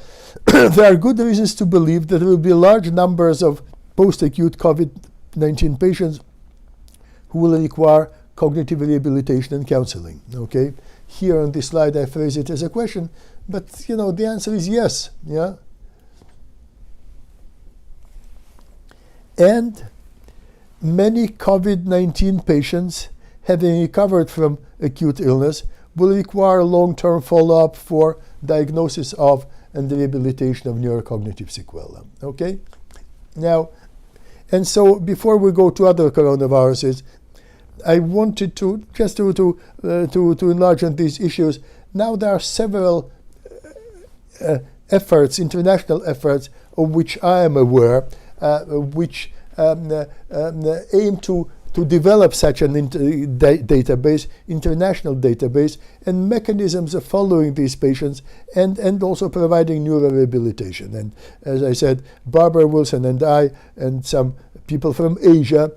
there are good reasons to believe that there will be large numbers of post-acute COVID-19 patients who will require cognitive rehabilitation and counseling. Okay, here on this slide I phrase it as a question, but the answer is yes. Yeah, and many COVID-19 patients having recovered from acute illness will require long-term follow-up for diagnosis of and rehabilitation of neurocognitive sequelae. Okay, now, and so before we go to other coronaviruses, I wanted to just to enlarge on these issues. Now there are several efforts, international efforts, of which I am aware, which aim to to develop such an database, international database, and mechanisms of following these patients and also providing neurorehabilitation. And as I said, Barbara Wilson and I and some people from Asia,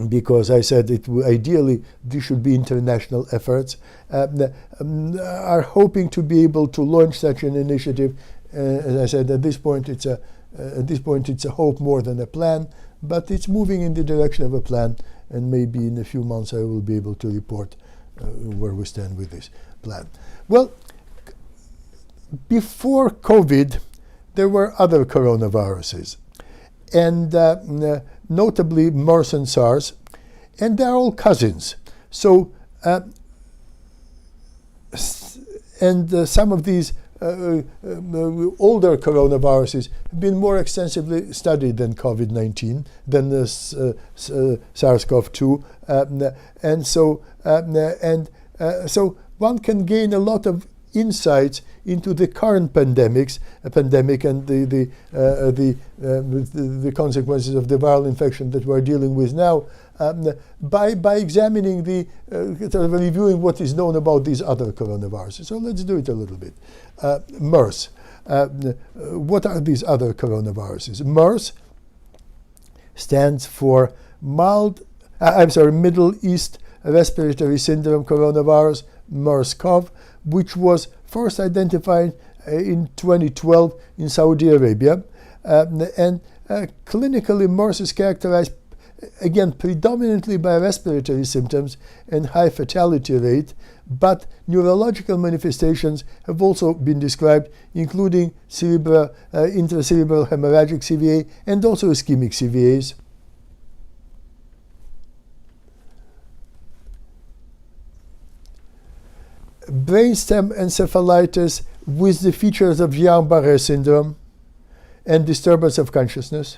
because I said ideally these should be international efforts, are hoping to be able to launch such an initiative. As I said, at this point it's a hope more than a plan, but it's moving in the direction of a plan, and maybe in a few months I will be able to report where we stand with this plan. Well, before COVID, there were other coronaviruses, and notably MERS and SARS, and they're all cousins. So, some of these older coronaviruses have been more extensively studied than COVID-19, than the SARS-CoV-2, and so one can gain a lot of insights into the current pandemic and the consequences of the viral infection that we're dealing with now, by examining reviewing what is known about these other coronaviruses. So let's do it a little bit. MERS. What are these other coronaviruses? MERS stands for Middle East Respiratory Syndrome Coronavirus, MERS-CoV, which was first identified in 2012 in Saudi Arabia. And clinically, MERS is characterized, again, predominantly by respiratory symptoms and high fatality rate, but neurological manifestations have also been described, including intracerebral hemorrhagic CVA and also ischemic CVAs. Brainstem encephalitis with the features of Guillain-Barré syndrome and disturbance of consciousness.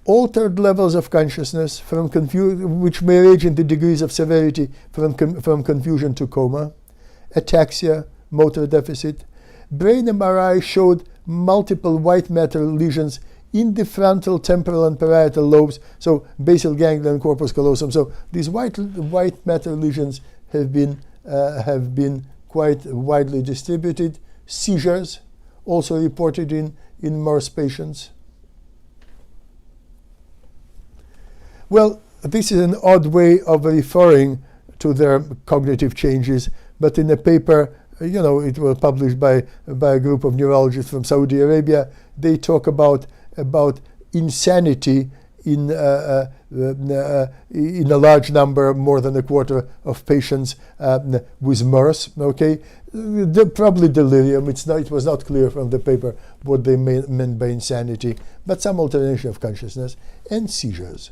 Altered levels of consciousness which may range in the degrees of severity from confusion to coma. Ataxia, motor deficit. Brain MRI showed multiple white matter lesions in the frontal, temporal, and parietal lobes, so basal ganglia and corpus callosum. So these white matter lesions have been quite widely distributed. Seizures also reported in MERS patients. Well, this is an odd way of referring to their cognitive changes, but in a paper, it was published by a group of neurologists from Saudi Arabia. They talk about insanity in a large number, more than a quarter of patients with MERS. Okay, probably delirium. It was not clear from the paper what they meant by insanity, but some alternation of consciousness and seizures.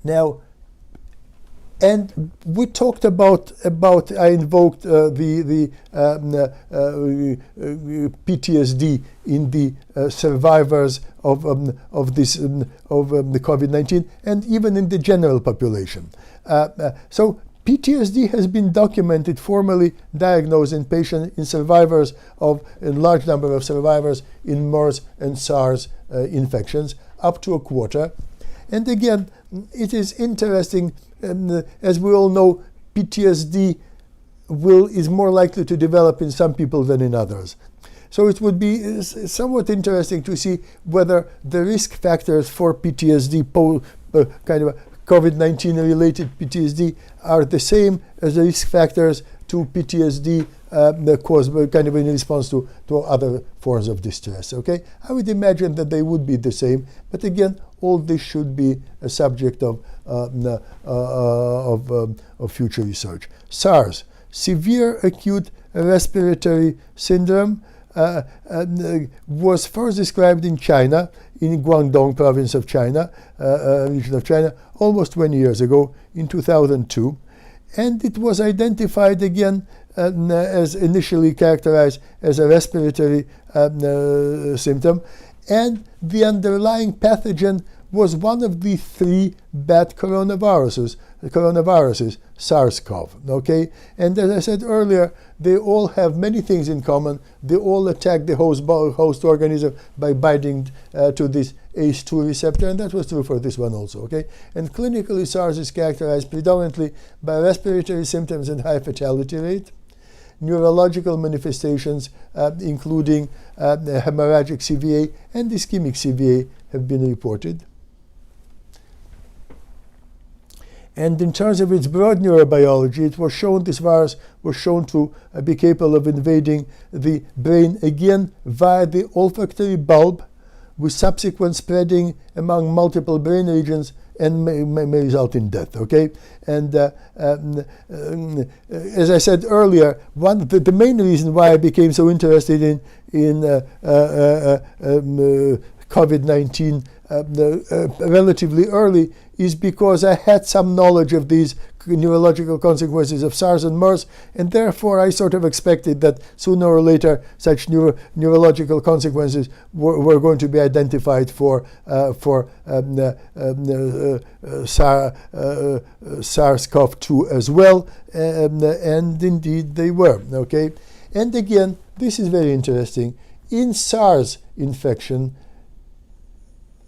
Now, and we talked about I invoked the PTSD in the survivors of the COVID-19 and even in the general population. So PTSD has been documented, formally diagnosed in survivors of a large number of survivors in MERS and SARS infections, up to a quarter. And again, it is interesting. As we all know, PTSD is more likely to develop in some people than in others. So it would be somewhat interesting to see whether the risk factors for PTSD, kind of COVID-19 related PTSD, are the same as the risk factors to PTSD caused kind of in response to other forms of distress. Okay, I would imagine that they would be the same, but again, all this should be a subject of future research. SARS, severe acute respiratory syndrome, was first described in China, in Guangdong province of China, region of China, almost 20 years ago, in 2002. And it was identified again as initially characterized as a respiratory symptom. And the underlying pathogen was one of the three bad coronaviruses, SARS-CoV, okay? And as I said earlier, they all have many things in common. They all attack the host organism by binding to this ACE2 receptor, and that was true for this one also, okay? And clinically, SARS is characterized predominantly by respiratory symptoms and high fatality rate. Neurological manifestations, including hemorrhagic CVA and ischemic CVA, have been reported. And in terms of its broad neurobiology, it was shown, this virus was shown to be capable of invading the brain, again, via the olfactory bulb, with subsequent spreading among multiple brain regions, and may result in death, okay? And as I said earlier, the main reason why I became so interested in COVID-19 relatively early is because I had some knowledge of these neurological consequences of SARS and MERS, and therefore I sort of expected that sooner or later such neurological consequences were going to be identified for SARS-CoV-2 as well, and indeed they were, okay? And again, this is very interesting. In SARS infection,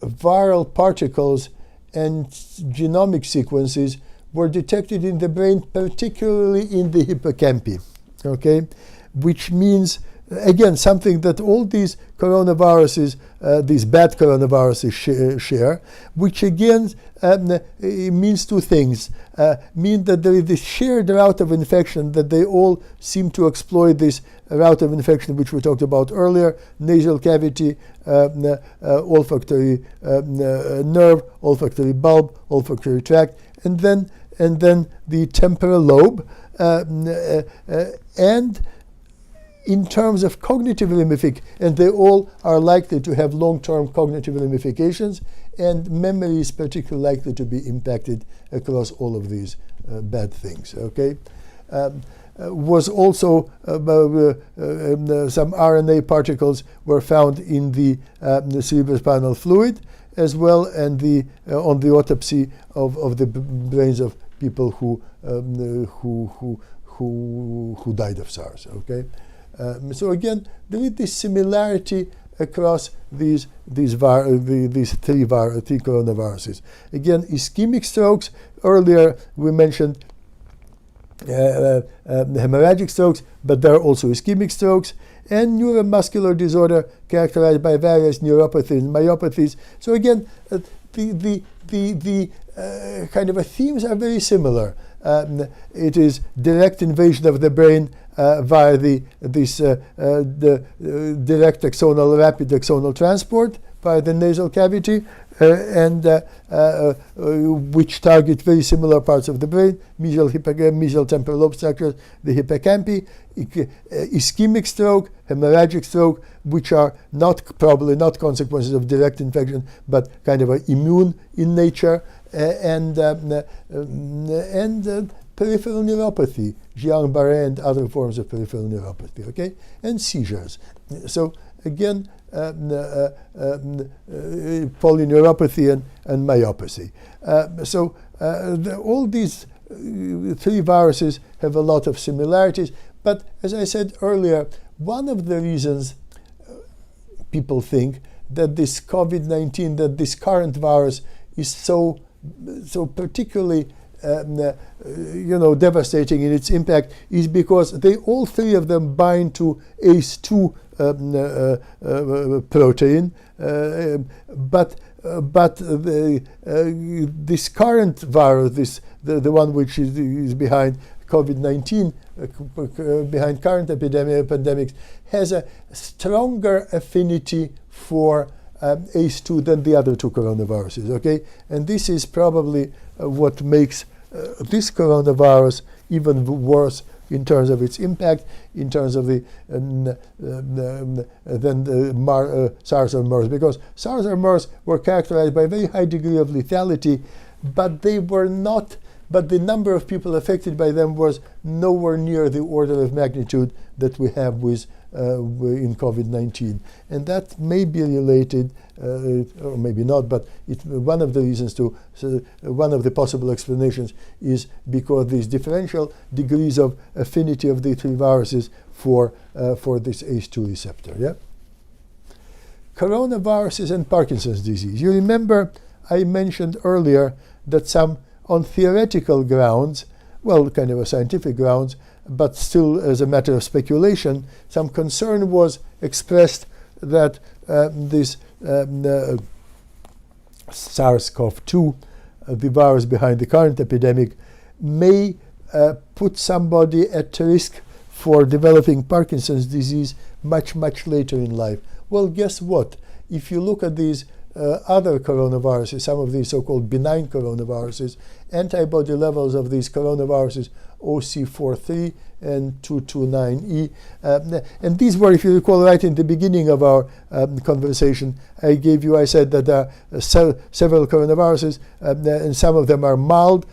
viral particles and genomic sequences were detected in the brain, particularly in the hippocampi, okay? Which means, again, something that all these coronaviruses, these bad coronaviruses share, which again means two things. Mean that there is this shared route of infection, that they all seem to exploit this route of infection which we talked about earlier, nasal cavity, olfactory nerve, olfactory bulb, olfactory tract, and then the temporal lobe, and in terms of cognitive ramifications, and they all are likely to have long-term cognitive ramifications, and memory is particularly likely to be impacted across all of these bad things, okay? Was also some RNA particles were found in the cerebrospinal fluid, as well, and on the autopsy of the brains of people who died of SARS, okay? So again, there is this similarity across these three coronaviruses. Again, ischemic strokes. Earlier we mentioned hemorrhagic strokes, but there are also ischemic strokes, and neuromuscular disorder characterized by various neuropathies and myopathies. So again, the kind of themes are very similar. It is direct invasion of the brain via the direct axonal, rapid axonal transport via the nasal cavity, and which target very similar parts of the brain: mesial temporal lobe structures, the hippocampi, ischemic stroke, hemorrhagic stroke, which are probably not consequences of direct infection, but kind of immune in nature, and peripheral neuropathy, Guillain-Barré and other forms of peripheral neuropathy, okay, and seizures. So again, polyneuropathy and myopathy. So all these three viruses have a lot of similarities, but as I said earlier, one of the reasons people think that this COVID-19, that this current virus is so particularly devastating in its impact is because all three of them bind to ACE2 protein, but this current virus, the one which is behind COVID-19, behind current pandemics, has a stronger affinity for ACE2 than the other two coronaviruses, okay? And this is probably what makes this coronavirus even worse in terms of its impact, in terms of the SARS or MERS, because SARS or MERS were characterized by a very high degree of lethality, but they were not. But the number of people affected by them was nowhere near the order of magnitude that we have with in COVID-19. And that may be related, or maybe not, but one of the reasons one of the possible explanations is because these differential degrees of affinity of the three viruses for this ACE2 receptor. Yeah? Coronaviruses and Parkinson's disease. You remember I mentioned earlier that some, on theoretical grounds, well, kind of a scientific grounds, but still as a matter of speculation, some concern was expressed that this SARS-CoV-2, the virus behind the current epidemic, may put somebody at risk for developing Parkinson's disease much, much later in life. Well, guess what? If you look at these other coronaviruses, some of these so-called benign coronaviruses, antibody levels of these coronaviruses, OC43 and 229E, and these were, if you recall, right in the beginning of our conversation, I said that there are several coronaviruses, and some of them are mild.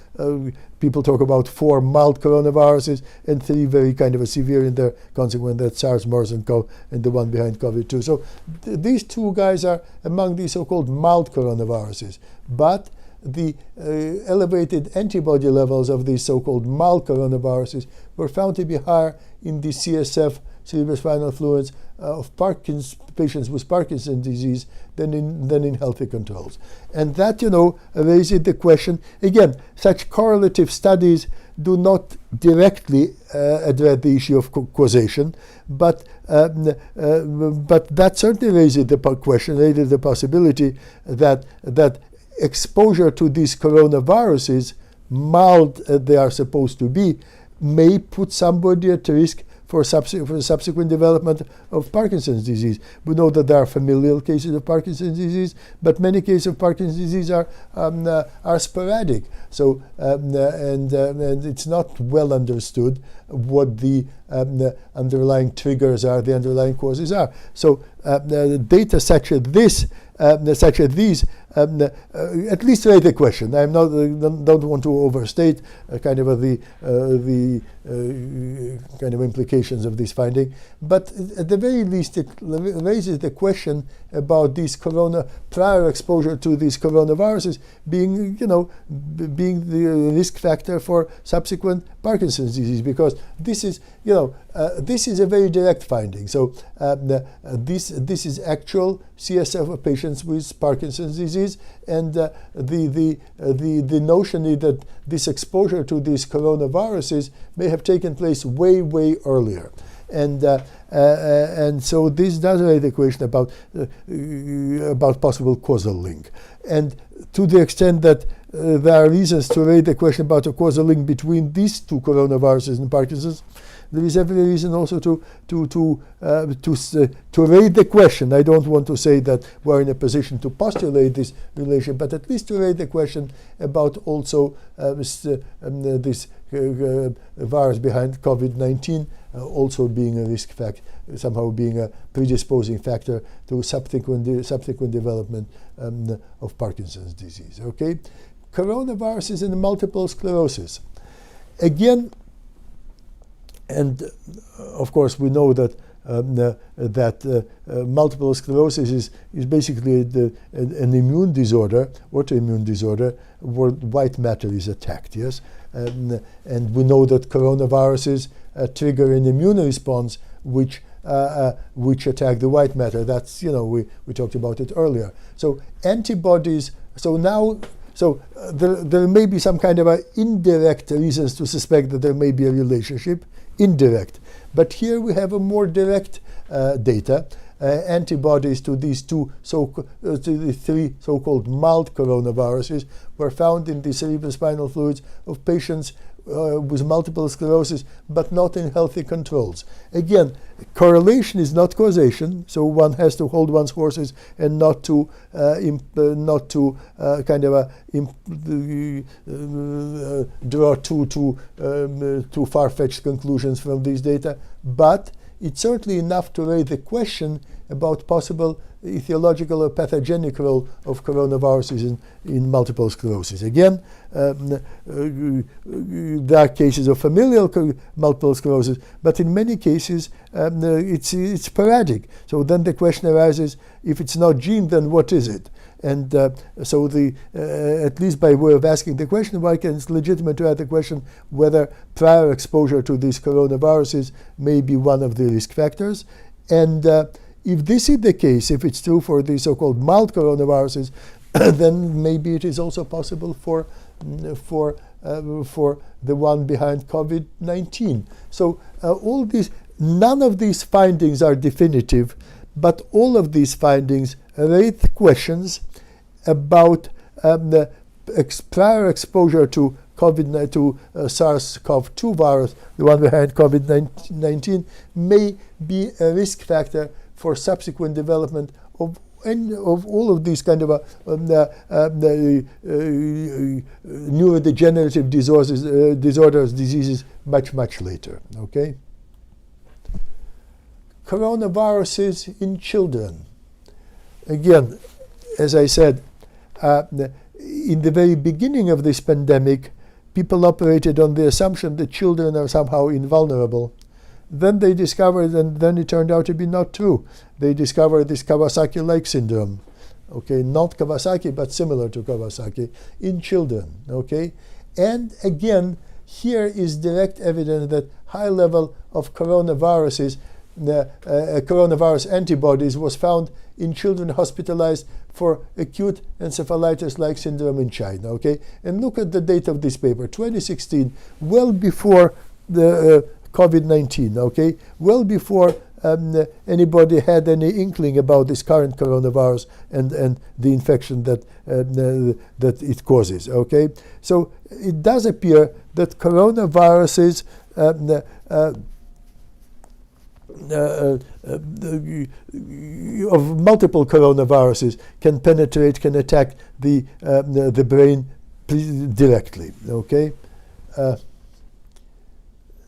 People talk about 4 mild coronaviruses and 3 very kind of a severe in their consequence, that's SARS, MERS, and the one behind COVID-2. So these two guys are among these so-called mild coronaviruses. But the elevated antibody levels of these so-called mild coronaviruses were found to be higher in the CSF, cerebrospinal fluids, of patients with Parkinson's disease than in healthy controls. And that, raises the question, again, such correlative studies do not directly address the issue of causation, but that certainly raises the possibility that exposure to these coronaviruses, mild they are supposed to be, may put somebody at risk for subsequent development of Parkinson's disease. We know that there are familial cases of Parkinson's disease, but many cases of Parkinson's disease are sporadic. So and it's not well understood what the underlying triggers are, the underlying causes are. So data such as these at least raise the question. I don't want to overstate kind of the kind of implications of this finding, but at the very least it raises the question about these prior exposure to these coronaviruses being the risk factor for subsequent Parkinson's disease, because this is a very direct finding. So this is actual CSF of patients with Parkinson's disease, and the notion is that this exposure to these coronaviruses may have taken place way earlier. And so this does raise the question about possible causal link. And to the extent that there are reasons to raise the question about a causal link between these two coronaviruses and Parkinson's, there is every reason also to raise the question. I don't want to say that we're in a position to postulate this relation, but at least to raise the question about also this virus behind COVID-19 also being a risk factor, somehow being a predisposing factor to subsequent development of Parkinson's disease. Okay, coronaviruses and multiple sclerosis. Again, and of course we know that multiple sclerosis is basically an immune disorder, autoimmune disorder, where white matter is attacked. Yes, and we know that coronaviruses trigger an immune response which attack the white matter. That's we talked about it earlier. So antibodies. So there may be some kind of indirect reasons to suspect that there may be a relationship. Indirect, but here we have a more direct data. Antibodies to these to the 3 so-called mild coronaviruses were found in the cerebrospinal fluids of patients with multiple sclerosis, but not in healthy controls. Again, correlation is not causation, so one has to hold one's horses and not to draw too far-fetched conclusions from these data. But it's certainly enough to raise the question about possible etiological or pathogenic role of coronaviruses in multiple sclerosis. Again, there are cases of familial multiple sclerosis, but in many cases it's sporadic. So then the question arises, if it's not gene, then what is it? And so at least by way of asking the question, it's legitimate to ask the question whether prior exposure to these coronaviruses may be one of the risk factors. And if this is the case, if it's true for the so-called mild coronaviruses, then maybe it is also possible for the one behind COVID-19. So none of these findings are definitive, but all of these findings raise questions about the prior exposure to SARS-CoV-2 virus, the one behind COVID-19, may be a risk factor for subsequent development of all of these kind of neurodegenerative diseases much later. Okay. Coronaviruses in children. Again, as I said, in the very beginning of this pandemic, people operated on the assumption that children are somehow invulnerable. Then they discovered, and then it turned out to be not true. They discovered this Kawasaki-like syndrome. Okay, not Kawasaki, but similar to Kawasaki in children. Okay, and again, here is direct evidence that high level of coronavirus antibodies was found in children hospitalized for acute encephalitis-like syndrome in China. Okay, and look at the date of this paper, 2016, well before the COVID-19. Okay, well before anybody had any inkling about this current coronavirus and the infection that it causes. Okay, so it does appear that coronaviruses of multiple coronaviruses can attack the brain directly. Okay,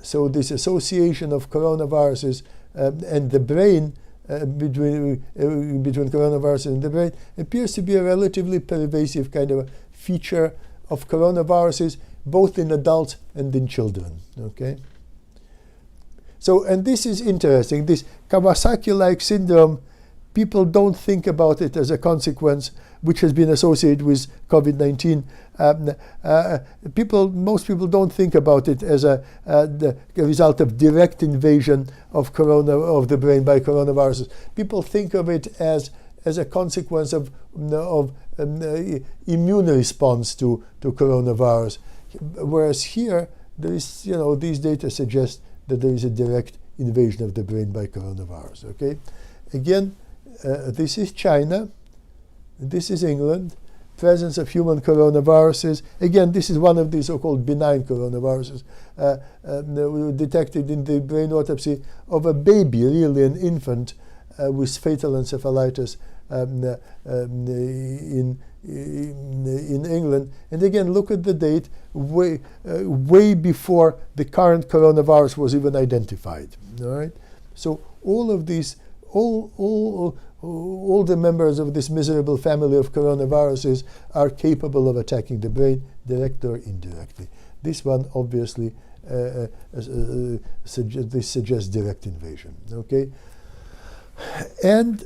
so this association of coronaviruses and the brain between coronaviruses and the brain appears to be a relatively pervasive kind of a feature of coronaviruses, both in adults and in children. Okay. So, and this is interesting, this Kawasaki-like syndrome, people don't think about it as a consequence which has been associated with COVID-19. Most people don't think about it as the result of direct invasion of the brain by coronaviruses. People think of it as a consequence of immune response to coronavirus. Whereas here, there is, these data suggest that there is a direct invasion of the brain by coronavirus. Okay, again, this is China, this is England, presence of human coronaviruses. Again, this is one of these so-called benign coronaviruses detected in the brain autopsy of a baby, really an infant, with fatal encephalitis in England. And again, look at the date, way before the current coronavirus was even identified. All right. So all of these, all the members of this miserable family of coronaviruses are capable of attacking the brain, direct or indirectly. This one obviously this suggests direct invasion. Okay. And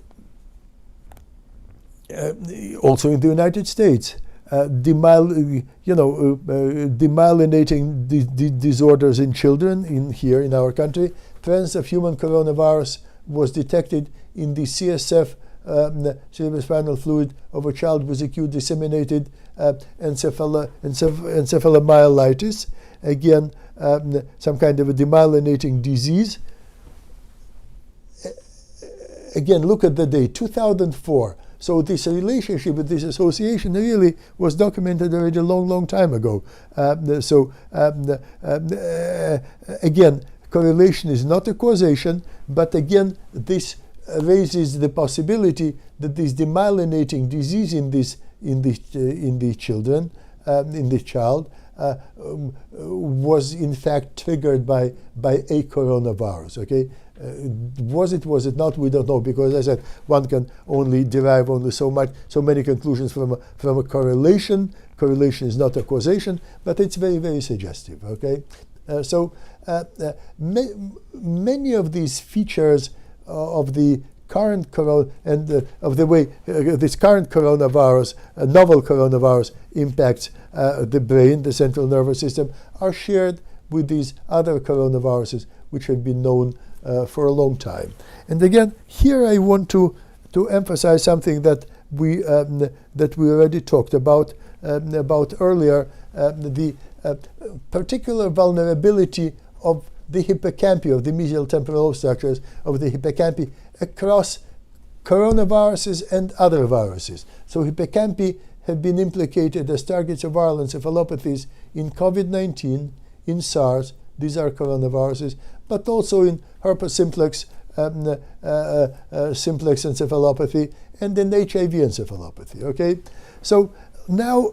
also in the United States, demyelinating disorders in children here in our country. Presence of human coronavirus was detected in the CSF, cerebrospinal fluid, of a child with acute disseminated encephalomyelitis. Again, some kind of a demyelinating disease. Again, look at the date, 2004. So this relationship, this association really was documented already a long time ago. Again, correlation is not a causation, but again, this raises the possibility that this demyelinating disease in the child was in fact triggered by a coronavirus. Okay, Was it not? We don't know, because as I said, one can only derive only so many conclusions from a correlation. Correlation is not a causation, but it's very, very suggestive. Okay, many of these features of the current corona and of the way this current coronavirus, novel coronavirus, impacts the brain, the central nervous system, are shared with these other coronaviruses which have been known for a long time. And again, here I want to emphasize something that we already talked about earlier, the particular vulnerability of the hippocampi, of the mesial temporal structures of the hippocampi across coronaviruses and other viruses. So hippocampi have been implicated as targets of viral encephalopathies in COVID-19, in SARS, these are coronaviruses, but also in herpes simplex, simplex encephalopathy, and in HIV encephalopathy. Okay, so now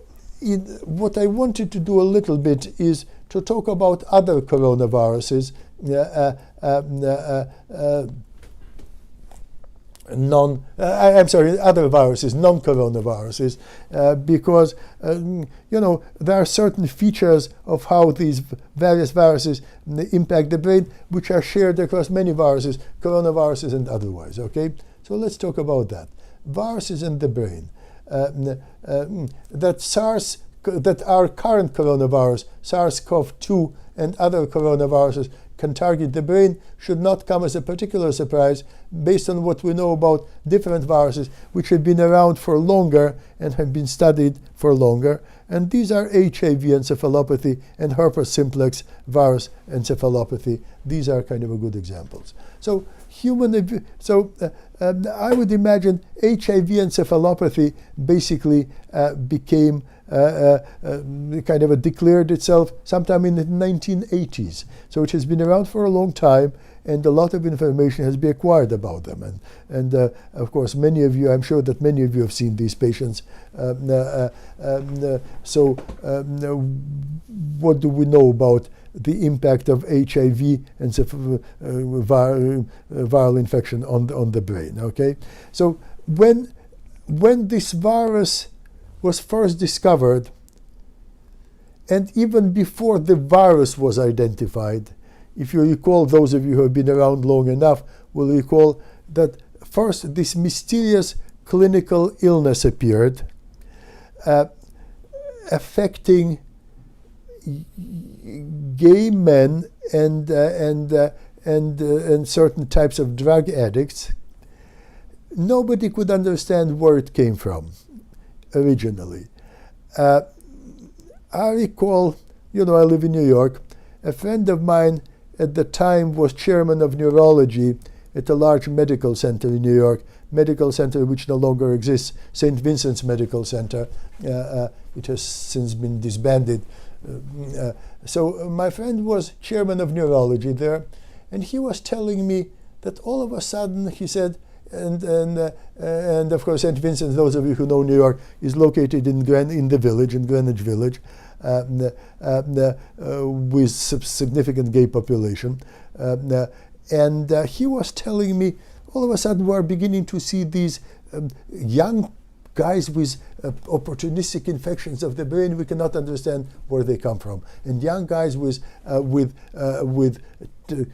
what I wanted to do a little bit is to talk about other coronaviruses, other viruses, non-coronaviruses, because there are certain features of how these various viruses impact the brain, which are shared across many viruses, coronaviruses and otherwise. Okay, so let's talk about that. Viruses in the brain. That our current coronavirus, SARS-CoV-2 and other coronaviruses, can target the brain should not come as a particular surprise based on what we know about different viruses which have been around for longer and have been studied for longer. And these are HIV encephalopathy and herpes simplex virus encephalopathy. These are kind of a good examples. So I would imagine HIV encephalopathy basically became kind of declared itself sometime in the 1980s. So it has been around for a long time, and a lot of information has been acquired about them. And of course, many of you, I'm sure that many of you have seen these patients. So what do we know about the impact of HIV and viral infection on the brain? Okay, so when this virus was first discovered, and even before the virus was identified, if you recall, those of you who have been around long enough will recall that first this mysterious clinical illness appeared, affecting gay men and certain types of drug addicts. Nobody could understand where it came from originally. I recall, I live in New York. A friend of mine at the time was chairman of neurology at a large medical center in New York, medical center which no longer exists, St. Vincent's Medical Center. It has since been disbanded. So my friend was chairman of neurology there, and he was telling me that all of a sudden, he said, and of course St. Vincent, those of you who know New York, is located in Greenwich Village, with significant gay population. And he was telling me, all of a sudden we're beginning to see these young guys with opportunistic infections of the brain. We cannot understand where they come from, and young guys with the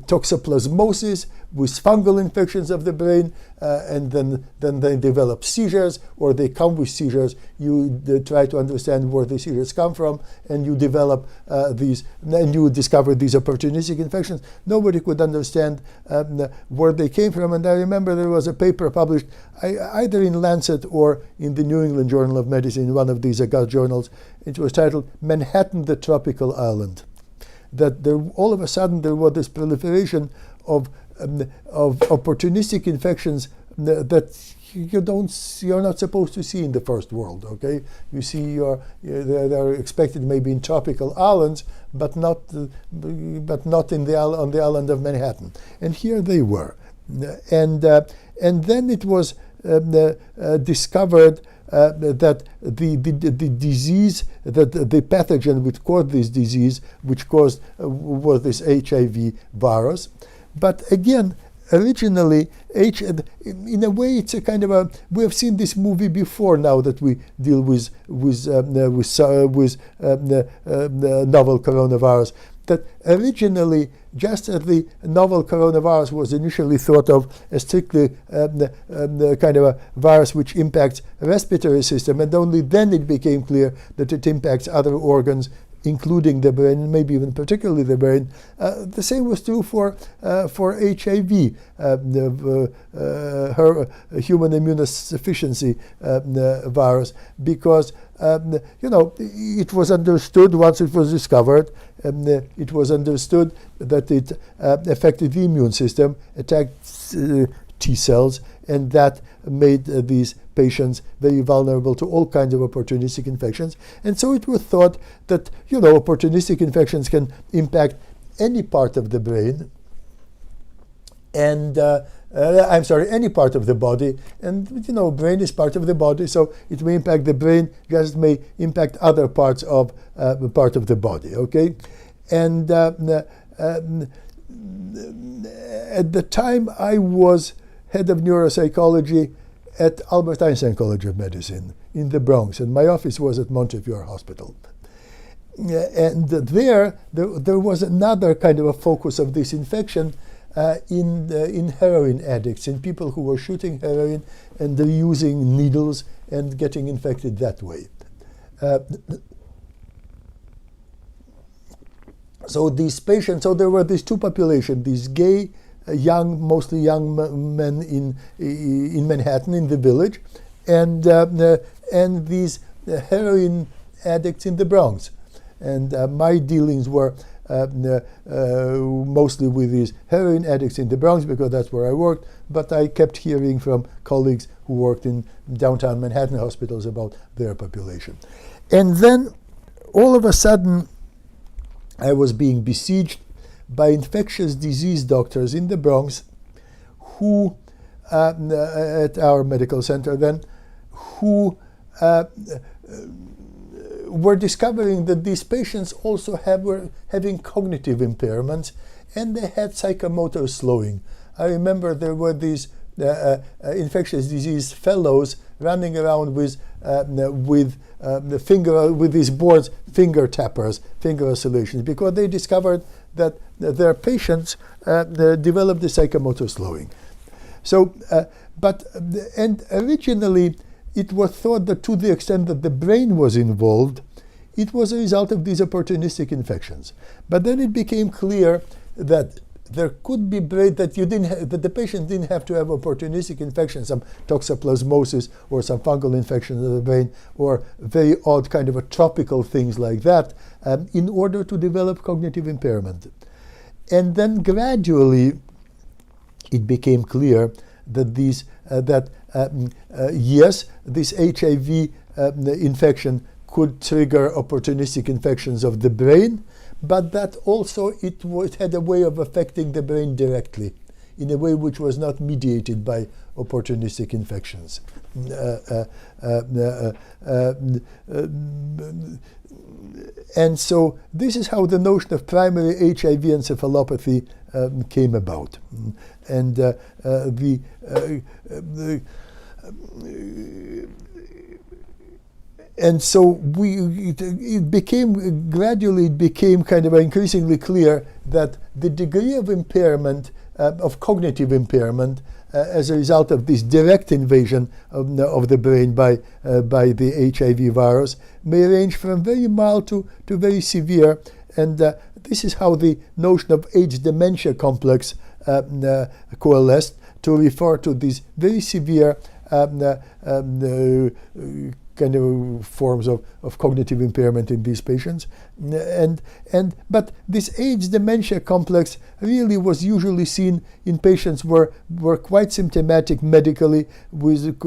toxoplasmosis, with fungal infections of the brain, and then they develop seizures, or they come with seizures. You try to understand where the seizures come from, and you develop and you discover these opportunistic infections. Nobody could understand where they came from. And I remember there was a paper published either in Lancet or in the New England Journal of Medicine, one of these august journals. It was titled "Manhattan, the Tropical Island." That all of a sudden there was this proliferation of opportunistic infections that you're not supposed to see in the first world. Okay, you see they're expected maybe in tropical islands, but not on the island of Manhattan. And here they were, and then it was discovered that the disease, that the pathogen which caused this disease, which was this HIV virus, But again, originally, in a way, it's a kind of a. We have seen this movie before. Now that we deal with novel coronavirus, that originally, just as the novel coronavirus was initially thought of as strictly kind of a virus which impacts respiratory system, and only then it became clear that it impacts other organs, including the brain, and maybe even particularly the brain. The same was true for HIV, human immunodeficiency virus, because it was understood once it was discovered. It was understood that it affected the immune system, attacked T cells, and that made these patients very vulnerable to all kinds of opportunistic infections. And so it was thought that opportunistic infections can impact any part of the brain, and any part of the body. And brain is part of the body, so it may impact the brain, just may impact other parts of the body. Okay, and at the time I was head of neuropsychology at Albert Einstein College of Medicine in the Bronx, and my office was at Montefiore Hospital. And there was another kind of a focus of this infection in heroin addicts, in people who were shooting heroin and using needles and getting infected that way. So these patients, so there were these two populations, these gay, mostly young men in Manhattan, in the Village, and these heroin addicts in the Bronx. And my dealings were mostly with these heroin addicts in the Bronx, because that's where I worked, but I kept hearing from colleagues who worked in downtown Manhattan hospitals about their population. And then all of a sudden I was being besieged by infectious disease doctors in the Bronx who, at our medical center then, who were discovering that these patients also were having cognitive impairments, and they had psychomotor slowing. I remember there were these infectious disease fellows running around with these boards, finger tappers, finger oscillations, because they discovered that their patients developed the psychomotor slowing. So, and originally it was thought that to the extent that the brain was involved, it was a result of these opportunistic infections. But then it became clear that there could be brain, that the patient didn't have to have opportunistic infections, some toxoplasmosis or some fungal infections of the brain, or very odd kind of a tropical things like that, in order to develop cognitive impairment. And then gradually it became clear that yes, this HIV infection could trigger opportunistic infections of the brain, but that also it had a way of affecting the brain directly, in a way which was not mediated by opportunistic infections. And so this is how the notion of primary HIV encephalopathy came about. And and so it became gradually kind of increasingly clear that the degree of impairment, of cognitive impairment, as a result of this direct invasion of the brain by the HIV virus, may range from very mild to very severe. And this is how the notion of age dementia complex coalesced to refer to these very severe kind of forms of cognitive impairment in these patients. But this age dementia complex really was usually seen in patients who were quite symptomatic medically, with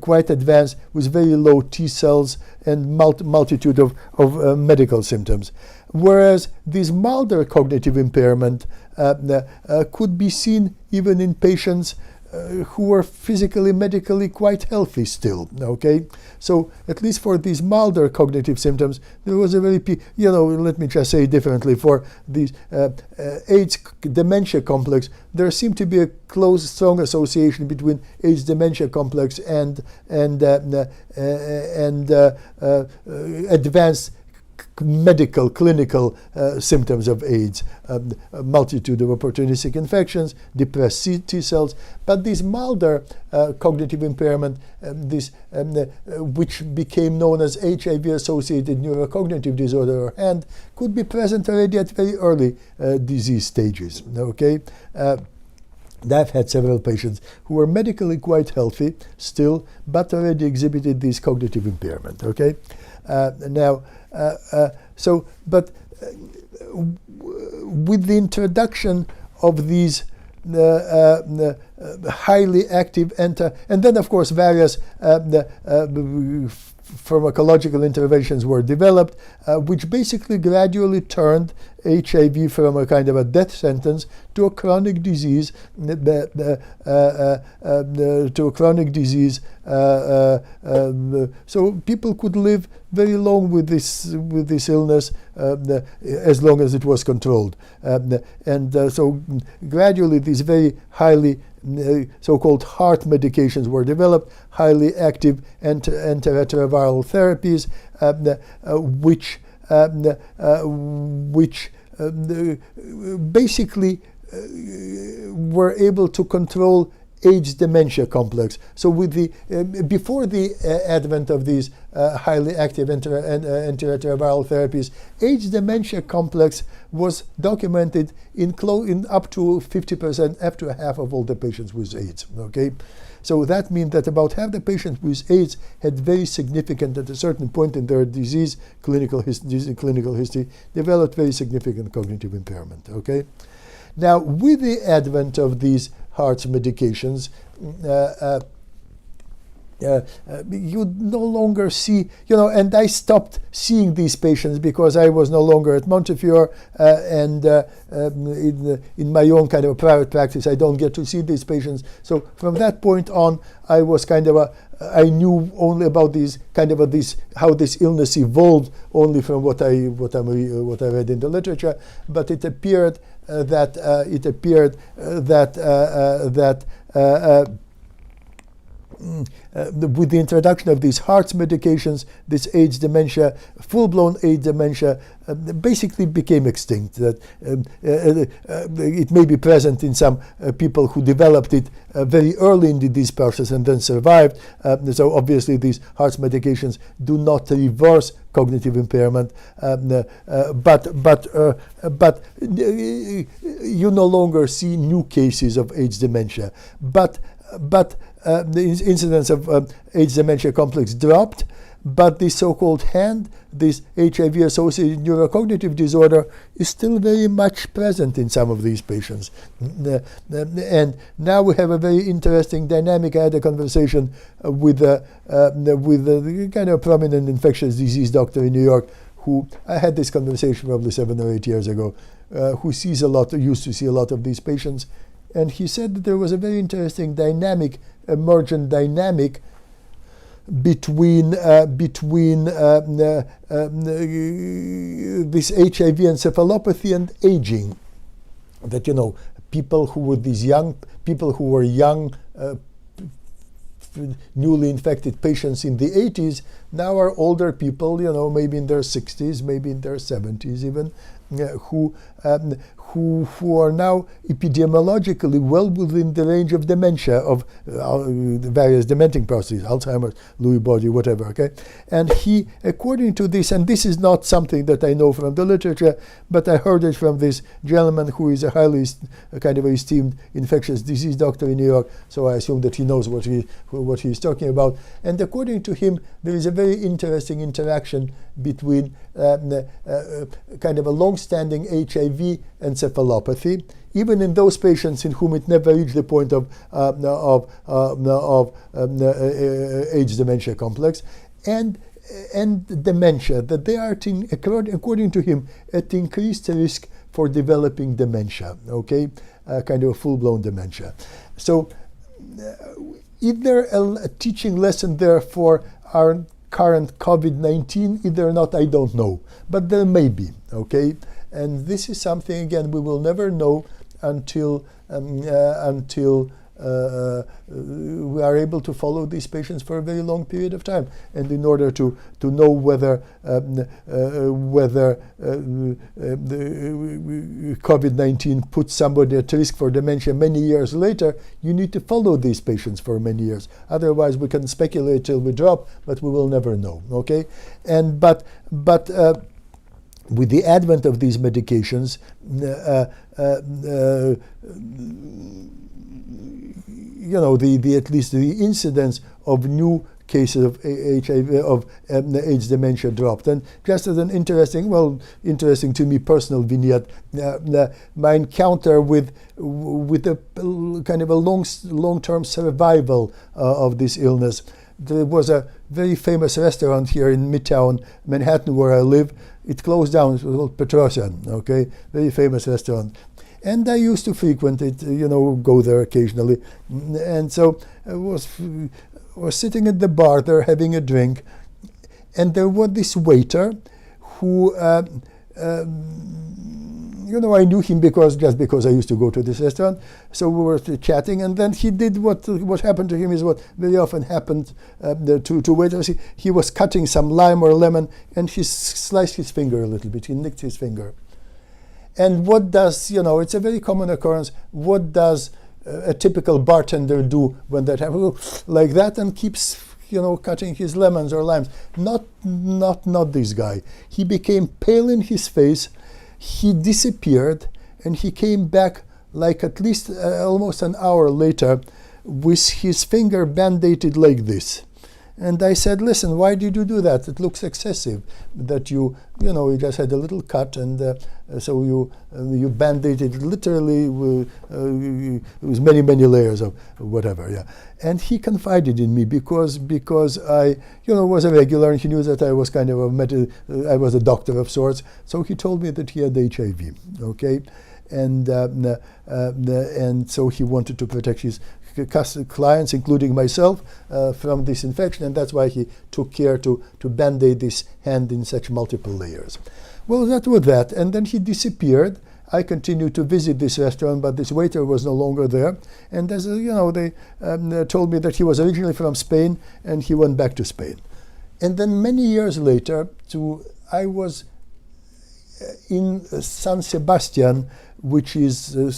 quite advanced, with very low T cells and multitude of medical symptoms. Whereas this milder cognitive impairment could be seen even in patients who were physically, medically quite healthy still. Okay, so at least for these milder cognitive symptoms, there was a very, let me just say differently. For these AIDS dementia complex, there seemed to be a close, strong association between AIDS dementia complex and advanced medical, clinical symptoms of AIDS, a multitude of opportunistic infections, depressed T cells, but this milder cognitive impairment, which became known as HIV-associated neurocognitive disorder or HAND, could be present already at very early disease stages. Okay. I've had several patients who were medically quite healthy still, but already exhibited this cognitive impairment. Okay, with the introduction of these highly active and then of course various pharmacological interventions were developed, which basically gradually turned HIV from a kind of a death sentence to a chronic disease, so people could live very long with this illness, as long as it was controlled, so gradually these very highly so-called heart medications were developed, highly active antiretroviral therapies, which basically were able to control AIDS dementia complex. So with the before the advent of these highly active antiretroviral therapies, AIDS dementia complex was documented in up to 50%, up to half of all the patients with AIDS. Okay, so that means that about half the patients with AIDS had very significant, at a certain point in their disease clinical history, developed very significant cognitive impairment. Okay, now with the advent of these heart medications, you no longer see, and I stopped seeing these patients because I was no longer at Montefiore, and in my own kind of private practice, I don't get to see these patients. So from that point on, I was I knew only about how this illness evolved only from what I read in the literature. But it appeared that with the introduction of these heart medications, this AIDS dementia, full-blown AIDS dementia, basically became extinct. That it may be present in some people who developed it very early in the disease process and then survived. So obviously these heart medications do not reverse cognitive impairment, but you no longer see new cases of AIDS dementia. But the incidence of AIDS dementia complex dropped, but the so-called HAND, this HIV-associated neurocognitive disorder, is still very much present in some of these patients. And now we have a very interesting dynamic. I had a conversation with a kind of prominent infectious disease doctor in New York, who I had this conversation probably 7 or 8 years ago, who used to see a lot of these patients. And he said that there was a very interesting emergent dynamic between this HIV encephalopathy and aging. That people who were young, newly infected patients in the 80s now are older people, maybe in their 60s, maybe in their 70s even, who are now epidemiologically well within the range of dementia, of the various dementing processes, Alzheimer's, Lewy body, whatever. Okay, and he, according to this, and this is not something that I know from the literature, but I heard it from this gentleman who is a highly kind of esteemed infectious disease doctor in New York. So I assume that he knows what he's talking about. And according to him, there is a very interesting interaction between kind of a long-standing HIV encephalopathy, even in those patients in whom it never reached the point of AIDS dementia complex, and dementia, that they are, according to him, at increased risk for developing dementia. Okay, kind of a full-blown dementia. So either a teaching lesson there for our current COVID-19, either not, I don't know. But there may be, okay? And this is something, again, we will never know until we are able to follow these patients for a very long period of time. And in order to know whether COVID-19 puts somebody at risk for dementia many years later, you need to follow these patients for many years. Otherwise, we can speculate till we drop, but we will never know. Okay, and but with the advent of these medications, you know, at least the incidence of new cases of HIV, of AIDS dementia dropped. And just as an interesting to me personal vignette, my encounter with a kind of a long-term survival of this illness. There was a very famous restaurant here in Midtown Manhattan where I live. It closed down. It was called Petrosian, okay? Very famous restaurant. And I used to frequent it, you know, go there occasionally. And so I was sitting at the bar there having a drink. And there was this waiter who, you know, I knew him just because I used to go to this restaurant. So we were chatting, and then he did what happened to him is what very often happened to waiters. He was cutting some lime or lemon, and he sliced his finger a little bit. He nicked his finger. And what does, you know, it's a very common occurrence. What does a typical bartender do when that happens? Like that, and keeps, you know, cutting his lemons or limes. Not this guy. He became pale in his face. He disappeared, and he came back like at least almost an hour later with his finger band-aided like this. And I said, listen, why did you do that? It looks excessive that you just had a little cut, and so you band-aided literally with many layers of whatever, yeah. And he confided in me because I, you know, was a regular, and he knew that I was kind of I was a doctor of sorts. So he told me that he had HIV, okay, and so he wanted to protect his clients, including myself, from this infection, and that's why he took care to band-aid this hand in such multiple layers. Well, that was that, and then he disappeared. I continued to visit this restaurant, but this waiter was no longer there. And as you know, they told me that he was originally from Spain, and he went back to Spain. And then many years later, I was in San Sebastian, which is a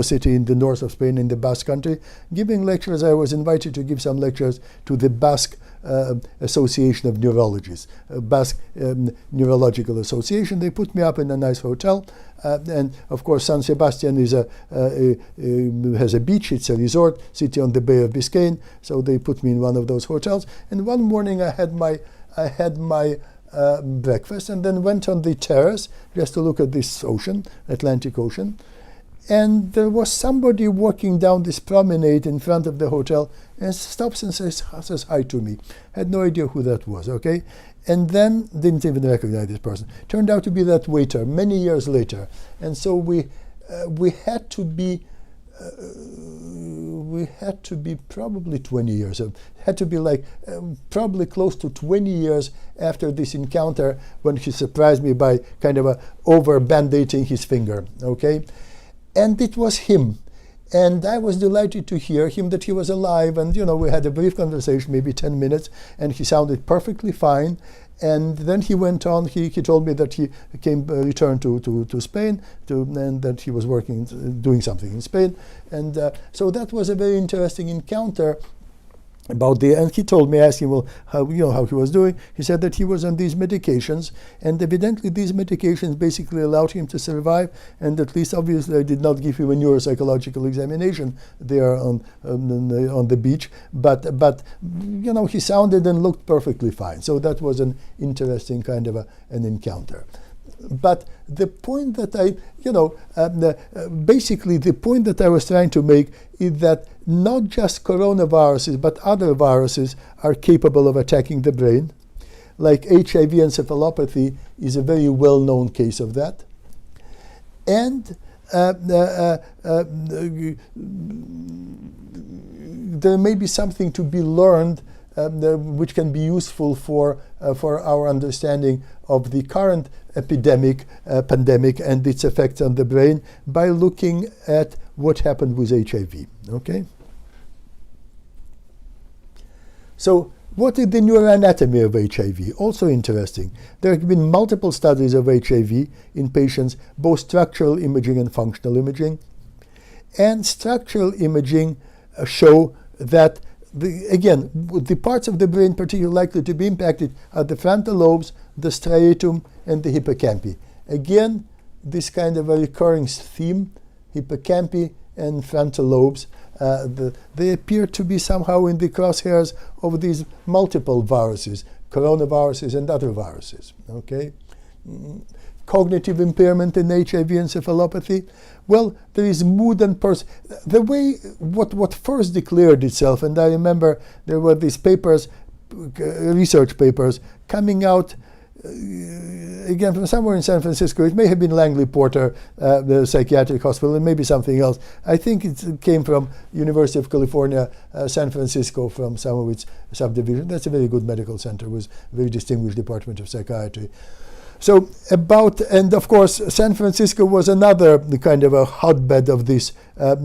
city in the north of Spain in the Basque country, giving lectures. I was invited to give some lectures to the Basque Association of Neurologists, Basque Neurological Association. They put me up in a nice hotel, and of course San Sebastian is has a beach. It's a resort city on the Bay of Biscayne. So they put me in one of those hotels. And one morning I had my breakfast, and then went on the terrace just to look at this ocean, Atlantic Ocean. And there was somebody walking down this promenade in front of the hotel and stops and says hi to me. Had no idea who that was, okay? And then didn't even recognize this person. Turned out to be that waiter many years later. And so we had to be probably 20 years. It had to be like probably close to 20 years after this encounter, when he surprised me by kind of over band-aiding his finger, okay? And it was him. And I was delighted to hear him that he was alive. And, you know, we had a brief conversation, maybe 10 minutes, and he sounded perfectly fine. And then he went on. He told me that he returned to Spain, and that he was doing something in Spain. And so that was a very interesting encounter. And he told me, I asked him, well, how he was doing. He said that he was on these medications, and evidently these medications basically allowed him to survive. And at least, obviously, I did not give him a neuropsychological examination there on the beach, but you know, he sounded and looked perfectly fine. So that was an interesting kind of an encounter. But the point that basically the point that I was trying to make is that not just coronaviruses, but other viruses are capable of attacking the brain. Like HIV encephalopathy is a very well-known case of that. And there may be something to be learned which can be useful for our understanding of the current pandemic and its effects on the brain by looking at what happened with HIV. Okay. So, what is the neuroanatomy of HIV? Also interesting. There have been multiple studies of HIV in patients, both structural imaging and functional imaging. And structural imaging show that, the parts of the brain particularly likely to be impacted are the frontal lobes, the striatum, and the hippocampi. Again, this kind of a recurring theme, hippocampi and frontal lobes. They appear to be somehow in the crosshairs of these multiple viruses, coronaviruses and other viruses. Okay, cognitive impairment in HIV encephalopathy. Well, there is mood and the way what first declared itself, and I remember there were these papers, research papers coming out. Again, from somewhere in San Francisco. It may have been Langley Porter, the psychiatric hospital, and maybe something else. I think it came from University of California, San Francisco, from some of its subdivisions. That's a very good medical center with a very distinguished department of psychiatry. So and of course, San Francisco was another kind of a hotbed of this of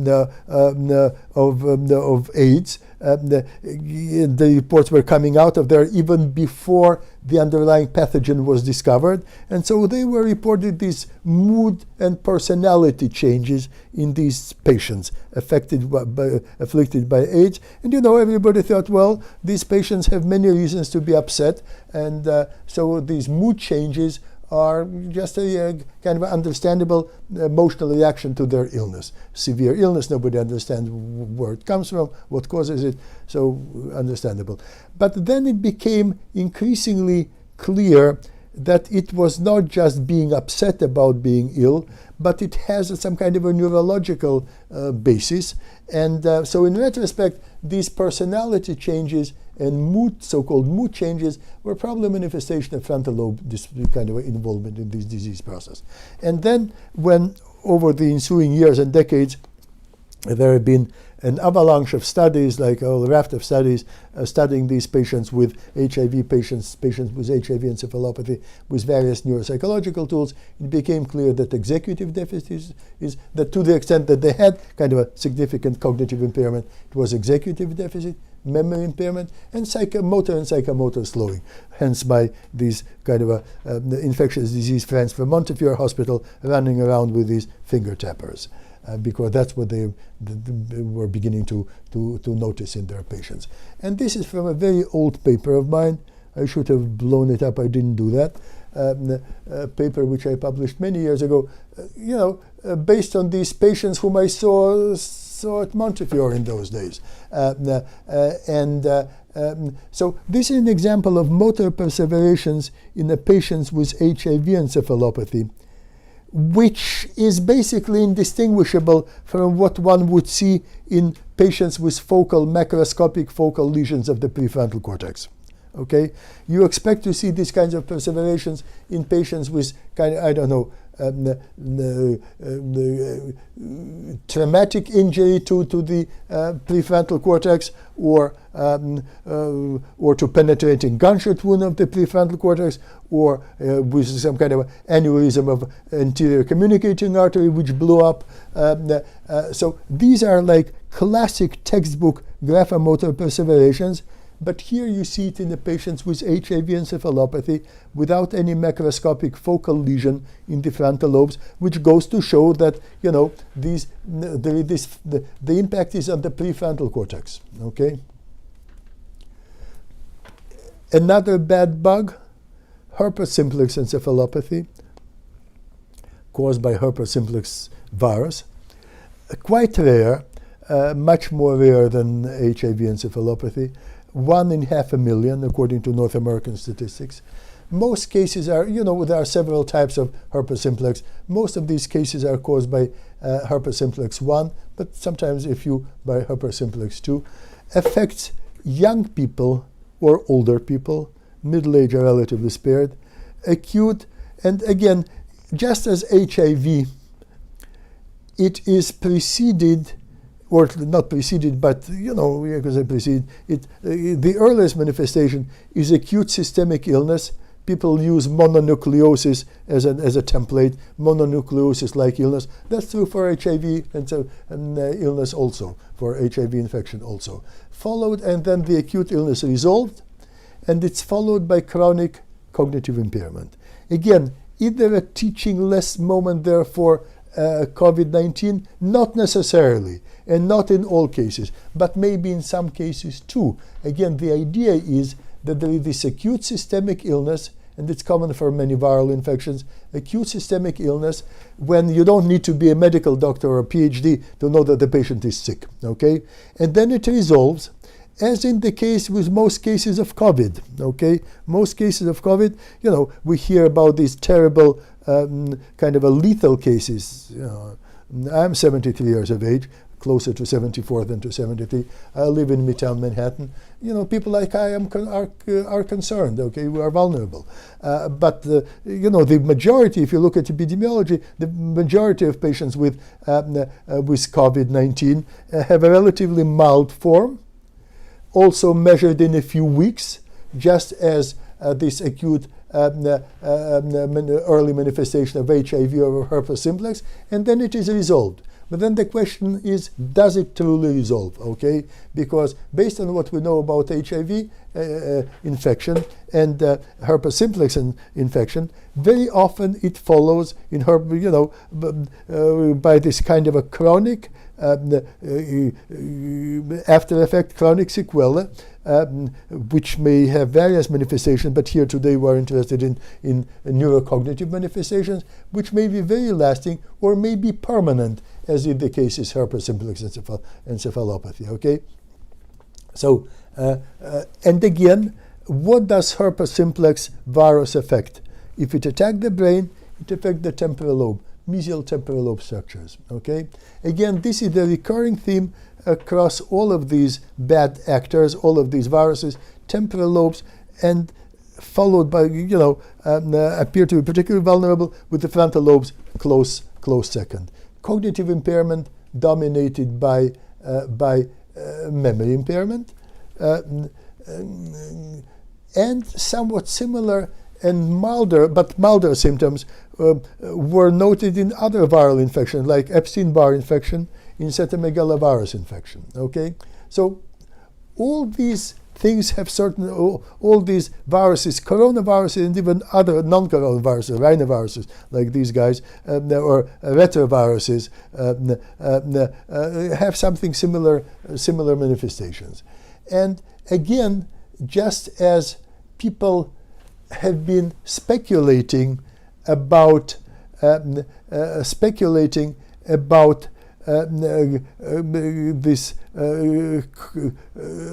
AIDS. The reports were coming out of there even before the underlying pathogen was discovered, and so they were reported these mood and personality changes in these patients afflicted by AIDS. And everybody thought, well, these patients have many reasons to be upset, and so these mood changes are just a kind of understandable emotional reaction to their illness. Severe illness, nobody understands where it comes from, what causes it, so understandable. But then it became increasingly clear that it was not just being upset about being ill, but it has some kind of a neurological basis. And so in retrospect, these personality changes and so-called mood changes were probably a manifestation of frontal lobe kind of involvement in this disease process. And then when over the ensuing years and decades, there have been an avalanche of studies, like a raft of studies, studying these patients with HIV, patients with HIV encephalopathy, with various neuropsychological tools. It became clear that executive deficit is that to the extent that they had kind of a significant cognitive impairment, it was executive deficit, memory impairment, and motor and psychomotor slowing. Hence by these kind of infectious disease friends from Montefiore Hospital running around with these finger tappers. Because that's what they were beginning to notice in their patients. And this is from a very old paper of mine. I should have blown it up. I didn't do that. A paper which I published many years ago, based on these patients whom I saw at Montefiore in those days. So this is an example of motor perseverations in the patients with HIV encephalopathy, which is basically indistinguishable from what one would see in patients with macroscopic focal lesions of the prefrontal cortex. Okay, you expect to see these kinds of perseverations in patients with traumatic injury to the prefrontal cortex, or to penetrating gunshot wound of the prefrontal cortex, or with some kind of aneurysm of anterior communicating artery which blew up. So these are like classic textbook graphomotor perseverations. But here you see it in the patients with HIV encephalopathy without any macroscopic focal lesion in the frontal lobes, which goes to show that the impact is on the prefrontal cortex. Okay. Another bad bug, herpes simplex encephalopathy, caused by herpes simplex virus, quite rare, much more rare than HIV encephalopathy. 1 in 500,000, according to North American statistics. Most cases are, there are several types of herpes simplex. Most of these cases are caused by herpes simplex 1, but sometimes by herpes simplex 2. Affects young people or older people, middle age are relatively spared. Acute, and again, just as HIV, it is preceded, or not preceded, but because I precede it. The earliest manifestation is acute systemic illness. People use mononucleosis as a template, mononucleosis-like illness. That's true for HIV and illness also, for HIV infection also. Followed, and then the acute illness resolved, and it's followed by chronic cognitive impairment. Again, is there a teaching-less moment there for COVID-19? Not necessarily, and not in all cases, but maybe in some cases too. Again, the idea is that there is this acute systemic illness, and it's common for many viral infections, acute systemic illness, when you don't need to be a medical doctor or a PhD to know that the patient is sick, okay? And then it resolves, as in the case with most cases of COVID, okay? Most cases of COVID, we hear about these terrible kind of a lethal cases. I'm 73 years of age, closer to 74 than to 73. I live in Midtown Manhattan. People like I am are concerned, okay? We are vulnerable. But the majority, if you look at epidemiology, the majority of patients with COVID-19 have a relatively mild form, also measured in a few weeks, just as this acute early manifestation of HIV or herpes simplex, and then it is resolved. But then the question is, does it truly resolve? Okay, because based on what we know about HIV infection and herpes simplex infection, very often it follows in by this kind of a chronic after effect, chronic sequela, which may have various manifestations, but here today we're interested in neurocognitive manifestations, which may be very lasting or may be permanent, as in the case is herpes simplex encephalopathy, okay? So, and again, what does herpes simplex virus affect? If it attacks the brain, it affects the temporal lobe, mesial temporal lobe structures, okay? Again, this is the recurring theme across all of these bad actors, all of these viruses, temporal lobes, and followed by, appear to be particularly vulnerable with the frontal lobes close second. Cognitive impairment dominated by memory impairment, and somewhat similar and milder symptoms were noted in other viral infections, like Epstein-Barr infection, cytomegalovirus infection. Okay, so all these things have all these viruses, coronaviruses, and even other non-coronaviruses, rhinoviruses, like these guys, or retroviruses, have something similar manifestations. And again, just as people have been speculating about this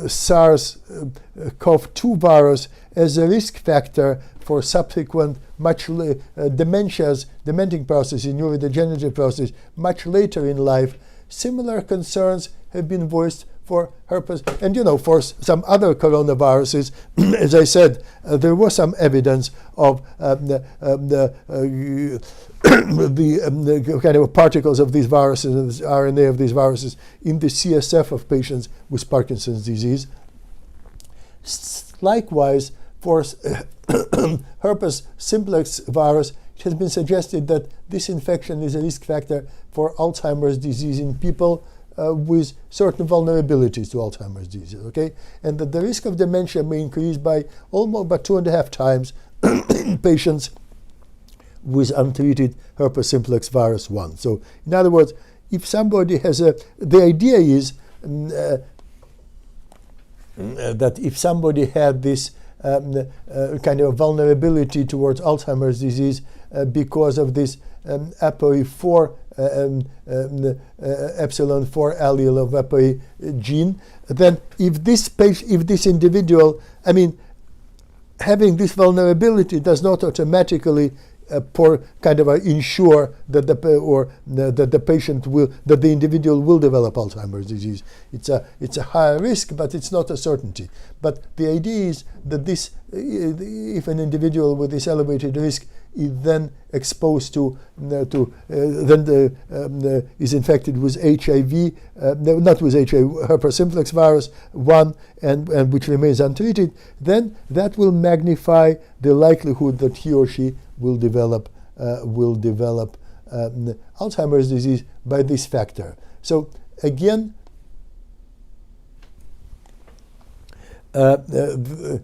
SARS-CoV-2 virus as a risk factor for subsequent dementing processes, neurodegenerative process, much later in life. Similar concerns have been voiced for herpes, and for some other coronaviruses. As I said, there was some evidence of the kind of particles of these viruses, the RNA of these viruses, in the CSF of patients with Parkinson's disease. Likewise, for herpes simplex virus, it has been suggested that this infection is a risk factor for Alzheimer's disease in people with certain vulnerabilities to Alzheimer's disease, okay? And that the risk of dementia may increase by almost about 2.5 times in patients with untreated herpes simplex virus 1. So, in other words, if somebody has the idea is that if somebody had this kind of vulnerability towards Alzheimer's disease because of this APOE4 epsilon 4 allele of APOE gene, then if this individual, having this vulnerability does not automatically ensure that the patient that the individual will develop Alzheimer's disease. It's a higher risk, but it's not a certainty. But the idea is that if an individual with this elevated risk is then exposed is infected with HIV, not with HIV, herpes simplex virus 1, and which remains untreated, then that will magnify the likelihood that he or she will develop Alzheimer's disease by this factor. So again, there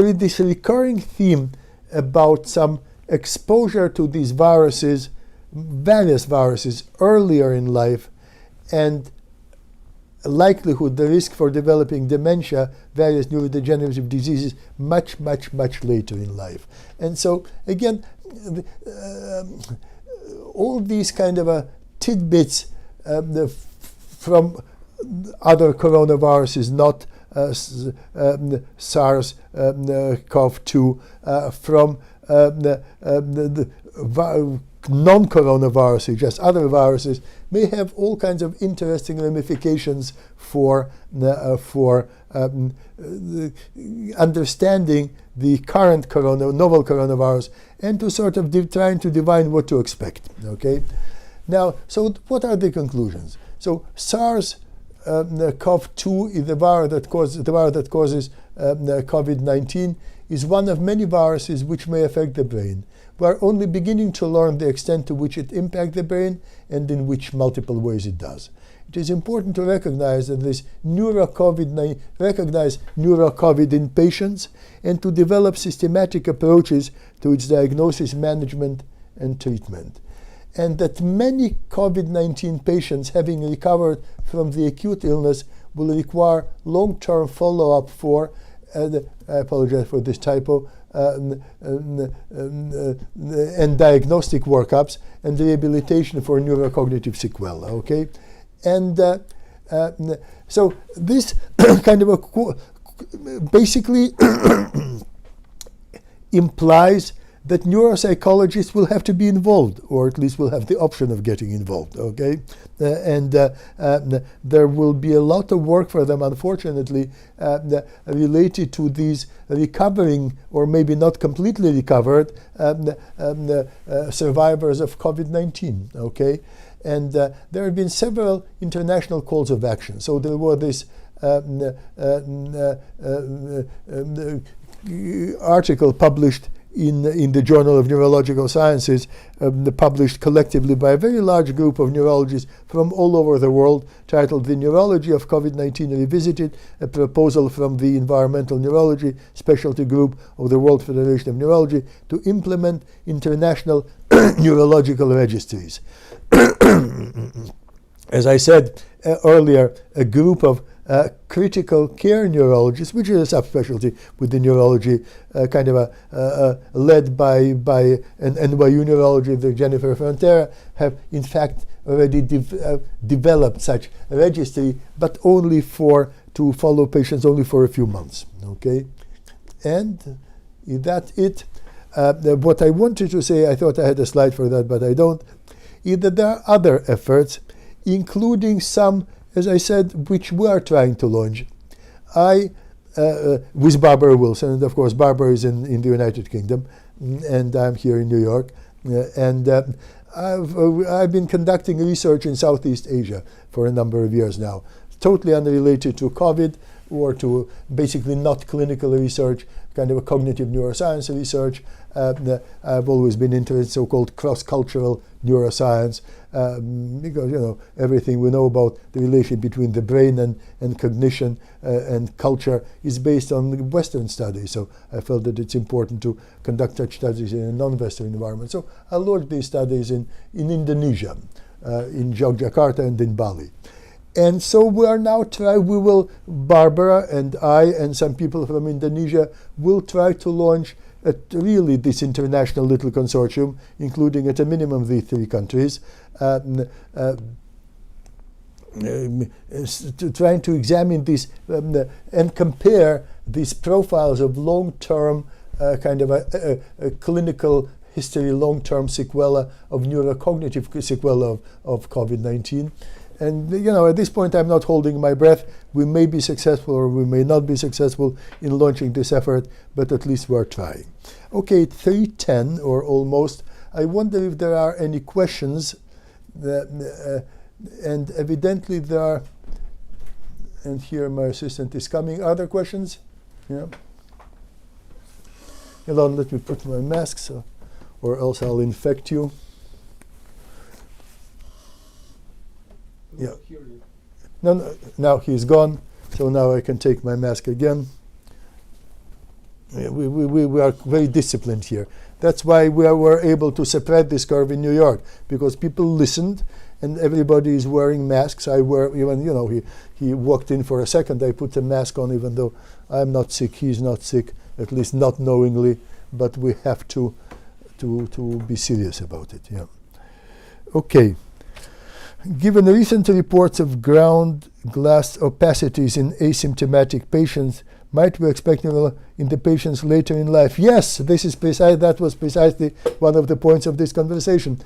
is this recurring theme about some exposure to these viruses, various viruses, earlier in life, and likelihood, the risk for developing dementia, various neurodegenerative diseases, much, much, much later in life. And so, again, all these kind of tidbits from other coronaviruses, not SARS-CoV-2, from the non-coronaviruses, just other viruses, may have all kinds of interesting ramifications for understanding the current novel coronavirus, and to sort of trying to divine what to expect. Okay, now, so what are the conclusions? So SARS-CoV-2 is the virus that causes COVID-19, is one of many viruses which may affect the brain. We are only beginning to learn the extent to which it impacts the brain and in which multiple ways it does. It is important to recognize that this neuro-COVID in patients, and to develop systematic approaches to its diagnosis, management, and treatment. And that many COVID-19 patients, having recovered from the acute illness, will require long-term follow-up for, I apologize for this typo, and diagnostic workups and rehabilitation for neurocognitive sequelae. Okay, and so this kind of basically implies that neuropsychologists will have to be involved, or at least will have the option of getting involved. Okay, and there will be a lot of work for them, unfortunately, related to these recovering, or maybe not completely recovered, survivors of COVID-19. Okay, and there have been several international calls of action. So there were this article published in the Journal of Neurological Sciences, published collectively by a very large group of neurologists from all over the world, titled "The Neurology of COVID-19 Revisited," a proposal from the Environmental Neurology Specialty Group of the World Federation of Neurology to implement international neurological registries. As I said earlier, a group of critical care neurologists, which is a subspecialty within neurology, led by an NYU neurology, the Jennifer Frontera, have in fact already developed such a registry, but only to follow patients only for a few months. Okay, and that's it. What I wanted to say, I thought I had a slide for that, but I don't, is that there are other efforts, including some, as I said, which we are trying to launch. With Barbara Wilson, and of course Barbara is in the United Kingdom, and I'm here in New York, and I've been conducting research in Southeast Asia for a number of years now, totally unrelated to COVID, or to basically not clinical research, kind of a cognitive neuroscience research. I've always been interested in so-called cross-cultural neuroscience, because everything we know about the relation between the brain and cognition and culture is based on Western studies. So I felt that it's important to conduct such studies in a non-Western environment. So I launched these studies in Indonesia, in Yogyakarta and in Bali. And so we are now Barbara and I and some people from Indonesia will try to launch really this international little consortium, including at a minimum the 3 countries, trying to examine this and compare these profiles of long-term clinical history, long-term sequela of neurocognitive sequela of COVID-19. And at this point I'm not holding my breath. We may be successful or we may not be successful in launching this effort, but at least we're trying. Okay, 3:10 or almost. I wonder if there are any questions, and evidently there are, and here my assistant is coming. Are there questions? Yeah. Hold on, let me put my mask, or else I'll infect you. Yeah. No, now he's gone, so now I can take my mask again. Yeah, we are very disciplined here. That's why we were able to spread this curve in New York, because people listened and everybody is wearing masks. I wear, even, he walked in for a second, I put a mask on even though I'm not sick, he's not sick, at least not knowingly, but we have to be serious about it, yeah. Okay. Given the recent reports of ground glass opacities in asymptomatic patients, might we expect in the patients later in life? Yes, that was precisely one of the points of this conversation.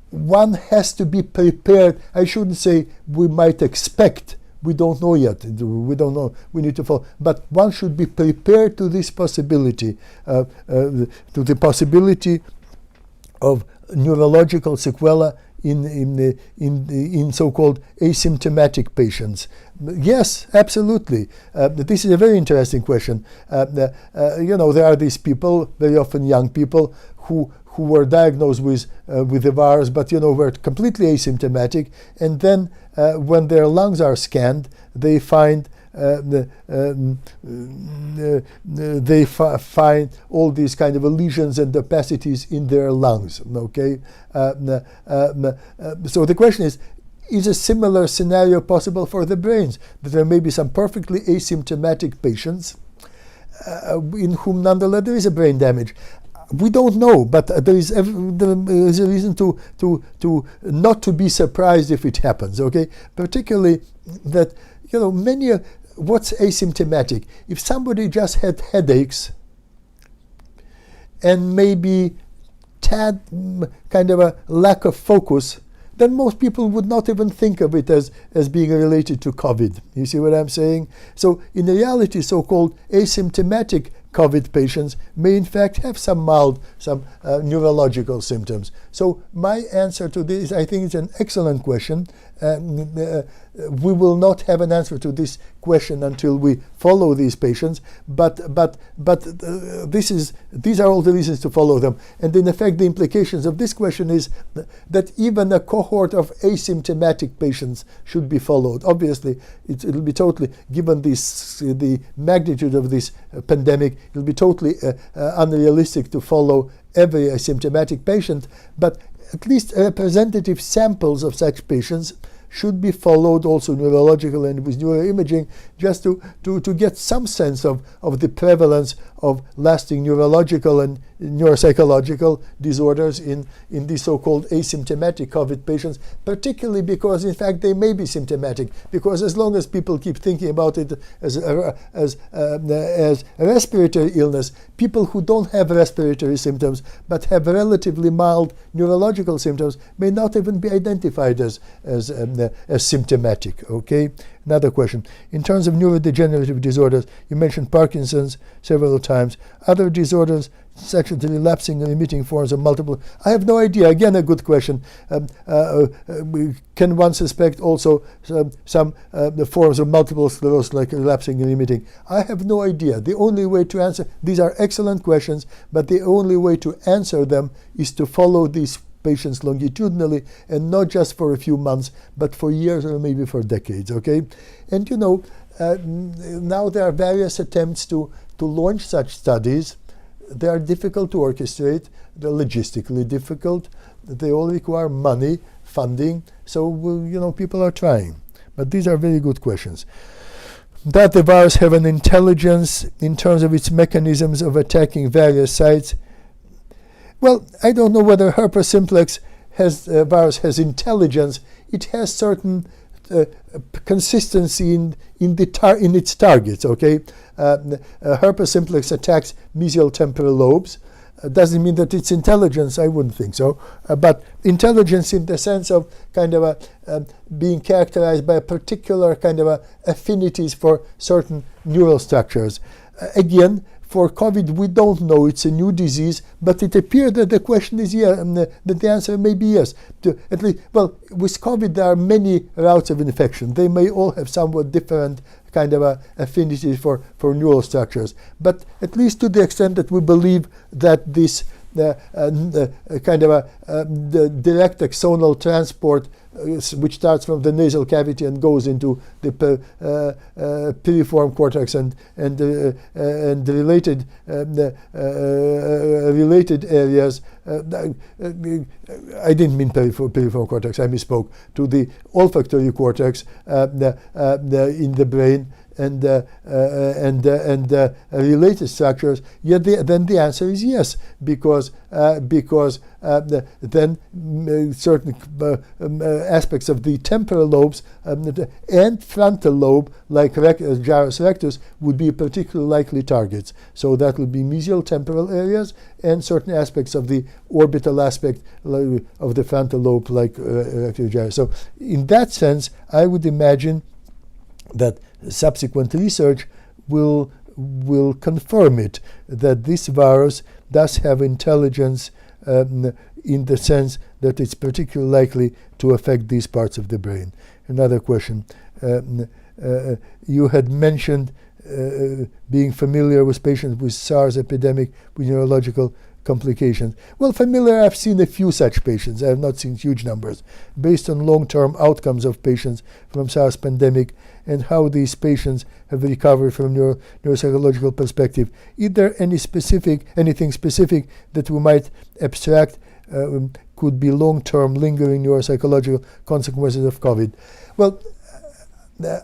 One has to be prepared. I shouldn't say we might expect. We don't know yet. We don't know. We need to follow. But one should be prepared to this possibility, to the possibility of neurological sequela in so-called asymptomatic patients. Yes, absolutely. This is a very interesting question. There are these people, very often young people, who were diagnosed with the virus, but were completely asymptomatic, and then when their lungs are scanned, they find find all these kind of lesions and opacities in their lungs. Okay, so the question is a similar scenario possible for the brains? That there may be some perfectly asymptomatic patients in whom nonetheless there is a brain damage. We don't know, but there is a reason to not to be surprised if it happens. Okay, particularly that many. What's asymptomatic? If somebody just had headaches and maybe tad kind of a lack of focus, then most people would not even think of it as being related to COVID. You see what I'm saying? So in reality, so-called asymptomatic COVID patients may in fact have some neurological symptoms. So my answer to this, I think it's an excellent question. We will not have an answer to this question until we follow these patients, but these are all the reasons to follow them. And in effect, the implications of this question is that even a cohort of asymptomatic patients should be followed. Obviously, it'll be totally, given the magnitude of this pandemic, it'll be totally unrealistic to follow every asymptomatic patient, but at least representative samples of such patients should be followed, also neurological and with neuroimaging, just to get some sense of the prevalence of lasting neurological and neuropsychological disorders in these so-called asymptomatic COVID patients, particularly because in fact they may be symptomatic, because as long as people keep thinking about it as a respiratory illness, people who don't have respiratory symptoms but have relatively mild neurological symptoms may not even be identified as symptomatic. Okay. Another question. In terms of neurodegenerative disorders, you mentioned Parkinson's several times. Other disorders, such as the relapsing and remitting forms of multiple... I have no idea. Again, a good question. Can one suspect also some forms of multiple sclerosis, like relapsing and remitting? I have no idea. The only way to answer... These are excellent questions, but the only way to answer them is to follow these patients longitudinally, and not just for a few months, but for years or maybe for decades. Okay, and now there are various attempts to launch such studies. They are difficult to orchestrate. They're logistically difficult. They all require money, funding. So people are trying. But these are very good questions. Does the virus have an intelligence in terms of its mechanisms of attacking various sites? Well, I don't know whether herpes simplex virus has intelligence. It has certain consistency in its targets. Okay, herpes simplex attacks mesial temporal lobes. Doesn't mean that it's intelligence, I wouldn't think so. But intelligence in the sense of kind of being characterized by a particular kind of affinities for certain neural structures. Again, for COVID, we don't know. It's a new disease, but it appears that the question is yes, that the answer may be yes. At least, well, with COVID, there are many routes of infection. They may all have somewhat different kind of affinities for neural structures. But at least to the extent that we believe that this kind of the direct axonal transport, which starts from the nasal cavity and goes into the piriform cortex and related related areas. I didn't mean piriform cortex. I misspoke. To the olfactory cortex in the brain. And related structures, then the answer is yes, because then certain aspects of the temporal lobes and frontal lobe, like gyrus rectus, would be particularly likely targets. So that would be mesial temporal areas and certain aspects of the orbital aspect of the frontal lobe, like rectus gyrus. So in that sense, I would imagine that subsequent research will confirm it, that this virus does have intelligence in the sense that it's particularly likely to affect these parts of the brain. Another question. You had mentioned being familiar with patients with SARS epidemic with neurological complications. Well, familiar, I've seen a few such patients. I have not seen huge numbers. Based on long-term outcomes of patients from SARS pandemic and how these patients have recovered from neuropsychological perspective, is there anything specific that we might abstract could be long-term lingering neuropsychological consequences of COVID? Well,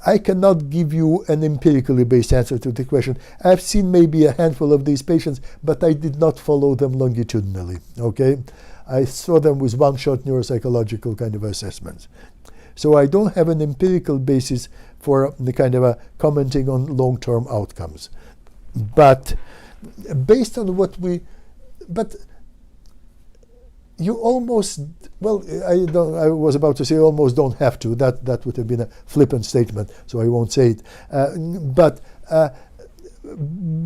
I cannot give you an empirically based answer to the question. I've seen maybe a handful of these patients, but I did not follow them longitudinally, okay? I saw them with one-shot neuropsychological kind of assessments. So I don't have an empirical basis for the kind of commenting on long-term outcomes. But based on what you almost, well, I was about to say almost don't have to. That would have been a flippant statement, so I won't say it. But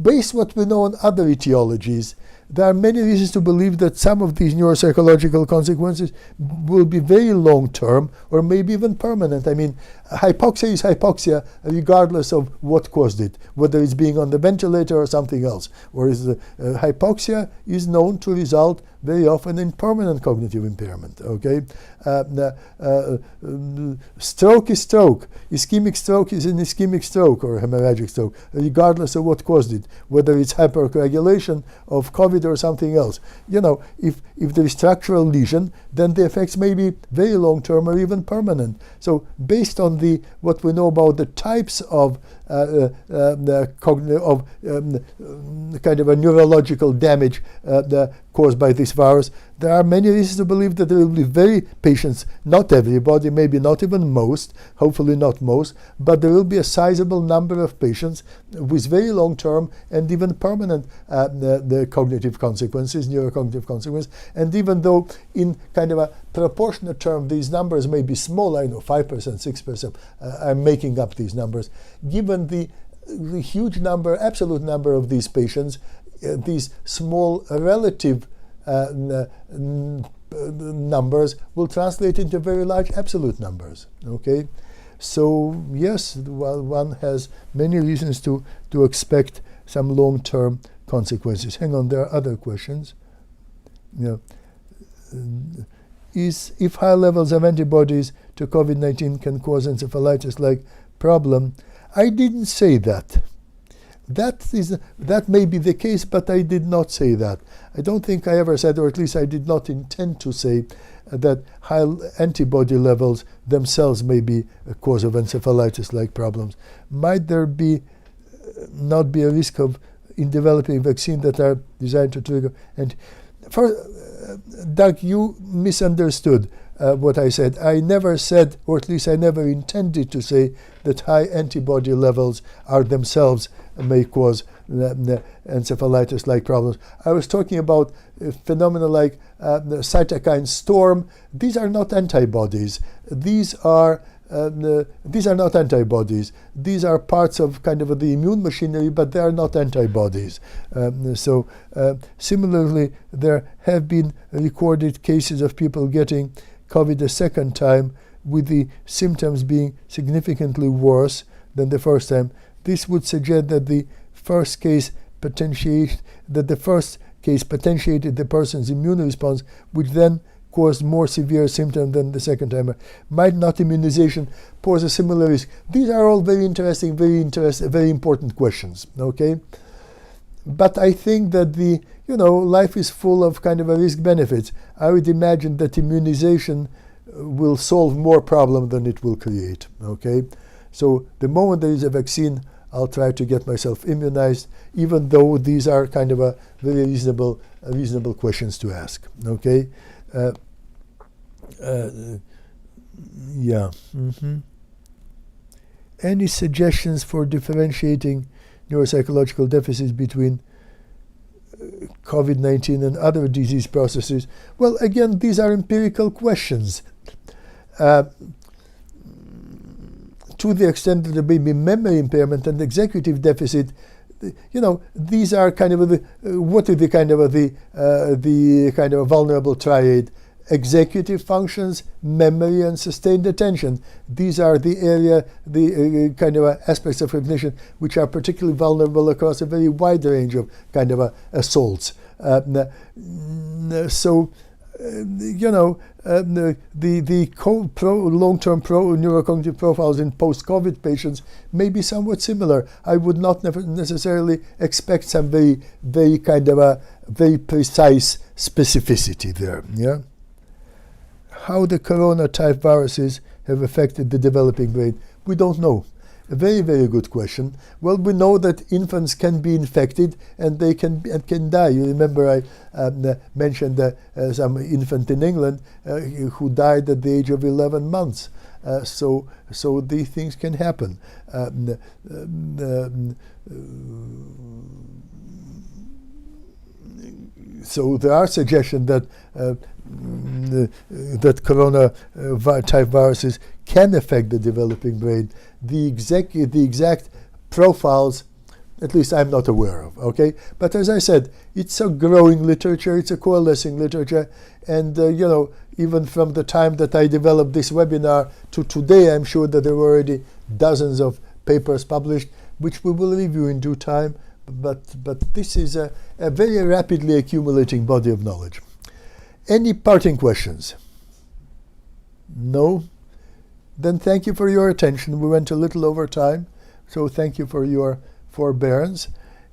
based on what we know on other etiologies, there are many reasons to believe that some of these neuropsychological consequences will be very long-term or maybe even permanent. I mean, hypoxia is hypoxia regardless of what caused it, whether it's being on the ventilator or something else. Whereas hypoxia is known to result very often in permanent cognitive impairment, okay? Stroke is stroke. Ischemic stroke is an ischemic stroke or hemorrhagic stroke, regardless of what caused it, whether it's hypercoagulation of COVID or something else. You know, if there is structural lesion, then the effects may be very long-term or even permanent. So based on what we know about the types of kind of a neurological damage caused by this virus, there are many reasons to believe that there will be patients, not everybody, maybe not even most, hopefully not most, but there will be a sizable number of patients with very long-term and even permanent the cognitive consequences, neurocognitive consequences. And even though in kind of a proportionate term these numbers may be small, I know 5%, 6%, I'm making up these numbers, given the huge number, absolute number of these patients, these small relative numbers will translate into very large absolute numbers, okay? So yes, one has many reasons to expect some long-term consequences. Hang on, there are other questions. If high levels of antibodies to COVID-19 can cause encephalitis-like problem, I didn't say that. That may be the case, but I did not say that. I don't think I ever said, or at least I did not intend to say, that high antibody levels themselves may be a cause of encephalitis-like problems. Might there not be a risk in developing vaccines that are designed to trigger? And Doug, you misunderstood what I said. I never said, or at least I never intended to say, that high antibody levels are themselves may cause encephalitis-like problems. I was talking about phenomena like the cytokine storm. These are not antibodies. These are not antibodies. These are parts of kind of the immune machinery, but they are not antibodies. Similarly, there have been recorded cases of people getting COVID a second time with the symptoms being significantly worse than the first time. This would suggest that the first case potentiated the person's immune response, which then caused more severe symptoms than the second timer. Might not immunization pose a similar risk? These are all very interesting, very important questions. Okay, but I think that life is full of kind of a risk benefits. I would imagine that immunization will solve more problem than it will create. Okay, so the moment there is a vaccine, I'll try to get myself immunized, even though these are kind of a very reasonable questions to ask. Okay. Any suggestions for differentiating neuropsychological deficits between COVID-19 and other disease processes? Well, again, these are empirical questions. To the extent that there may be memory impairment and executive deficit, these are kind of the kind of vulnerable triad: executive functions, memory, and sustained attention. These are the kind of aspects of cognition which are particularly vulnerable across a very wide range of kind of assaults. Long-term neurocognitive profiles in post-COVID patients may be somewhat similar. I would not necessarily expect some very kind of a very precise specificity there. Yeah. How the corona-type viruses have affected the developing brain? We don't know. A very, very good question. Well, we know that infants can be infected and they can die. You remember I mentioned some infant in England who died at the age of 11 months. So these things can happen. So there are suggestions that that corona-type viruses can affect the developing brain. The exact profiles, at least I'm not aware of. Okay, but as I said, it's a growing literature. It's a coalescing literature, and even from the time that I developed this webinar to today, I'm sure that there were already dozens of papers published, which we will review in due time. But this is a very rapidly accumulating body of knowledge. Any parting questions? No? Then thank you for your attention. We went a little over time, so thank you for your forbearance.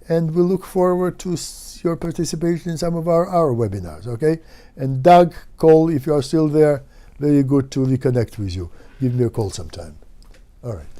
And we look forward to your participation in some of our webinars, okay? And Doug, Cole, if you are still there, very good to reconnect with you. Give me a call sometime. All right.